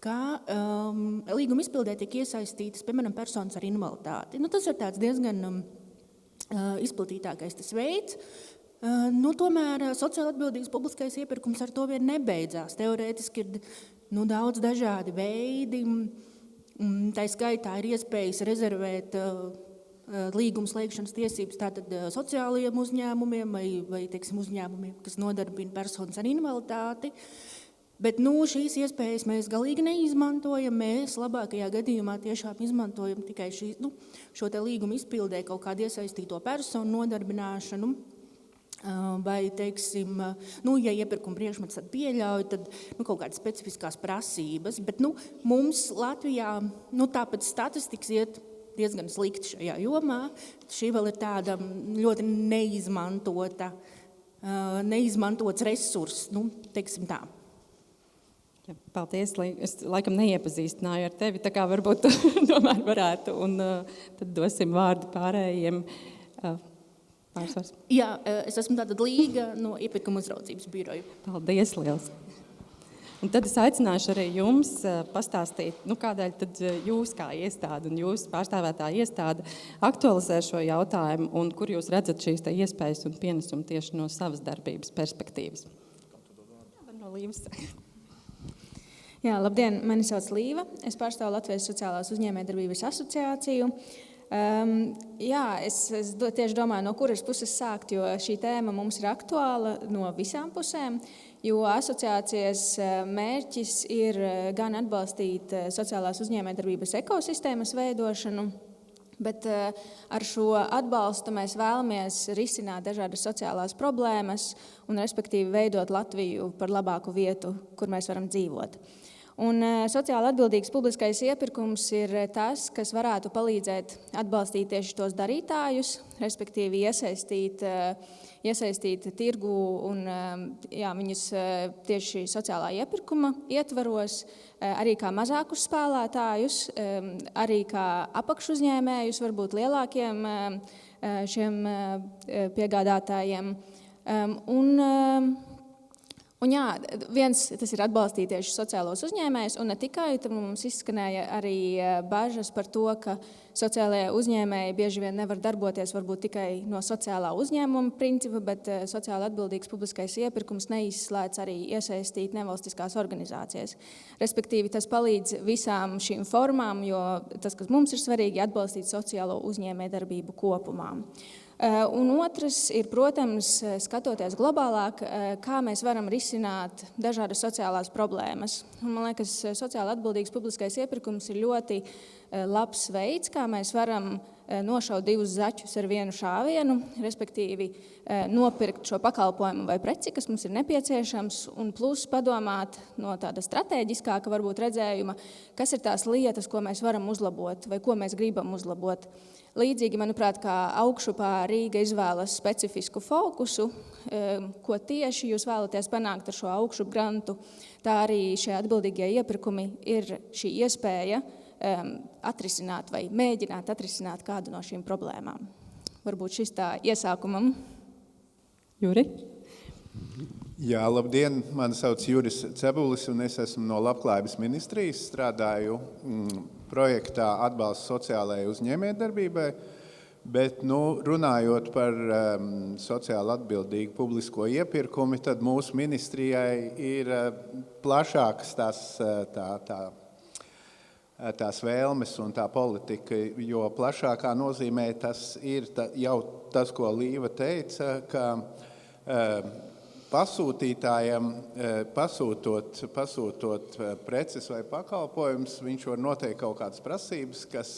ka līguma izpildē tiek iesaistītas, piemēram, personas ar invaliditāti. Tas ir tāds diezgan izplatītākais tas veids. Tomēr sociāli atbildīgs publiskais iepirkums ar to vien nebeidzās. Teorētiski ir daudz dažādi veidi. Tā skaitā ir iespējas rezervēt līguma slēgšanas tiesības tātad sociālajiem uzņēmumiem vai teiksim, uzņēmumiem, kas nodarbina personas ar invaliditāti. Bet šīs iespējas mēs galīgi neizmantojam. Mēs labākajā gadījumā tiešām izmantojam tikai šo te līguma izpildē kaut kādu iesaistīto personu nodarbināšanu. Vai, teiksim, ja iepirkuma priekšmets tad pieļauj, tad kaut kādas specifiskās prasības. Bet mums Latvijā tāpēc statistikas iet diezgan slikti šajā jomā. Šī vēl ir tāda ļoti neizmantots resurss, teiksim tā. Ja, paldies, es laikam neiepazīstināju ar tevi, tā kā varbūt tomēr varētu, un tad dosim vārdu pārējiem. Pārsvars. Jā, es esmu tātad Līga no iepirkuma uzraudzības biroja. Paldies, liels. Un tad es aicināšu arī jums pastāstīt, kādēļ tad jūs kā iestāde un jūs pārstāvētā iestāde aktualizē šo jautājumu un kur jūs redzat šīs iespējas un pienesumu tieši no savas darbības perspektīvas. Līvas. Jā, labdien, mani sauc Līva. Es pārstāvu Latvijas Sociālās uzņēmējdarbības asociāciju. Es tieši domāju, no kuras puses sākt, jo šī tēma mums ir aktuāla no visām pusēm, jo asociācijas mērķis ir gan atbalstīt sociālās uzņēmējdarbības ekosistēmas veidošanu, bet ar šo atbalstu mēs vēlamies risināt dažādas sociālās problēmas un respektīvi veidot Latviju par labāku vietu, kur mēs varam dzīvot. Un sociāli atbildīgs publiskais iepirkums ir tas, kas varētu palīdzēt atbalstīt tieši tos darītājus, respektīvi iesaistīt tirgu un viņus tieši sociālā iepirkuma ietvaros, arī kā mazākus spēlētājus, arī kā apakšuzņēmējus, varbūt lielākiem šiem piegādātājiem. Tas ir atbalstīt tieši sociālos uzņēmējus, un ne tikai, tad mums izskanēja arī bažas par to, ka sociālajie uzņēmēji bieži vien nevar darboties varbūt tikai no sociālā uzņēmuma principa, bet sociāli atbildīgs publiskais iepirkums neizslēdz arī iesaistīt nevalstiskās organizācijas. Respektīvi, tas palīdz visām šīm formām, jo tas, kas mums ir svarīgi, atbalstīt sociālo uzņēmējdarbību kopumā. Un otrs ir, protams, skatoties globālāk, kā mēs varam risināt dažādas sociālās problēmas. Un, man liekas, sociāli atbildīgs publiskais iepirkums ir ļoti labs veids, kā mēs varam nošaut divus zaķus ar vienu šāvienu, respektīvi nopirkt šo pakalpojumu vai preci, kas mums ir nepieciešams, un plus padomāt no tāda stratēģiskāka varbūt redzējuma, kas ir tās lietas, ko mēs varam uzlabot vai ko mēs gribam uzlabot. Līdzīgi, manuprāt, kā augšupā Rīga izvēlas specifisku fokusu, ko tieši jūs vēlaties panākt ar šo augšup grantu, tā arī šie atbildīgie iepirkumi ir šī iespēja atrisināt vai mēģināt atrisināt kādu no šīm problēmām. Varbūt šis tā iesākumam. Juri? Jā, labdien, mani sauc Juris Cebulis, un es esmu no Labklājības ministrijas, strādāju projektā atbalsts sociālajai uzņēmējdarbībai, bet runājot par sociāli atbildīgu publisko iepirkumu, tad mūsu ministrijai ir plašākas tās vēlmes un tā politika, jo plašākā nozīmē tas ir jau tas, ko Līva teica, ka pasūtītājam, pasūtot preces vai pakalpojumus, viņš var noteikt kaut kādas prasības, kas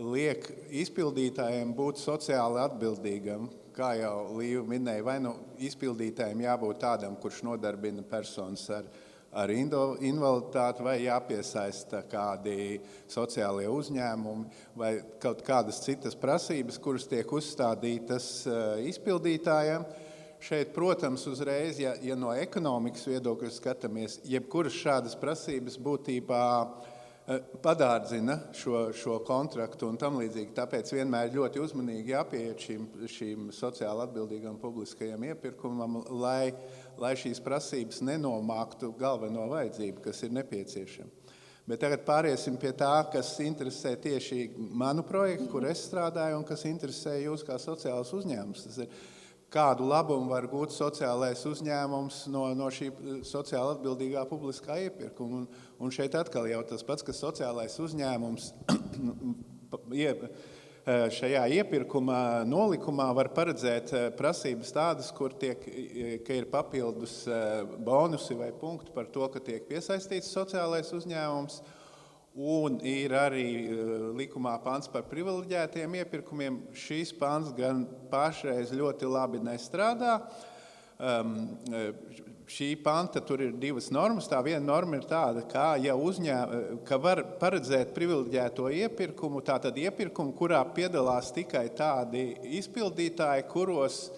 liek izpildītājiem būt sociāli atbildīgam. Kā jau Līva minēja, vai izpildītājiem jābūt tādam, kurš nodarbina personas ar invaliditāti, vai jāpiesaista kādi sociālie uzņēmumi, vai kaut kādas citas prasības, kuras tiek uzstādītas izpildītājiem. Šeit, protams, uzreiz, ja no ekonomikas viedokļa skatāmies, jebkuras šādas prasības būtībā padārdzina šo kontraktu un tam līdzīgi. Tāpēc vienmēr ļoti uzmanīgi jāpieiet šīm sociāli atbildīgām publiskajām iepirkumam, lai šīs prasības nenomāktu galveno vajadzību, kas ir nepieciešama. Bet tagad pāriesim pie tā, kas interesē tieši manu projektu, kur es strādāju, un kas interesē jūs kā sociāls uzņēmums. Tas ir, kādu labumu var gūt sociālais uzņēmums no šī sociāli atbildīgā publiskā iepirkuma. Un šeit atkal jau tas pats, ka sociālais uzņēmums šajā iepirkuma nolikumā var paredzēt prasības tādas, ka ir papildus bonusi vai punkti par to, ka tiek piesaistīts sociālais uzņēmums. Un ir arī likumā pants par privileģētiem iepirkumiem. Šīs pants gan pašreiz ļoti labi nestrādā. Šī panta tur ir divas normas. Tā viena norma ir tāda, ka var paredzēt privileģēto iepirkumu, tātad iepirkumu, kurā piedalās tikai tādi izpildītāji, kuros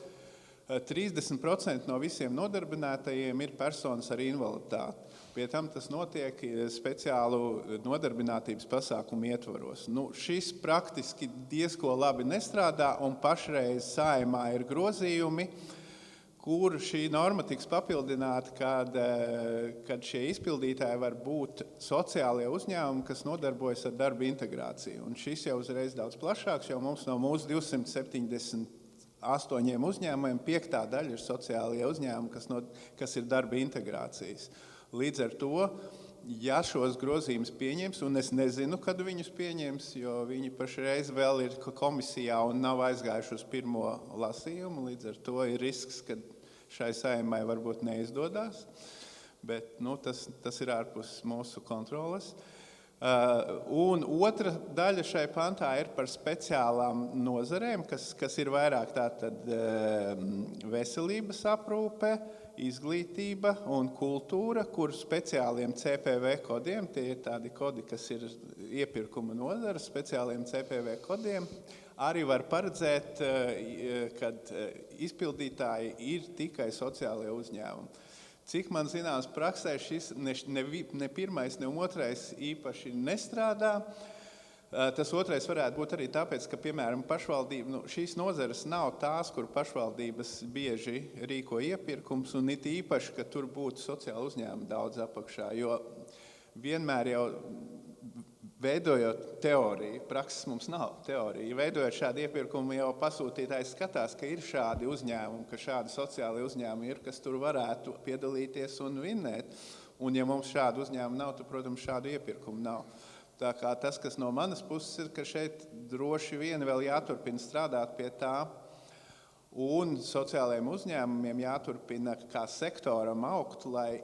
30% no visiem nodarbinātajiem ir personas ar invaliditāti. Pie tam tas notiek speciālu nodarbinātības pasākumu ietvaros. Šis praktiski diezko labi nestrādā, un pašreiz Saeimā ir grozījumi, kur šī norma tiks papildināta, kad šie izpildītāji var būt sociālie uzņēmumi, kas nodarbojas ar darba integrāciju. Un šis jau uzreiz daudz plašāks, jo mums no mūsu 270 8 uzņēmumiem 5. daļa ir sociālie uzņēmumi, kas ir darba integrācijas. Līdz ar to, ja šos grozījumus pieņems, un es nezinu, kad viņus pieņems, jo viņi pašreiz vēl ir komisijā un nav aizgājuši uz pirmo lasījumu, līdz ar to ir risks, ka šai Saeimai varbūt neizdodas, bet tas ir ārpus mūsu kontroles. Un otra daļa šai pantā ir par speciālām nozarēm, kas ir vairāk tātad veselības aprūpe, izglītība un kultūra, kur speciāliem CPV kodiem, tie ir tādi kodi, kas ir iepirkuma nozara, speciāliem CPV kodiem, arī var paredzēt, kad izpildītāji ir tikai sociālie uzņēmumi. Cik man zināms, praksē šis ne pirmais, ne otrais īpaši nestrādā. Tas otrais varētu būt arī tāpēc, ka, piemēram, šīs nozares nav tās, kur pašvaldības bieži rīko iepirkums, un it īpaši, ka tur būtu sociāli uzņēmumi daudz apakšā, jo vienmēr jau veidojot teoriju, prakses mums nav teorija, veidojot šādu iepirkumu jau pasūtītājs skatās, ka ir šādi uzņēmumi, ka šādi sociāli uzņēmumi ir, kas tur varētu piedalīties un vinnēt. Un ja mums šādu uzņēmumu nav, tad, protams, šādu iepirkumu nav. Tā kā tas, kas no manas puses ir, ka šeit droši vien vēl jāturpina strādāt pie tā, un sociālajiem uzņēmumiem jāturpina kā sektoram augt, lai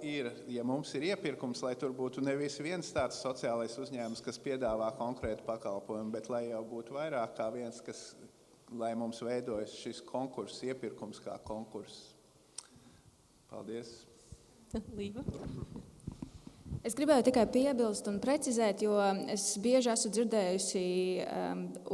ja mums ir iepirkums, lai tur būtu nevis viens tāds sociālais uzņēmums, kas piedāvā konkrētu pakalpojumu, bet lai jau būtu vairāk kā viens, lai mums veidojas šis konkurss, iepirkums kā konkurss. Paldies. Līva. Es gribēju tikai piebilst un precizēt, jo es bieži esmu dzirdējusi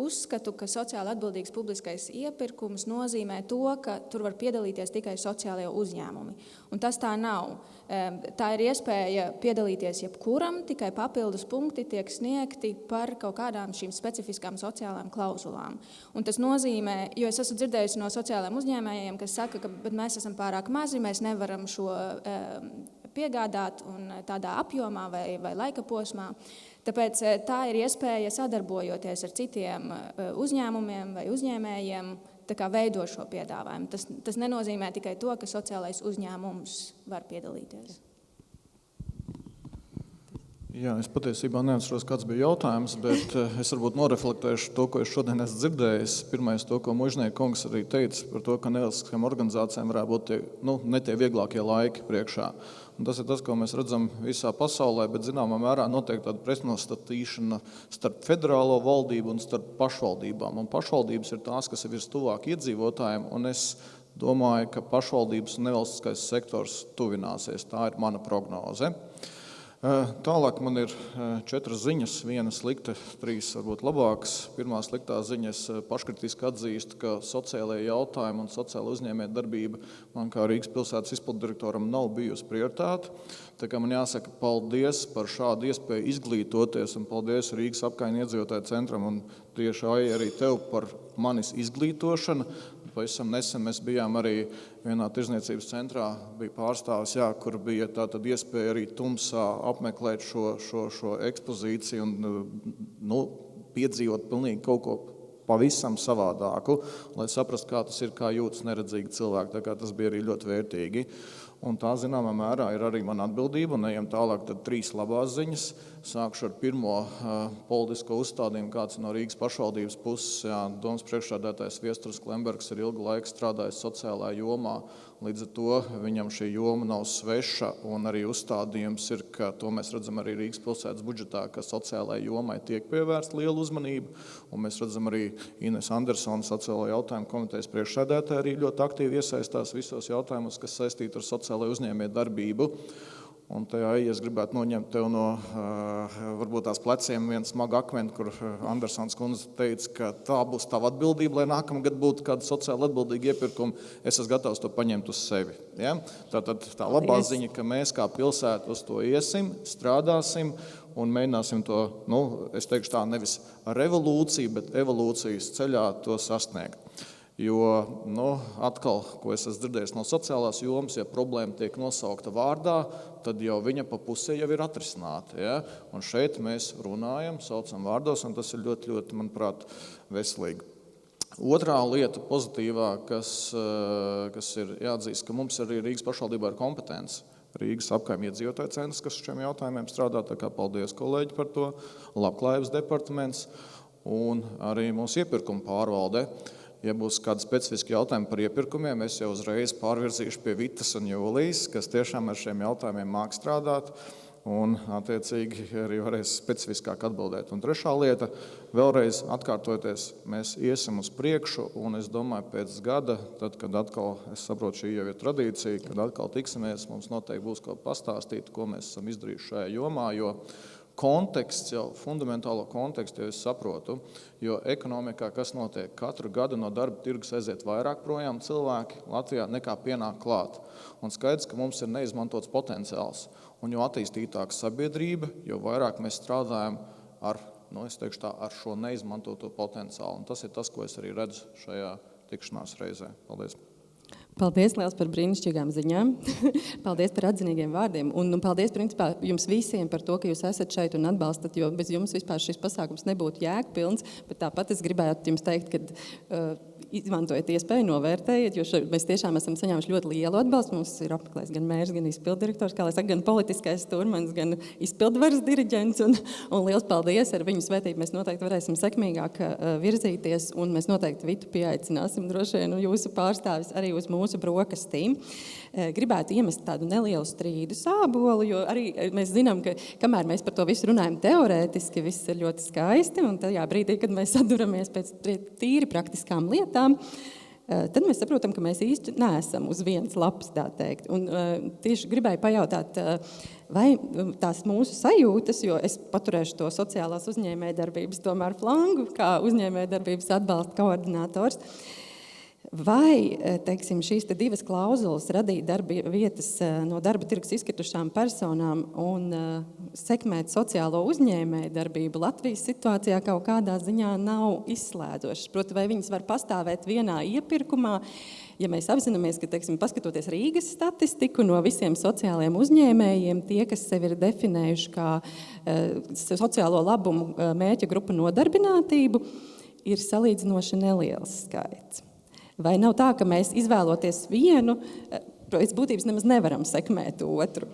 uzskatu, ka sociāli atbildīgs publiskais iepirkums nozīmē to, ka tur var piedalīties tikai sociālie uzņēmumi. Un tas tā nav. Tā ir iespēja piedalīties jebkuram, tikai papildus punkti tiek sniegti par kaut kādām šīm specifiskām sociālām klauzulām. Un tas nozīmē, jo es esmu dzirdējusi no sociālajiem uzņēmējiem, kas saka, ka mēs esam pārāk mazi, mēs nevaram šo piegādāt un tādā apjomā vai laika posmā. Tāpēc tā ir iespēja sadarbojoties ar citiem uzņēmumiem vai uzņēmējiem, tā kā veido šo piedāvājumu. Tas nenozīmē tikai to, ka sociālais uzņēmums var piedalīties. Jā, es patiesībā neatceros, kāds bija jautājums, bet es varbūt noreflektēšu to, ko es šodien esmu dzirdējis. Pirmais to, ko Mužnieka kungs arī teica par to, ka nevalstiskajām organizācijām varētu būt ne tie vieglākie laiki priekšā. Un tas ir tas, ko mēs redzam visā pasaulē, bet zināmā mērā notiek tāda pretnostatīšana starp federālo valdību un starp pašvaldībām. Un pašvaldības ir tās, kas ir vistuvāk iedzīvotājiem, un es domāju, ka pašvaldības un nevalstiskais sektors tuvināsies. Tā ir mana prognoze. Tālāk man ir 4 ziņas, viena slikta, 3 varbūt labākas. Pirmā sliktā ziņa, es paškritiski atzīstu, ka sociālajie jautājumi un sociāla uzņēmēja darbība man kā Rīgas pilsētas izpilddirektoram nav bijusi prioritāte. Tā kā man jāsaka paldies par šādu iespēju izglītoties un paldies Rīgas apkaimju iedzīvotāju centram un tieši arī tev par manis izglītošanu. Pavisam nesen mēs bijām arī vienā tirzniecības centrā, bija pārstāvis, kur bija tātad iespēja arī tumsā apmeklēt šo ekspozīciju un piedzīvot pilnīgi kaut ko pavisam savādāku, lai saprastu, kā tas ir, kā jūtas neredzīgi cilvēki. Tā kā tas bija arī ļoti vērtīgi. Un tā, zināmā mērā, ir arī mana atbildība, un ejam tālāk tad 3 labās ziņas. Sākšu ar pirmo politisko uzstādījumu, kāds no Rīgas pašvaldības puses. Domas priekšsēdētājs Viesturs Klembergs ir ilgu laiku strādājis sociālajā jomā, līdz ar to viņam šī joma nav sveša, un arī uzstādījums ir, ka to mēs redzam arī Rīgas pilsētas budžetā, ka sociālajai jomai tiek pievērsta liela uzmanība, un mēs redzam arī Ines Andersona sociālo jautājumu komitejas priekšsēdētāja arī ļoti aktīvi iesaistās visos jautājumos, kas saistīti ar sociālajā uzņēmēju darbību. Un tajā es gribētu noņemt tev no varbūt tās pleciem vienu smagu akmeni, kur Andersons kundze teica, ka tā būs tava atbildība, lai nākamgad būtu kāda sociāli atbildīga iepirkuma. Es esmu gatavs to paņemt uz sevi. Ja? Tātad tā labā ziņa, ka mēs kā pilsēta uz to iesim, strādāsim un mēģināsim to, es teikšu tā, nevis revolūciju, bet evolūcijas ceļā to sasniegt. Jo, atkal, ko es esmu dzirdējis no sociālās jomas, ja problēma tiek nosaukta vārdā, tad jau viņa pa pusē jau ir atrisināta. Ja? Un šeit mēs runājam, saucam vārdos, un tas ir ļoti, ļoti, manuprāt, veselīgi. Otrā lieta pozitīvā, kas ir jāatzīst, ka mums arī Rīgas pašvaldībā ir kompetence. Rīgas apkaimju iedzīvotāju centrs, kas šiem jautājumiem strādā, tā kā paldies kolēģi par to, labklājības departaments un arī mūsu iepirkuma pārvalde. Ja būs kādi specifiski jautājumi par iepirkumiem, es jau uzreiz pārvirzīšu pie Vitas un Jūlijas, kas tiešām ar šiem jautājumiem māk strādāt un attiecīgi arī varēs specifiskāk atbildēt. Un trešā lieta, vēlreiz atkārtojoties, mēs iesim uz priekšu, un es domāju, pēc gada, tad, kad atkal, es saprotu, šī jau ir tradīcija, kad atkal tiksimies, mums noteikti būs ko pastāstīt, ko mēs esam izdarījuši šajā jomā, jo konteksts, jau fundamentālo kontekstu, jau es saprotu, jo ekonomikā, kas notiek, katru gadu no darba tirgus aiziet vairāk projām cilvēki Latvijā nekā pienāk klāt. Un skaidrs, ka mums ir neizmantots potenciāls. Un jo attīstītāka sabiedrība, jo vairāk mēs strādājam ar šo neizmantoto potenciālu. Un tas ir tas, ko es arī redzu šajā tikšanās reizē. Paldies! Paldies liels par brīnišķīgām ziņām. Paldies par atzinīgiem vārdiem. Un paldies principā jums visiem par to, ka jūs esat šeit un atbalstat, jo bez jums vispār šis pasākums nebūtu jēgpilns. Bet tāpat es gribētu jums teikt, ka izmantojiet iespēju, novērtējiet, jo mēs tiešām esam saņēmuši ļoti lielu atbalstu. Mums ir apmeklējis gan mērs, gan izpilddirektors, kā lai saka, gan politiskais stūrmanis, gan izpildvaras diriģents. Un liels paldies, ar viņu svētību mēs noteikti varēsim sekmīgāk virzīties, un mēs noteikti Vitu pieaicināsim droši vien jūsu pārstāvis arī uz mūsu brokastīm. Gribētu iemest tādu nelielu strīdu sābolu, jo arī mēs zinām, ka kamēr mēs par to visu runājam teorētiski, viss ir ļoti skaisti, un tajā brīdī, kad mēs saduramies pēc tīri praktiskām lietām, tad mēs saprotam, ka mēs īsti neesam uz vienas lapas, tā teikt. Un tieši gribēju pajautāt, vai tās mūsu sajūtas, jo es paturēšu to sociālās uzņēmējdarbības tomēr flangu, kā uzņēmējdarbības atbalsta koordinators, vai, teiksim, šīs te divas klauzulas radīt darba vietas no darba tirgus izkritušām personām un sekmēt sociālo uzņēmēju darbību Latvijas situācijā kaut kādā ziņā nav izslēdzošas. Proti, vai viņas var pastāvēt vienā iepirkumā, ja mēs apzināmies, ka, teiksim, paskatoties Rīgas statistiku no visiem sociālajiem uzņēmējiem, tie, kas sevi ir definējuši kā sociālo labumu mērķa grupu nodarbinātību, ir salīdzinoši neliels skaits. Vai nav tā, ka mēs izvēloties vienu, pēc būtības nemaz nevaram sekmēt otru?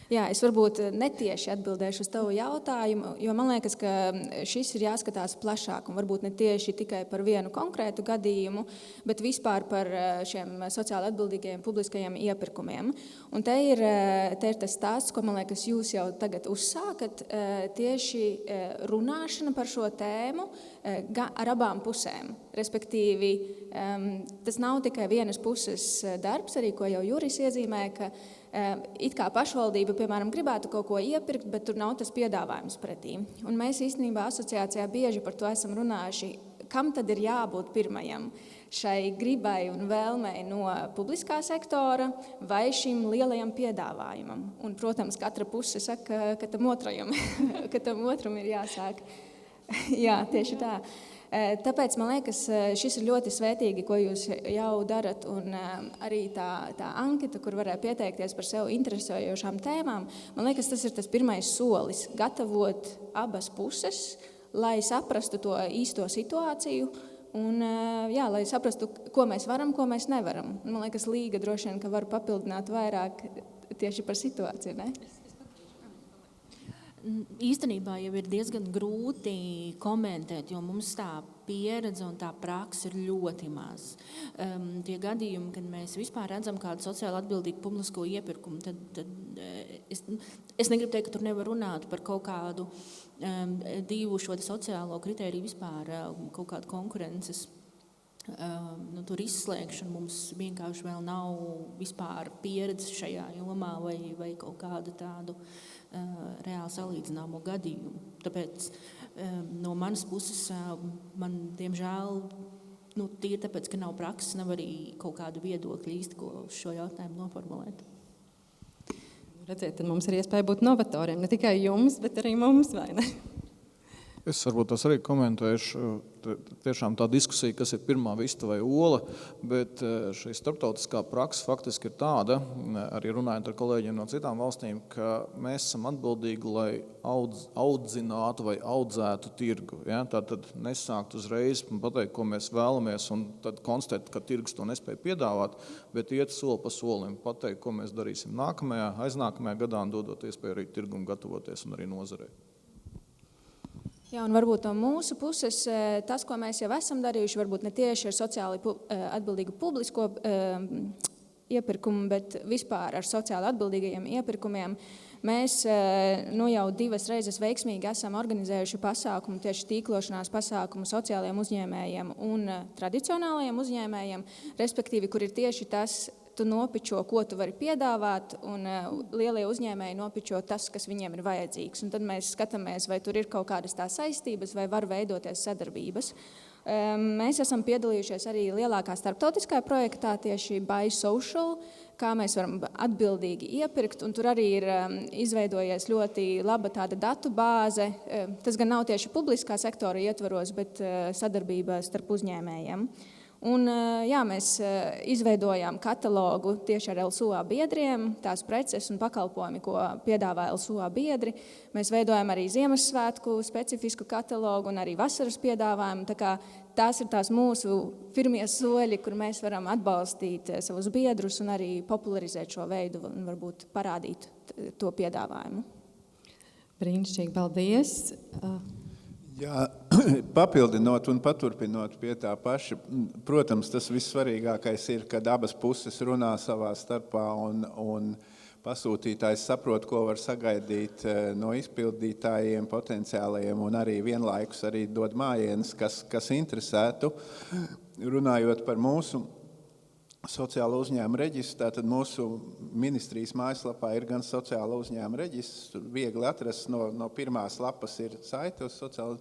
Jā, es varbūt netieši atbildēšu uz tavu jautājumu, jo man liekas, ka šis ir jāskatās plašāk un varbūt ne tieši tikai par vienu konkrētu gadījumu, bet vispār par šiem sociāli atbildīgajiem publiskajiem iepirkumiem. Un te ir tas stāsts, ko man liekas jūs jau tagad uzsākat, tieši runāšana par šo tēmu ar abām pusēm. Respektīvi, tas nav tikai vienas puses darbs, arī ko jau Juris iezīmē, ka it kā pašvaldība, piemēram, gribētu kaut ko iepirkt, bet tur nav tas piedāvājums pretī. Un mēs īstenībā asociācijā bieži par to esam runājuši, kam tad ir jābūt pirmajam šai gribai un vēlmei no publiskā sektora vai šim lielajam piedāvājumam. Un, protams, katra puse saka, ka tam otram ir jāsāk. Jā, tieši tā. Tāpēc man liekas, šis ir ļoti svētīgi, ko jūs jau darat, un arī tā anketa, kur varēja pieteikties par sev interesējošām tēmām, man liekas, tas ir tas pirmais solis, gatavot abas puses, lai saprastu to īsto situāciju, un jā, lai saprastu, ko mēs varam, ko mēs nevaram. Man liekas, Līga droši vien, ka var papildināt vairāk tieši par situāciju, ne? Īstenībā jau ir diezgan grūti komentēt, jo mums tā pieredze un tā praksa ir ļoti maz. Tie gadījumi, kad mēs vispār redzam kādu sociāli atbildīgu publisko iepirkumu, tad es negribu teikt, ka tur nevar runāt par kaut kādu divu šo sociālo kritēriju vispār, kaut kādu konkurences tur izslēgšanu. Mums vienkārši vēl nav vispār pieredze šajā jomā vai kaut kādu tādu reāli salīdzināmo gadījumu. Tāpēc no manas puses man, diemžēl, tīri tāpēc, ka nav prakses, nav arī kaut kādu viedokļu īsti, ko šo jautājumu noformulēt. Redziet, tad mums ir iespēja būt novatoriem. Ne tikai jums, bet arī mums, vai ne? Es varbūt tas arī komentēšu, tiešām tā diskusija, kas ir pirmā vista vai ola, bet šī starptautiskā praksa faktiski ir tāda, arī runājot ar kolēģiem no citām valstīm, ka mēs esam atbildīgi, lai audzinātu vai audzētu tirgu. Ja? Tātad nesākt uzreiz pateikt, ko mēs vēlamies, un tad konstatēt, ka tirgus to nespēja piedāvāt, bet iet soli pa solim, pateikt, ko mēs darīsim nākamajā, aiznākamajā gadā, un dodot iespēju arī tirgumu gatavoties un arī nozarei. Jā, un varbūt no mūsu puses tas, ko mēs jau esam darījuši, varbūt ne tieši ar sociāli atbildīgu publisko iepirkumu, bet vispār ar sociāli atbildīgajiem iepirkumiem. Mēs jau 2 reizes veiksmīgi esam organizējuši pasākumu, tieši tīklošanās pasākumu sociālajiem uzņēmējiem un tradicionālajiem uzņēmējiem, respektīvi, kur ir tieši tas, tu nopičo, ko tu vari piedāvāt, un lielie uzņēmēji nopičo tas, kas viņiem ir vajadzīgs. Un tad mēs skatāmies, vai tur ir kaut kādas tās saistības, vai var veidoties sadarbības. Mēs esam piedalījušies arī lielākā starptautiskā projektā, tieši Buy Social, kā mēs varam atbildīgi iepirkt, un tur arī ir izveidojies ļoti laba tāda datu bāze. Tas gan nav tieši publiskā sektora ietvaros, bet sadarbība starp uzņēmējiem. Un, jā, mēs izveidojām katalogu tieši ar LSUA biedriem, tās preces un pakalpojumi, ko piedāvā LSUA biedri. Mēs veidojam arī Ziemassvētku specifisku katalogu un arī vasaras piedāvājumu. Tā kā tās ir tās mūsu pirmie soļi, kur mēs varam atbalstīt savus biedrus un arī popularizēt šo veidu un varbūt parādīt to piedāvājumu. Brīnišķīgi, paldies! Jā, papildinot un paturpinot pie tā paša, protams, tas vissvarīgākais ir, kad abas puses runā savā starpā un pasūtītājs saprot, ko var sagaidīt no izpildītājiem potenciālajiem un arī vienlaikus arī dod mājienas, kas interesētu. Runājot par mūsu sociālo uzņēmumu reģistru, tātad mūsu ministrijas mājaslapā ir gan sociālo uzņēmumu reģistrs, tur viegli atrast, no pirmās lapas ir saite uz sociālo,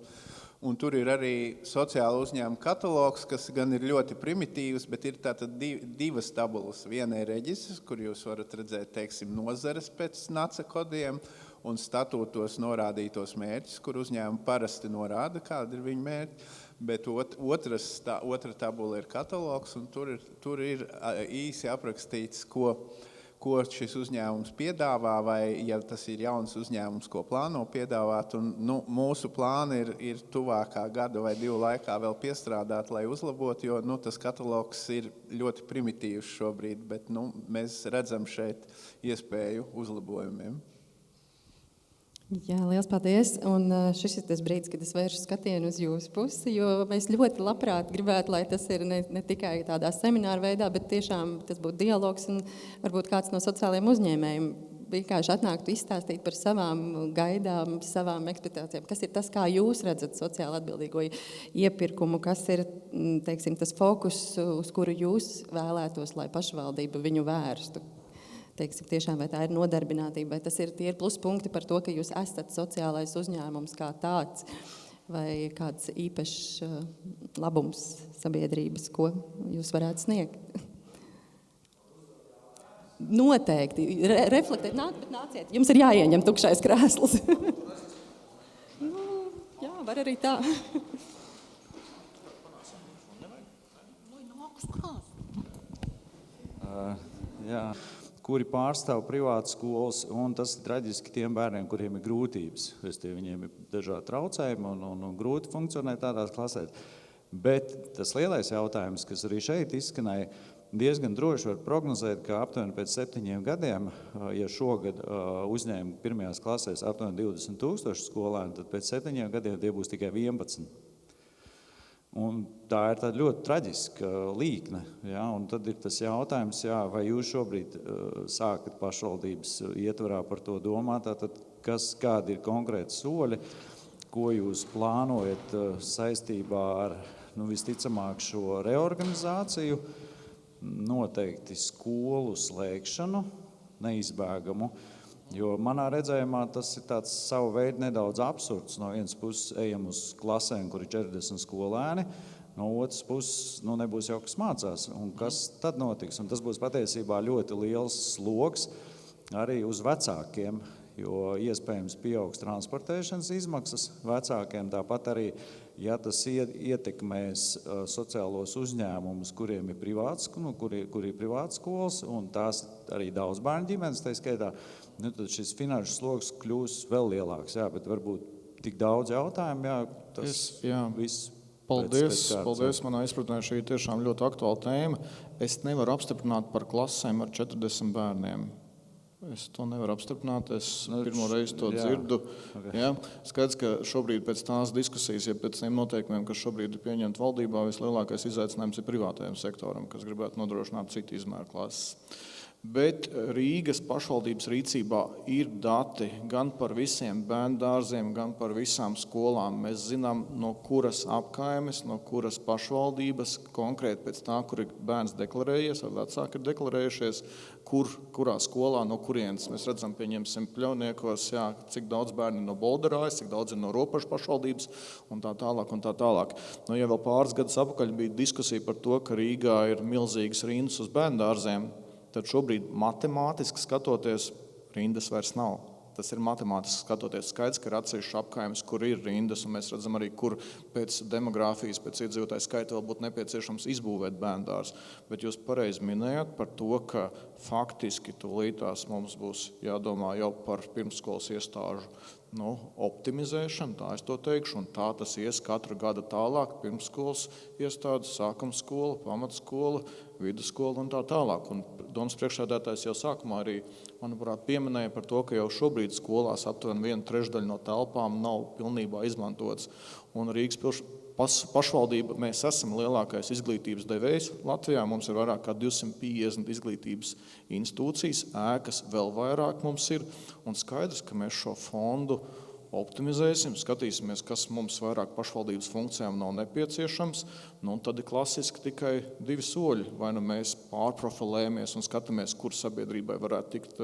un tur ir arī sociālo uzņēmumu katalogs, kas gan ir ļoti primitīvs, bet ir tātad 2 tabulas. Viena ir reģistrs, kur jūs varat redzēt, teiksim, nozares pēc NACA kodiem un statūtos norādītos mērķus, kur uzņēmumi parasti norāda, kāda ir viņu mērķi. Bet otra tabula ir katalogs, un tur ir īsi aprakstīts, ko šis uzņēmums piedāvā, vai ja tas ir jauns uzņēmums, ko plāno piedāvāt. Un, mūsu plāni ir tuvākā gada vai 2 laikā vēl piestrādāt, lai uzlabotu, jo tas katalogs ir ļoti primitīvs šobrīd, bet mēs redzam šeit iespēju uzlabojumiem. Jā, liels paldies. Un šis ir tas brīdis, kad es vēršu skatienu uz jūsu pusi, jo mēs ļoti labprāt gribētu, lai tas ir ne tikai tādā semināra veidā, bet tiešām tas būtu dialogs un varbūt kāds no sociālajiem uzņēmējiem vienkārši atnāktu izstāstīt par savām gaidām, savām ekspektācijām. Kas ir tas, kā jūs redzat sociāli atbildīgo iepirkumu, kas ir, teiksim, tas fokus, uz kuru jūs vēlētos, lai pašvaldība viņu vērstu? Teiksim, tiešām, vai tā ir nodarbinātība, vai tie ir pluspunkti par to, ka jūs esat sociālais uzņēmums kā tāds, vai kāds īpašs labums sabiedrības, ko jūs varētu sniegt? Noteikti. Reflektēt, nāciet. Jums ir jāieņem tukšais krēsls. Jā, var arī tā. Jā. Kuri pārstāv privātas skolas, un tas ir traģiski tiem bērniem, kuriem ir grūtības. Viņiem ir dažādi traucējumi un grūti funkcionēt tādās klasēs. Bet tas lielais jautājums, kas arī šeit izskanēja, diezgan droši var prognozēt, ka aptuveni pēc 7 gadiem, ja šogad uzņēma pirmajās klasēs aptuveni 20,000 skolēni, tad pēc 7 gadiem tie būs tikai 11. Un tā ir tāda ļoti traģiska līkne. Ja? Un tad ir tas jautājums, vai jūs šobrīd sākat pašvaldības ietvarā par to domāt, tātad kādi ir konkrēti soļi, ko jūs plānojat saistībā ar visticamāk šo reorganizāciju, noteikti skolu slēgšanu, neizbēgamu. Jo manā redzējumā tas ir tāds savu veidu nedaudz absurds. No vienas puses ejam uz klasēm, kur ir 40 skolēni, no otras puses nebūs jau kas mācās. Un kas tad notiks? Un tas būs patiesībā ļoti liels sloks arī uz vecākiem, jo iespējams pieaugs transportēšanas izmaksas vecākiem, tāpat arī, ja tas ietekmēs sociālos uzņēmumus, kuriem ir kuri ir privātas skolas, un tās arī daudz bērnu ģimenes, tā skaitā, tad šis finanšu sloks kļūs vēl lielāks, bet varbūt tik daudz jautājumu, tas viss. Paldies. Manā izpratnē šī ir tiešām ļoti aktuāla tēma. Es nevaru apstiprināt par klasēm ar 40 bērniem. Es to nevaru apstiprināt, es pirmo reizi to dzirdu. Okay. Skaidrs, ka šobrīd pēc tās diskusijas, pēc tiem noteikumiem, kas šobrīd ir pieņemti valdībā, vislielākais izaicinājums ir privātajam sektoram, kas gribētu nodrošināt citu izmēru klases. Bet Rīgas pašvaldības rīcībā ir dati gan par visiem bērndārziem, gan par visām skolām. Mēs zinām, no kuras apkaimes, no kuras pašvaldības, konkrēti pēc tā, kur ir bērns deklarējies, vai vecāki ir deklarējušies, kurā skolā, no kurienes. Mēs redzam, pieņemsim Pļauniekos, cik daudz bērni no Bolderājas, cik daudz ir no Ropašu pašvaldības un tā tālāk un tā tālāk. Ja vēl pāris gadus apakaļ bija diskusija par to, ka Rīgā ir milzīgas rindas uz bērndārziem, tad šobrīd matemātiski skatoties, rindas vairs nav. Tas ir matemātiski skatoties skaidrs, ka ir atsevišķi apkaimes, kur ir rindas, un mēs redzam arī, kur pēc demogrāfijas, pēc iedzīvotāju skaita vēl būtu nepieciešams izbūvēt bērndārs. Bet jūs pareizi minējāt par to, ka faktiski tūlītās mums būs jādomā jau par pirmsskolas iestāžu optimizēšanu, tā es to teikšu, un tā tas ies katru gadu tālāk, pirmsskolas iestādes, sākumskola, pamatskola, vidusskola un tā tālāk. Un domas priekšsēdētājs jau sākumā arī, manuprāt, pieminēja par to, ka jau šobrīd skolās aptuveni 1/3 no telpām nav pilnībā izmantotas. Un Rīgas pašvaldība, mēs esam lielākais izglītības devējs Latvijā, mums ir vairāk kā 250 izglītības institūcijas, ēkas vēl vairāk mums ir, un skaidrs, ka mēs šo fondu optimizēsim, skatīsimies, kas mums vairāk pašvaldības funkcijām nav nepieciešams, un tad ir klasiski tikai 2 soļi. Vai nu mēs pārprofilējamies un skatāmies, kur sabiedrībai varētu tikt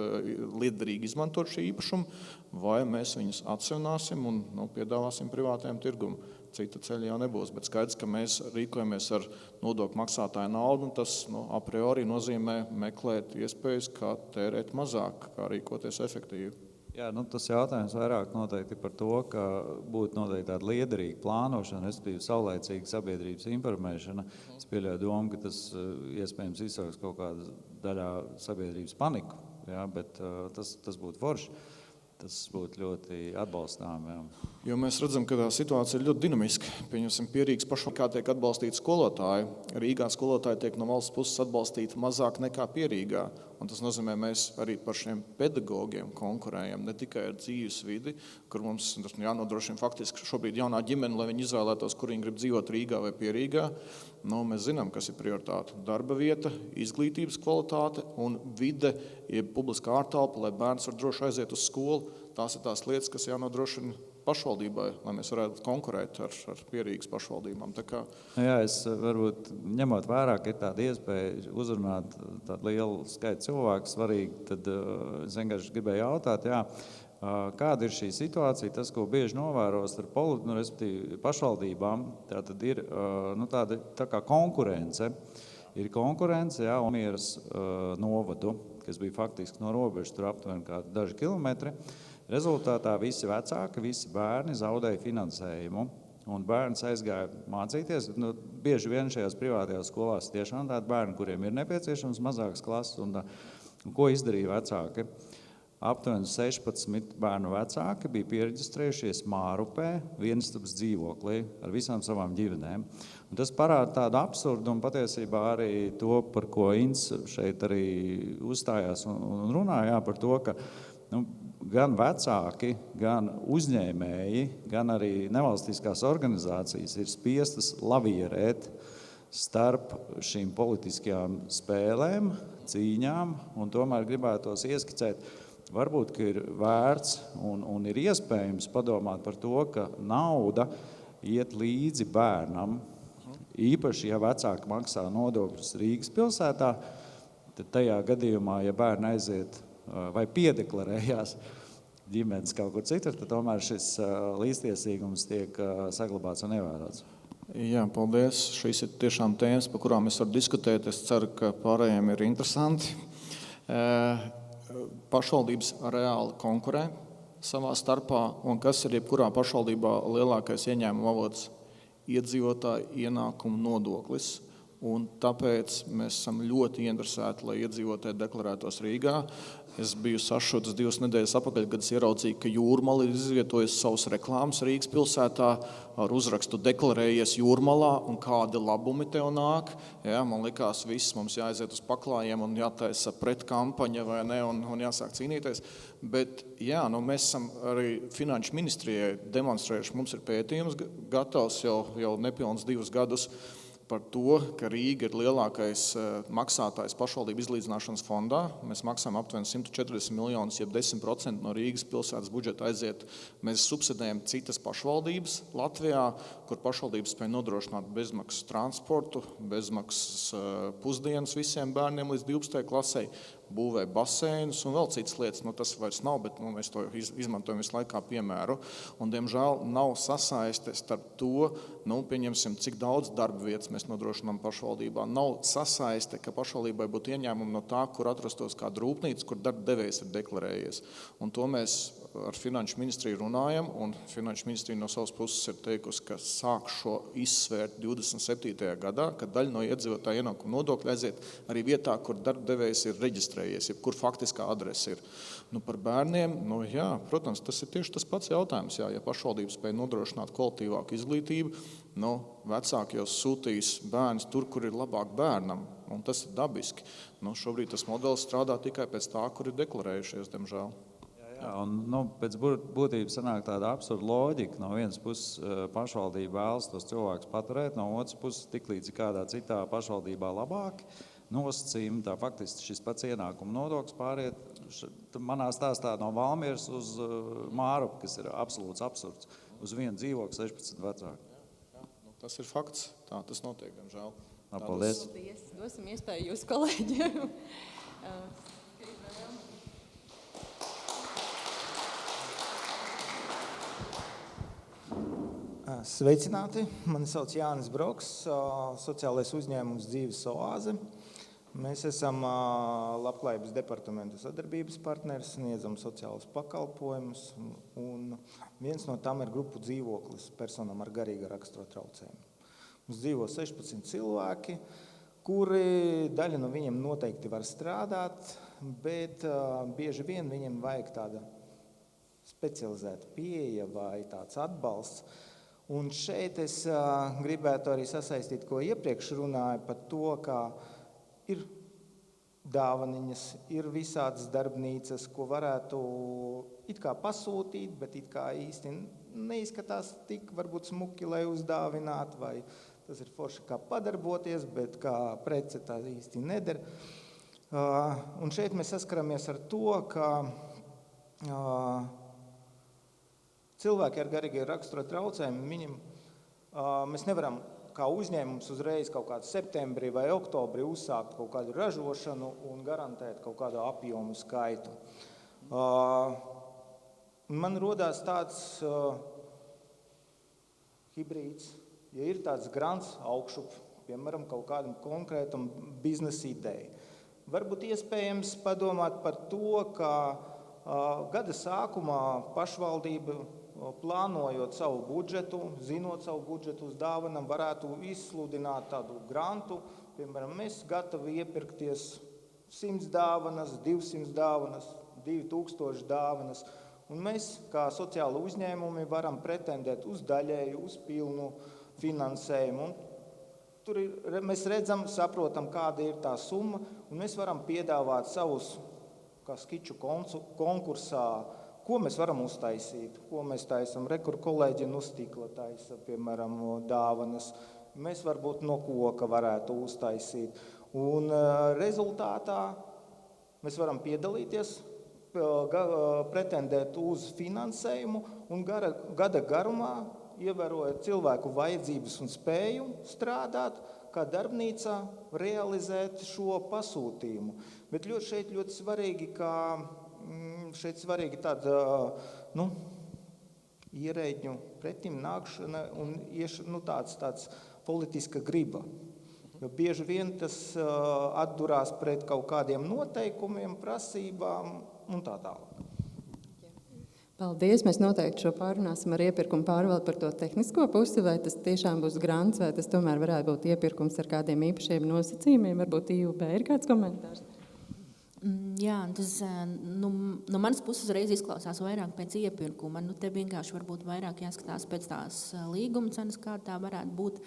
liederīgi izmantot šī īpašuma, vai mēs viņus atsevināsim un piedāvāsim privātajam tirgumam. Cita ceļa jau nebūs, bet skaidrs, ka mēs rīkojamies ar nodokļu maksātāju naudu, un tas a priori nozīmē meklēt iespējas, kā tērēt mazāk, kā rīkoties efektīvi. Jā, tas jautājums vairāk noteikti par to, ka būtu noteikti tāda liederīga plānošana, respektīvi saulaicīga sabiedrības informēšana. Es pieļauju domu, ka tas iespējams izsauks kaut kādā daļā sabiedrības paniku, bet tas būtu forši. Tas būtu ļoti atbalstām. Jo mēs redzam, ka tā situācija ir ļoti dinamiska. Pieņemsim, pie Rīgas pašvaldības, kā tiek atbalstīti skolotāji. Rīgā skolotāji tiek no valsts puses atbalstīti mazāk nekā pie Rīgā. Un tas nozīmē, mēs arī par šiem pedagogiem konkurējam, ne tikai ar dzīves vidi, kur mums jānodrošina faktiski šobrīd jaunā ģimene, lai viņi izvēlētos, kur viņi grib dzīvot Rīgā vai pie Rīgā. Mēs zinām, kas ir prioritāte. Darba vieta, izglītības kvalitāte un vide, publiskā ārtelpa, lai bērns var droši aiziet uz skolu. Tās ir tās lietas, kas jānodrošina pašvaldībai, lai mēs varētu konkurēt ar Pierīgas pašvaldībām. Jā, es varbūt ņemot vērā, ka ir tāda iespēja uzrunāt tādu lielu skaitu cilvēku svarīgi, tad es vienkārši gribēju jautāt, kāda ir šī situācija, tas, ko bieži novēros ar respektīvi pašvaldībām, tātad ir tāda tā kā konkurence. Ir konkurence, Omieras novadu, kas bija faktiski no robežas, tur aptuveni kā daži kilometri. Rezultātā visi vecāki, visi bērni zaudēja finansējumu, un bērns aizgāja mācīties. Bieži vien šajās privātajās skolās tiešām tādi bērni, kuriem ir nepieciešams mazākas klases, un ko izdarīja vecāki? Aptuveni 16 bērnu vecāki bija pieregistrējušies Mārupē vienistabas dzīvoklī ar visām savām ģimenēm. Un tas parāda tādu absurdu un patiesībā arī to, par ko Inns šeit arī uzstājās un runāja, par to, ka gan vecāki, gan uzņēmēji, gan arī nevalstiskās organizācijas ir spiestas lavierēt starp šīm politiskajām spēlēm, cīņām, un tomēr gribētos ieskicēt, varbūt, ka ir vērts un ir iespējams padomāt par to, ka nauda iet līdzi bērnam, īpaši, ja vecāki maksā nodokļus Rīgas pilsētā, tad tajā gadījumā, ja bērni aiziet vai piedeklarējās ģimenes kaut kur citur, tad tomēr šis līdztiesīgums tiek saglabāts un ievērots. Jā, paldies. Šīs ir tiešām tēmas, par kurām es varu diskutēt. Es ceru, ka pārējiem ir interesanti. Pašvaldības reāli konkurē savā starpā, un kas ir jebkurā pašvaldībā lielākais ieņēmuma avots - iedzīvotāju ienākumu nodoklis. Un tāpēc mēs esam ļoti interesēti, lai iedzīvotāji deklarētos Rīgā. Es biju sašutis 2 nedēļas atpakaļ, kad es ieraudzīju, ka Jūrmala ir izvietojusi savus reklāmas Rīgas pilsētā ar uzrakstu deklarējies Jūrmalā un kādi labumi tev nāk. Ja, man likās, viss mums jāaiziet uz paklājiem un jātaisa pretkampaņa vai ne, un jāsāk cīnīties. Bet jā, mēs esam arī Finanšu ministrijai demonstrējuši, mums ir pētījums gatavs jau nepilns 2 gadus, par to, ka Rīga ir lielākais maksātājs pašvaldību izlīdzināšanas fondā. Mēs maksājam aptuveni 140 miljonus, jeb 10% no Rīgas pilsētas budžeta aiziet. Mēs subsidējam citas pašvaldības Latvijā, kur pašvaldības spēj nodrošināt bezmaksas transportu, bezmaksas pusdienas visiem bērniem līdz 12. klasei, būvē baseinus un vēl citas lietas. Tas vairs nav, bet mēs to izmantojam visu laikā piemēru. Un, diemžēl, nav sasaiste starp to, pieņemsim, cik daudz darba vietas mēs nodrošinām pašvaldībā. Nav sasaiste, ka pašvaldībai būtu ieņēmumi no tā, kur atrastos kāda rūpnīca, kur darba devējs ir deklarējies. Un to mēs ar Finanšu ministriju runājam, un Finanšu ministrija no savas puses ir teikusi, ka sāk šo izsvērt 27. gadā, kad daļa no iedzīvotāju ienākumu nodokļa aiziet arī vietā, kur darba devējs ir reģistrējies, jeb kur faktiskā adrese ir. Par bērniem, jā, protams, tas ir tieši tas pats jautājums. Jā, ja pašvaldības spēj nodrošināt kvalitīvāku izglītību, vecāki jau sūtīs bērns tur, kur ir labāk bērnam, un tas ir dabiski. Šobrīd tas modelis strādā tikai pēc tā, kur ir deklarējušies, diemžēl. Jā, un pēc būtības sanāk tāda absurda loģika. No vienas puses pašvaldība vēlas tos cilvēkus paturēt, no otras puses tiklīdz kādā citā pašvaldībā labāk nosacījumi, tā faktiski šis pats ienākuma nodoklis pāriet manā stāstā no Valmieras uz Mārupu, kas ir absolūts absurds, uz vienu dzīvokli 16 vecāku. Tas ir fakts, tā tas notiek, diemžēl. Paldies. Dosim iespēju jūsu kolēģiem. Sveicināti, mani sauc Jānis Broks, sociālais uzņēmums Dzīves oāze. Mēs esam Labklājības departamenta sadarbības partneris, sniedzam sociālus pakalpojumus, un viens no tām ir grupu dzīvoklis personam ar garīga rakstura traucējumu. Mums dzīvo 16 cilvēki, kuri daļa no viņiem noteikti var strādāt, bet bieži vien viņiem vajag tāda specializēta pieeja vai tāds atbalsts. Un šeit es gribētu arī sasaistīt, ko iepriekš runāju par to, ka ir dāvaniņas, ir visādas darbnīcas, ko varētu it kā pasūtīt, bet it kā īsti neizskatās tik varbūt smuki, lai uzdāvinātu, vai tas ir forši kā padarboties, bet kā prece tā īsti neder. Un šeit mēs saskaramies ar to, ka cilvēki ar garīgiem rakstura traucējumiem, mēs nevaram kā uzņēmums uzreiz kaut kādu septembrī vai oktobrī uzsākt kaut kādu ražošanu un garantēt kaut kādu apjomu skaitu. Man rodās tāds hibrīds, ja ir tāds grants augšup, piemēram, kaut kādam konkrētam biznesa ideja. Varbūt iespējams padomāt par to, ka gada sākumā pašvaldība, plānojot savu budžetu, zinot savu budžetu uz dāvanām, varētu izsludināt tādu grantu. Piemēram, mēs gatavi iepirkties 100 dāvanas, 200 dāvanas, 2000 dāvanas. Un mēs, kā sociāli uzņēmumi, varam pretendēt uz daļēju, uz pilnu finansējumu. Un tur mēs redzam, saprotam, kāda ir tā summa, un mēs varam piedāvāt savus, kā skiču konkursā, ko mēs varam uztaisīt, ko mēs taisam. Rekur kolēģi no stikla taisa, piemēram, dāvanas. Mēs varbūt no koka varētu uztaisīt. Un rezultātā mēs varam piedalīties, pretendēt uz finansējumu un gada garumā, ievērojot cilvēku vajadzības un spēju strādāt, kā darbnīcā realizēt šo pasūtījumu. Bet šeit ļoti svarīgi, tāda ierēģņu pretim nākšana un tāds politiska griba. Jo bieži vien tas atdurās pret kaut kādiem noteikumiem, prasībām un tā tālāk. Paldies. Mēs noteikti šo pārunāsim ar iepirkumu pārvaldi par to tehnisko pusi, vai tas tiešām būs grants, vai tas tomēr varētu būt iepirkums ar kādiem īpašiem nosacījumiem. Varbūt IUB ir kāds komentārs? Jā, tas no manas puses reiz izklausās vairāk pēc iepirkuma. Te vienkārši varbūt vairāk jāskatās pēc tās līguma cenas, kā tā varētu būt.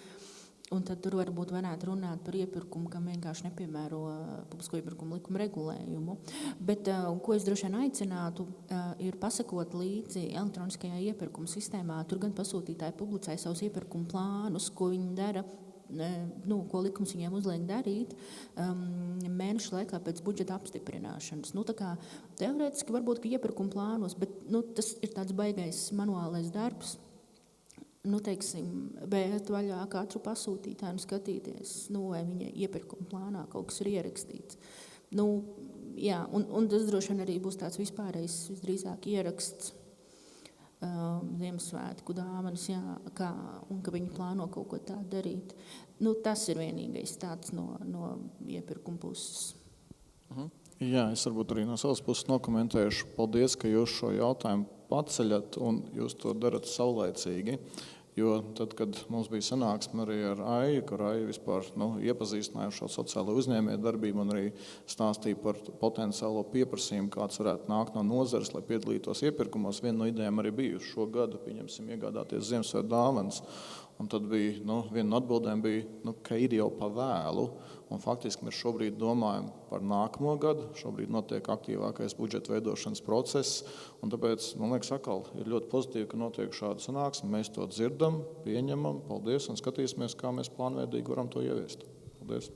Un tad tur varbūt varētu runāt par iepirkumu, kam vienkārši nepiemēro publisko iepirkumu likuma regulējumu. Bet, ko es droši vien aicinātu, ir pasakot līdzi elektroniskajā iepirkuma sistēmā. Tur gan pasūtītāji publicē savus iepirkumu plānus, ko viņi dara, ko likums viņiem uzliek darīt mēnešu laikā pēc budžeta apstiprināšanas. Tā kā teorētiski varbūt, ka iepirkuma plānos, bet tas ir tāds baigais manuālais darbs. Teiksim, bet vaļā katru pasūtītāju un skatīties, vai viņa iepirkuma plānā kaut kas ir ierakstīts. Jā, un tas droši vien arī būs tāds vispārējs, visdrīzāk ieraksts Ziemassvētku dāvanas, jā, un ka viņi plāno kaut ko tādu darīt. Tas ir vienīgais tāds no iepirkuma puses. Jā, es varbūt arī no savas puses nokomentēšu. Paldies, ka jūs šo jautājumu paceļat un jūs to darat saulaicīgi. Jo tad, kad mums bija sanāksme arī ar Aiju, kur Aija vispār iepazīstināja šo sociālo uzņēmēju darbību un arī stāstīja par potenciālo pieprasījumu, kāds varētu nākt no nozares, lai piedalītos iepirkumos. Viena no idejām arī bija šo gadu, pieņemsim, iegādāties Ziemassvētku dāvanas. Un tad bija, viena no atbildēm bija, ka ir jau pa vēlu. Un faktiski mēs šobrīd domājam par nākamo gadu. Šobrīd notiek aktīvākais budžeta veidošanas process. Un tāpēc, man liekas, atkal ir ļoti pozitīvi, ka notiek šāda sanāksme. Mēs to dzirdam, pieņemam, paldies un skatīsimies, kā mēs plānveidīgi varam to ieviest. Paldies.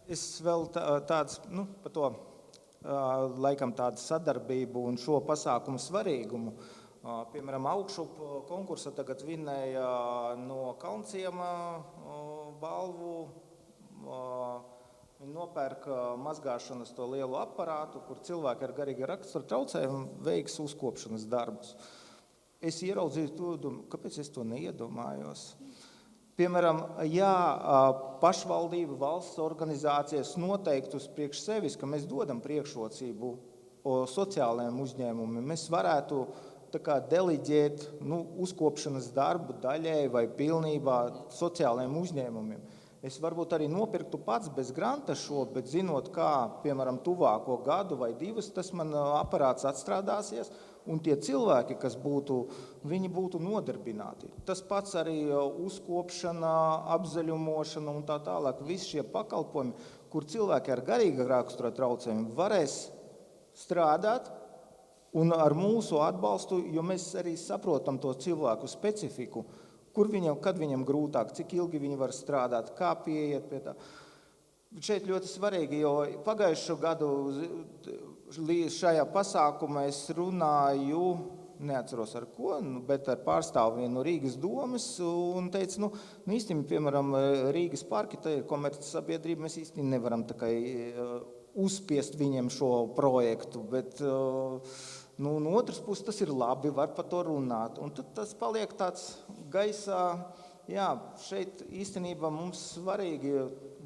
Es vēl tāds, par to laikam tādu sadarbību un šo pasākumu svarīgumu. Piemēram, augšup konkursa tagad vinēja no Kalnciema balvu. Viņi nopērk mazgāšanas to lielu aparātu, kur cilvēki ar garīga rakstura traucējumu veiks uzkopšanas darbus. Es ieraudzīju to, kāpēc es to neiedomājos. Piemēram, ja pašvaldība valsts organizācijas noteiktu uz priekš sevis, ka mēs dodam priekšrocību sociālajiem uzņēmumiem, mēs varētu deliģēt uzkopšanas darbu daļai vai pilnībā sociālajiem uzņēmumiem. Es varbūt arī nopirktu pats bez granta šo, bet zinot, kā, piemēram, tuvāko gadu vai divus, tas man aparāts atstrādāsies, un tie cilvēki, kas būtu, viņi būtu nodarbināti. Tas pats arī uzkopšana, apzaļumošana un tā tālāk. Visi šie pakalpojumi, kur cilvēki ar garīga rakstura traucējumiem varēs strādāt, un ar mūsu atbalstu, jo mēs arī saprotam to cilvēku specifiku, kad viņam grūtāk, cik ilgi viņi var strādāt, kā pieiet pie tā. Šeit ļoti svarīgi, jo pagājušo gadu šajā pasākumā es runāju, neatceros ar ko, bet ar pārstāvu vienu no Rīgas domas un teicu, īstenībā, piemēram, Rīgas parki, tā ir komercsabiedrība, mēs īstenībā nevaram uzspiest viņiem šo projektu, bet no otras puses tas ir labi, var par to runāt. Un tad tas paliek tāds gaisā, jā, šeit īstenībā mums svarīgi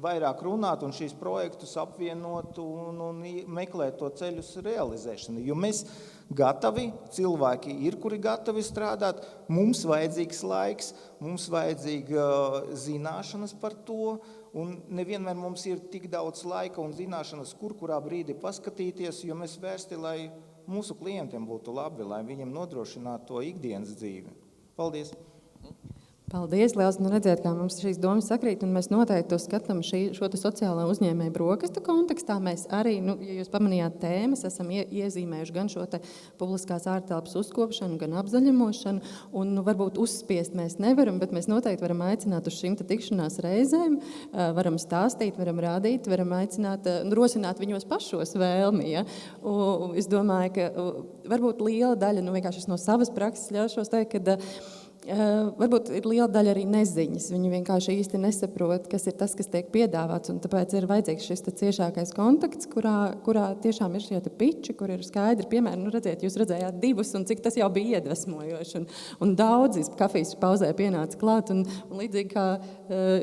vairāk runāt un šīs projektus apvienot un meklēt to ceļus realizēšanu. Jo mēs gatavi, cilvēki ir, kuri gatavi strādāt, mums vajadzīgs laiks, mums vajadzīga zināšanas par to, un nevienmēr mums ir tik daudz laika un zināšanas, kurā brīdī paskatīties, jo mēs vērsti, lai mūsu klientiem būtu labi, lai viņiem nodrošinātu to ikdienas dzīvi. Paldies! Paldies, liels, redzēt, kā mums šīs domas sakrīt, un mēs noteikti to skatām šo sociālā uzņēmēju brokastu kontekstā. Mēs arī, ja jūs pamanījāt tēmas, esam iezīmējuši gan šo te publiskās ārtelpas uzkopšanu, gan apzaļumošanu, un varbūt uzspiest mēs nevaram, bet mēs noteikti varam aicināt uz šīm tikšanās reizēm, varam stāstīt, varam rādīt, varam aicināt, rosināt viņos pašos vēlmi. Ja? Es domāju, ka varbūt liela daļa, vienkārši no savas prakses ļaušos teikt, ka Varbūt ir liela daļa arī neziņas. Viņi vienkārši īsti nesaprot, kas ir tas, kas tiek piedāvāts. Un tāpēc ir vajadzīgs šis ciešākais kontakts, kurā tiešām ir šie piči, kur ir skaidri piemēri. Nu, redziet, jūs redzējāt 2, un cik tas jau bija iedvesmojoši. Un daudzi kafijas pauzē pienāca klāt. Un līdzīgi kā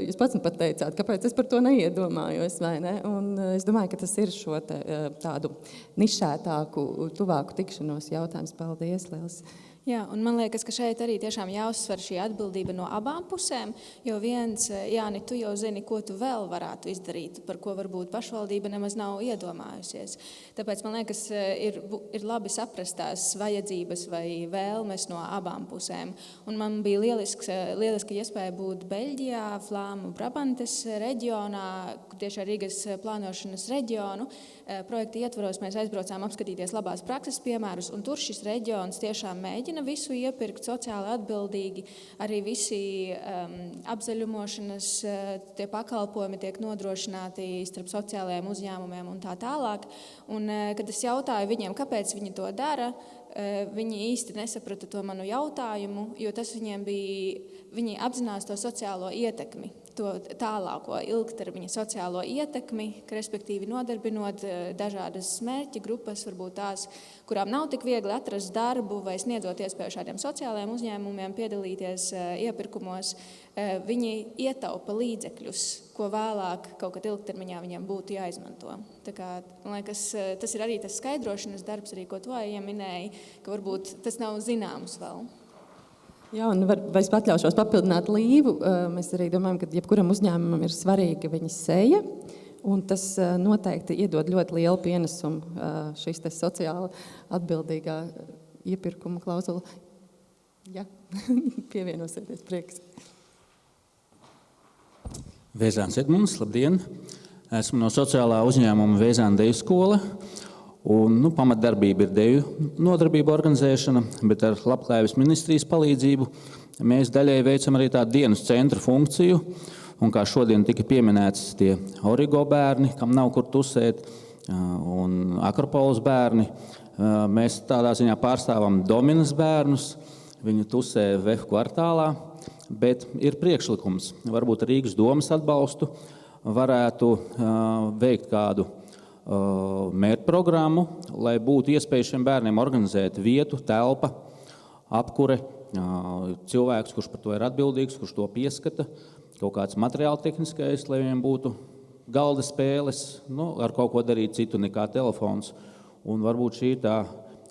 jūs pats pat teicāt, kāpēc es par to neiedomājos, vai ne? Un es domāju, ka tas ir šo tādu nišētāku, tuvāku tikšanos jautājums. Paldies, liels! Jā, un man liekas, ka šeit arī tiešām jāuzsver šī atbildība no abām pusēm, jo viens, Jāni, tu jau zini, ko tu vēl varētu izdarīt, par ko varbūt pašvaldība nemaz nav iedomājusies. Tāpēc man liekas, ir labi saprast tās vajadzības vai vēlmes no abām pusēm. Un man bija lieliski iespēja būt Beļģijā, Flāmu Brabantes reģionā, tieši ar Rīgas plānošanas reģionu. Projekta ietvaros mēs aizbraucām apskatīties labās prakses piemērus, un tur šis reģions tiešām mēģina visu iepirkt sociāli atbildīgi. Arī visi apzaļumošanas tie pakalpojumi tiek nodrošināti starp sociālajiem uzņēmumiem un tā tālāk. Un, kad es jautāju viņiem, kāpēc viņi to dara, viņi īsti nesaprata to manu jautājumu, jo tas viņiem bija, viņi apzinās to sociālo ietekmi, to tālāko ilgtermiņa sociālo ietekmi, ka respektīvi nodarbinot dažādas mērķa grupas, varbūt tās, kurām nav tik viegli atrast darbu vai sniedzot iespēju šādiem sociālajiem uzņēmumiem piedalīties iepirkumos, viņi ietaupa līdzekļus, ko vēlāk kaut kad ilgtermiņā viņiem būtu jāizmanto. Tā kā, man liekas, tas ir arī tas skaidrošanas darbs, arī ko to minēja, ka varbūt tas nav zināms vēl. Jā, un vai es atļaušos papildināt Līvu, mēs arī domājam, ka jebkuram uzņēmumam ir svarīga viņa seja, un tas noteikti iedod ļoti lielu pienesumu šīs sociāli atbildīgā iepirkuma klauzula. Jā, pievienosieties, prieks. Vēzāns Edmunds, labdien! Esmu no sociālā uzņēmuma Vēzāna Deju skola. Un, pamatdarbība ir deju nodarbība organizēšana, bet ar Labklājības ministrijas palīdzību mēs daļai veicam arī tādu dienas centra funkciju. Un kā šodien tika pieminēts tie origo bērni, kam nav kur tusēt, un Akropolis bērni. Mēs tādā ziņā pārstāvam Dominas bērnus, viņi tusē VF kvartālā, bet ir priekšlikums. Varbūt Rīgas domas atbalstu varētu veikt kādu mērķprogrammu, lai būtu iespēja šiem bērniem organizēt vietu, telpa, apkure, cilvēks, kurš par to ir atbildīgs, kurš to pieskata, kaut kāds materiāli tehniskais, lai viņiem būtu galda spēles, ar kaut ko darīt citu nekā telefons. Un varbūt šī ir tā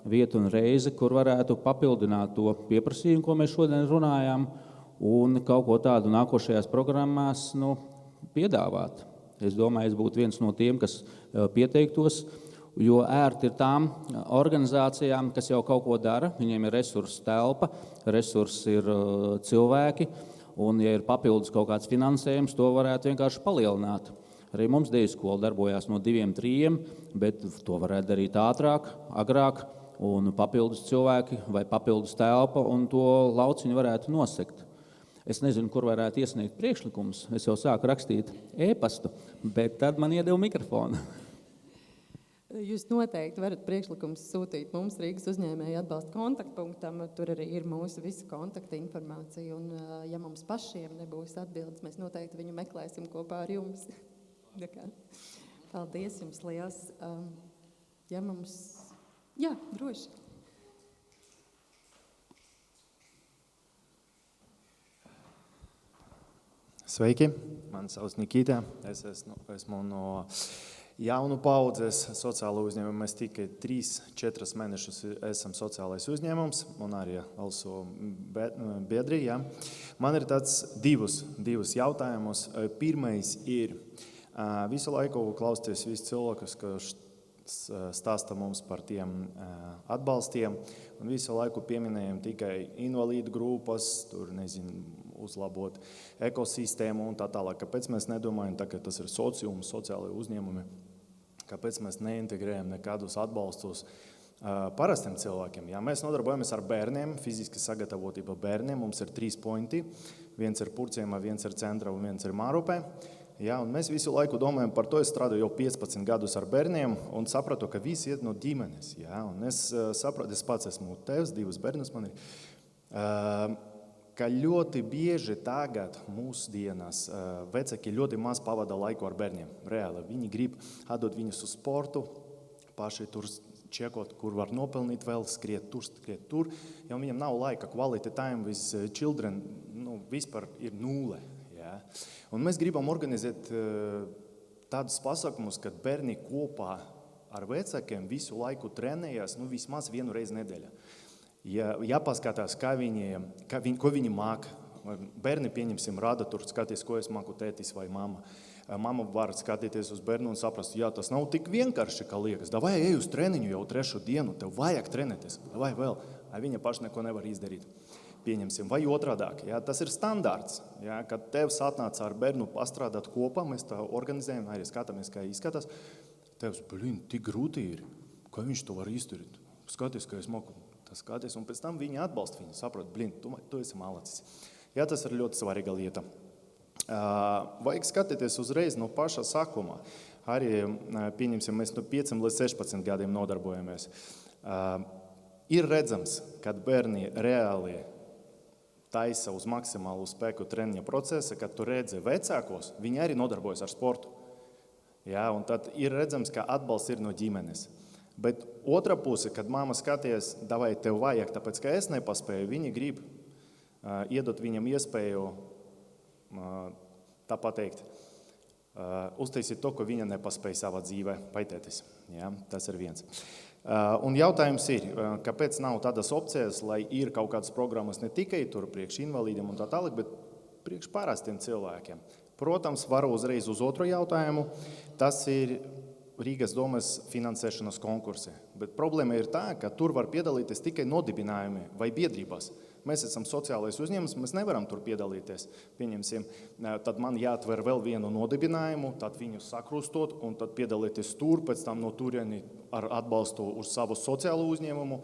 vieta un reize, kur varētu papildināt to pieprasījumu, ko mēs šodien runājām, un kaut ko tādu nākošajās programmās piedāvāt. Es domāju, es būtu viens no tiem, kas pieteiktos, jo ērti ir tām organizācijām, kas jau kaut ko dara. Viņiem ir resursi telpa, resursi ir cilvēki, un ja ir papildus kaut kāds finansējums, to varētu vienkārši palielināt. Arī mums deju skola darbojās no 2-3, bet to varētu darīt ātrāk, agrāk, un papildus cilvēki vai papildus telpa, un to lauciņu varētu nosegt. Es nezinu, kur varētu iesniegt priekšlikumus. Es jau sāku rakstīt e-pastu, bet tad man iedeva mikrofonu. Jūs noteikti varat priekšlikumus sūtīt mums Rīgas uzņēmēju atbalsta kontaktpunktam. Tur arī ir mūsu visa kontakta informācija. Un, ja mums pašiem nebūs atbildes, mēs noteikti viņu meklēsim kopā ar jums. Paldies jums liels. Jā, droši. Sveiki, mani sauc Nikita. Es esmu no jaunu paudzes sociālo uzņēmumu. Mēs tikai 3-4 mēnešus esam sociālais uzņēmums un arī also biedri. Ja. Man ir tāds divus jautājumus. Pirmais ir visu laiku klausties visus cilvēkus, kas stāsta mums par tiem atbalstiem. Un visu laiku pieminējam tikai invalīdu grupas, tur uzlabot ekosistēmu un tā tālāk. Kāpēc mēs nedomājam, ka tas ir sociums, sociālai uzņēmumi? Kāpēc mēs neintegrējam nekādus atbalstus parastiem cilvēkiem? Ja mēs nodarbojamies ar bērniem, fiziski sagatavotība bērniem, mums ir 3 pointi. Viens ir Purciemā, viens ir Centrā un viens ir Mārupē. Ja, un mēs visu laiku domājam par to, es strādāju jau 15 gadus ar bērniem un sapratu, ka visi iet no ģimenes. Ja, un es sapratu, es pats esmu tēvs, 2 bērnus man ir. ka ļoti bieži tagad mūsdienās vecāki ļoti maz pavada laiku ar bērniem. Reāli, viņi grib atdot viņus uz sportu, paši tur čekot, kur var nopelnīt vēl, skriet tur. Ja viņam nav laika, quality time with children, vispār ir nulle. Ja? Un mēs gribam organizēt tādus pasākumus, kad bērni kopā ar vecākiem visu laiku trenējas, vismaz vienu reizi nedēļā. Jāpaskatās, ko viņi māk. Bērni, pieņemsim, rada tur, skaties, ko es māku tētis vai mama. Mama var skatīties uz bērnu un saprast, jā, tas nav tik vienkārši, kā liekas. Davai, ej uz treniņu jau 3. dienu, tev vajag trenēties. Davai vēl. Viņa paši neko nevar izdarīt. Pieņemsim, vai otrādāk. Jā, tas ir standārts. Jā, kad tevs atnāca ar bērnu pastrādāt kopā, mēs tā organizējam, arī skatāmies, kā izskatās. Tevs, tik grūti ir. Kā viņš to var izdarīt? Skaties, kā es māku. Skaties, un pēc tam viņi atbalsta viņu, saprot, tu esi malacis. Jā, tas ir ļoti svarīga lieta. Vajag skatīties uzreiz no paša sākuma. Arī, pieņemsim, mēs no 5 līdz 16 gadiem nodarbojamies. Ir redzams, kad bērni reāli taisa uz maksimālu spēku treniņa procesa, kad tu redzi vecākos, viņi arī nodarbojas ar sportu. Jā, un tad ir redzams, ka atbalsts ir no ģimenes. Bet otra puse, kad māma skaties, davai tev vajag, tāpēc, ka es nepaspēju, viņi grib iedot viņam iespēju, tā pateikt, uztaisīt to, ko viņa nepaspēja savā dzīvē, paitētis. Ja, tas ir viens. Un jautājums ir, kāpēc nav tādas opcijas, lai ir kaut kādas programmas ne tikai tur priekš invalīdiem un tā tālāk, bet priekš parastiem cilvēkiem. Protams, varu uzreiz uz otro jautājumu, tas ir Rīgas domas finansēšanas konkursi. Bet problēma ir tā, ka tur var piedalīties tikai nodibinājumi vai biedrībās. Mēs esam sociālais uzņēmums, mēs nevaram tur piedalīties. Pieņemsim, tad man jāatver vēl vienu nodibinājumu, tad viņu sakrustot un tad piedalīties tur, pēc tam no turieni ar atbalstu uz savu sociālo uzņēmumu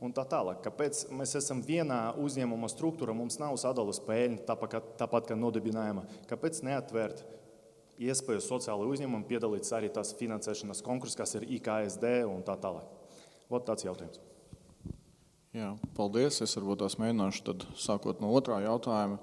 un tā tālāk. Kāpēc mēs esam vienā uzņēmuma struktūra, mums nav sadalas peļņa, tāpat kā nodibinājuma. Kāpēc neatvērt iespēju sociālai uzņēmumam piedalīties arī tās finansēšanas konkurss, kas ir IKSD un tā tālāk. Vot tāds jautājums. Jā, paldies. Es varbūt tās mēģināšu tad sākot no otrā jautājuma.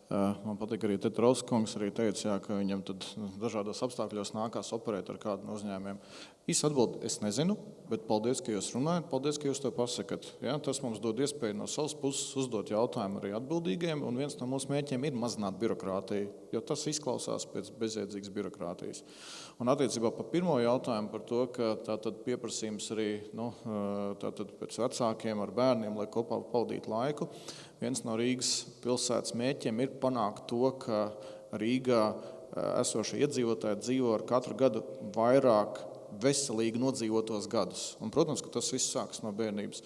Man patīk arī Tetrovs kungs arī teica, ka viņam tad dažādos apstākļos nākās operēt ar kādu no uzņēmumiem. Īsti atbild, es nezinu, bet paldies, ka jūs runājat, paldies, ka jūs to pasakat. Ja, tas mums dod iespēju no savas puses uzdot jautājumu arī atbildīgiem, un viens no mūsu mērķiem ir mazināt birokrātiju, jo tas izklausās pēc bezjēdzīgas birokrātijas. Un attiecībā par pirmo jautājumu par to, ka tātad pieprasījums arī tātad pēc vecākiem ar bērniem, lai kopā pavadītu laiku, viens no Rīgas pilsētas mērķiem ir panākt to, ka Rīgā esošie iedzīvotāji dzīvo ar katru gadu vairāk veselīgi nodzīvotos gadus. Un, protams, ka tas viss sākas no bērnības.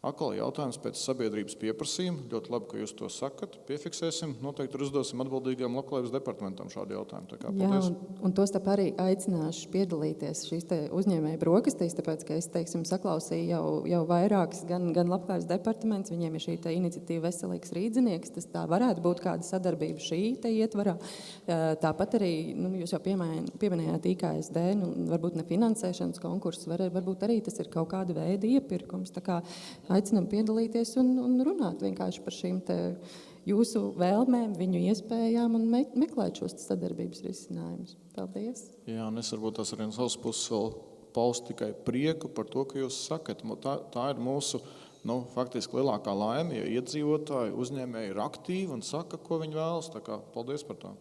Atkal jautājums pēc sabiedrības pieprasījuma. Ļoti labi, ka jūs to sakat. Piefiksēsim. Noteikti uzdosim atbildīgajam Labklājības departamentam šādu jautājumu. Tā kā, paldies. Jā, un tos tāpēc arī aicināšu piedalīties šīs uzņēmēju brokastīs, tāpēc, ka es, saklausīju jau vairākas, gan Labklājības departaments, viņiem ir šī iniciatīva Veselīgs rīdzinieks, tas tā varētu būt kāda sadarbība šī ietvarā. Tāpat arī, jūs jau pieminējāt IKSD, varbūt ne finansēšanas konkurss, varbūt arī tas ir kaut kāda veida iepirkums. Tā kā aicinam piedalīties un runāt vienkārši par šīm te jūsu vēlmēm, viņu iespējām un meklēt šos sadarbības risinājumus. Paldies! Jā, un es varbūt tas arī no savas puses vēl paust tikai prieku par to, ka jūs sakat. Tā ir mūsu faktiski lielākā laime, ja iedzīvotāji, uzņēmēji ir aktīvi un saka, ko viņi vēlas. Tā kā paldies par to!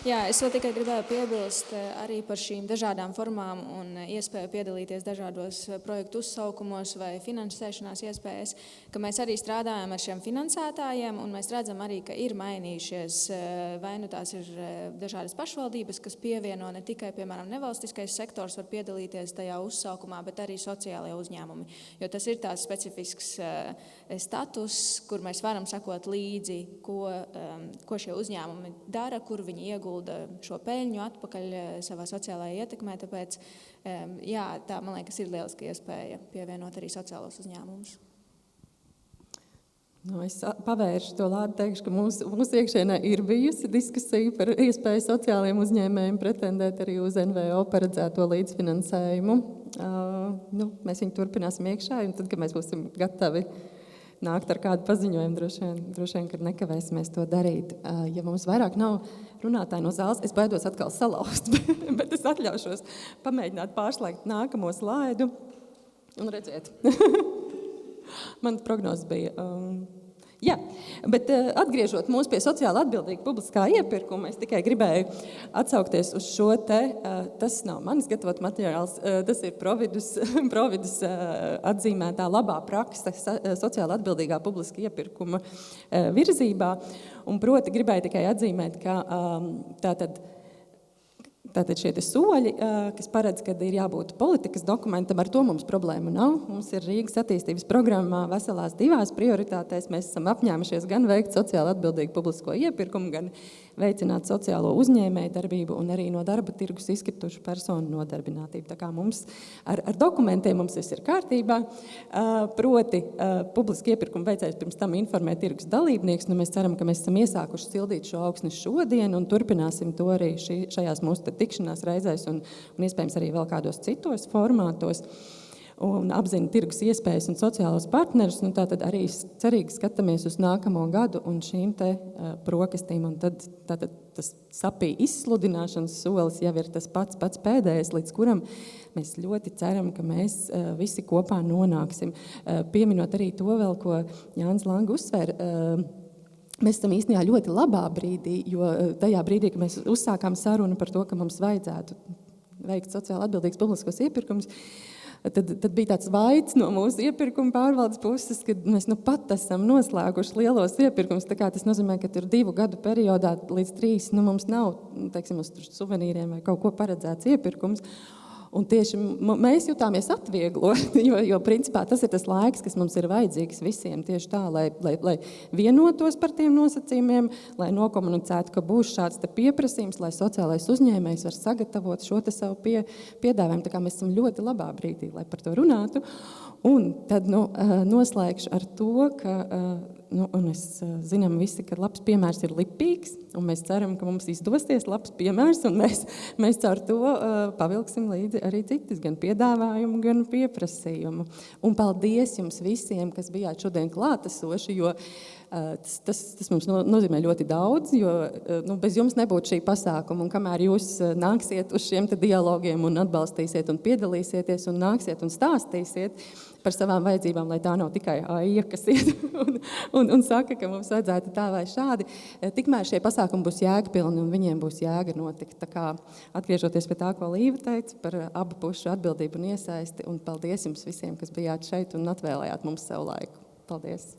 Jā, es vēl tikai gribēju piebilst arī par šīm dažādām formām un iespēju piedalīties dažādos projektu uzsaukumos vai finansēšanās iespējas, ka mēs arī strādājam ar šiem finansētājiem, un mēs redzam arī, ka ir mainījušies, vai nu tās ir dažādas pašvaldības, kas pievieno ne tikai, piemēram, nevalstiskais sektors var piedalīties tajā uzsaukumā, bet arī sociālajie uzņēmumi, jo tas ir tās specifisks status, kur mēs varam sekot līdzi, ko šie uzņēmumi dara, kur viņi iegulda šo peļņu atpakaļ savā sociālajā ietekmē, tāpēc, jā, tā, man liekas, ir lieliska iespēja pievienot arī sociālos uzņēmumus. Es pavēršu to lādu, teikšu, ka mūsu iekšienē ir bijusi diskusija par iespēju sociālajiem uzņēmējiem pretendēt arī uz NVO paredzēto līdzfinansējumu. Mēs viņu turpināsim iekšā, un tad, kad mēs būsim gatavi nākt ar kādu paziņojumu, droši vien, kad nekavēsimies to darīt. Ja mums vairāk nav runātāji no zāles, es baidos atkal salauzt, bet es atļaušos pamēģināt pārslēgt nākamo slaidu un redzēt. Mans prognozes bija... Jā, bet atgriežot mūs pie sociāli atbildīga publiskā iepirkuma, es tikai gribēju atsaukties uz šo te, tas nav manis gatavot materiāls, tas ir Providus atzīmētā labā prakse sociāli atbildīgā publiska iepirkuma virzībā, un proti gribēju tikai atzīmēt, ka tātad šie soļi, kas paredz, ka ir jābūt politikas dokumentam, ar to mums problēma nav. Mums ir Rīgas attīstības programmā veselās 2 prioritātēs. Mēs esam apņēmušies gan veikt sociāli atbildīgu publisko iepirkumu, gan veicināt sociālo uzņēmēju darbību un arī no darba tirgus izkritušu personu nodarbinātību. Tā kā mums ar dokumentiem mums viss ir kārtībā. Proti, publiski iepirkumu veicējs pirms tam informē tirgus dalībnieks. Nu, mēs ceram, ka mēs esam iesākuši sildīt šo augsni šodien un turpināsim to arī šajās mūsu tikšanās reizēs un iespējams arī vēl kādos citos formātos. Un apzina tirgus iespējas un sociālos partnerus, nu tātad arī cerīgi skatāmies uz nākamo gadu un šīm te brokastīm, un tad tas sapī izsludināšanas solis jau ir tas pats pēdējais, līdz kuram mēs ļoti ceram, ka mēs visi kopā nonāksim. Pieminot arī to vēl, ko Jānis Langa uzsver, mēs esam īstenībā ļoti labā brīdī, jo tajā brīdī, kad mēs uzsākām sarunu par to, ka mums vajadzētu veikt sociāli atbildīgus publiskos iepirkumus, tad bija tāds vaids no mūsu iepirkuma pārvaldes puses, kad mēs pat esam noslēguši lielos iepirkumus. Tā kā tas nozīmē, ka tur 2 gadu periodā līdz 3 mums nav, teiksim, uz suvenīriem vai kaut ko paredzēts iepirkums. Un tieši mēs jutāmies atviegloti, jo principā tas ir tas laiks, kas mums ir vajadzīgs visiem tieši tā, lai vienotos par tiem nosacījumiem, lai nokomunicētu, ka būs šāds te pieprasījums, lai sociālais uzņēmējs var sagatavot šo te savu piedāvājumu. Tā kā mēs esam ļoti labā brīdī, lai par to runātu. Un tad noslēgšu ar to, ka un es zinām visi, ka labs piemērs ir lipīgs, un mēs ceram, ka mums izdosies labs piemērs, un mēs caur to pavilksim līdzi arī citas, gan piedāvājumu, gan pieprasījumu. Un paldies jums visiem, kas bijāt šodien klātesoši, jo tas mums nozīmē ļoti daudz, jo bez jums nebūtu šī pasākuma, un kamēr jūs nāksiet uz šiem te dialogiem un atbalstīsiet un piedalīsieties un nāksiet un stāstīsiet par savām vajadzībām, lai tā nav tikai aija, kas iet un saka, ka mums vajadzētu tā vai šādi, tikmēr šie pasākumi būs jēgpilni un viņiem būs jēga notikt. Tā kā atgriežoties pie tā, ko Līva teica par abu pušu atbildību un iesaisti, un paldies jums visiem, kas bijāt šeit un atvēlējāt mums sev laiku. Paldies!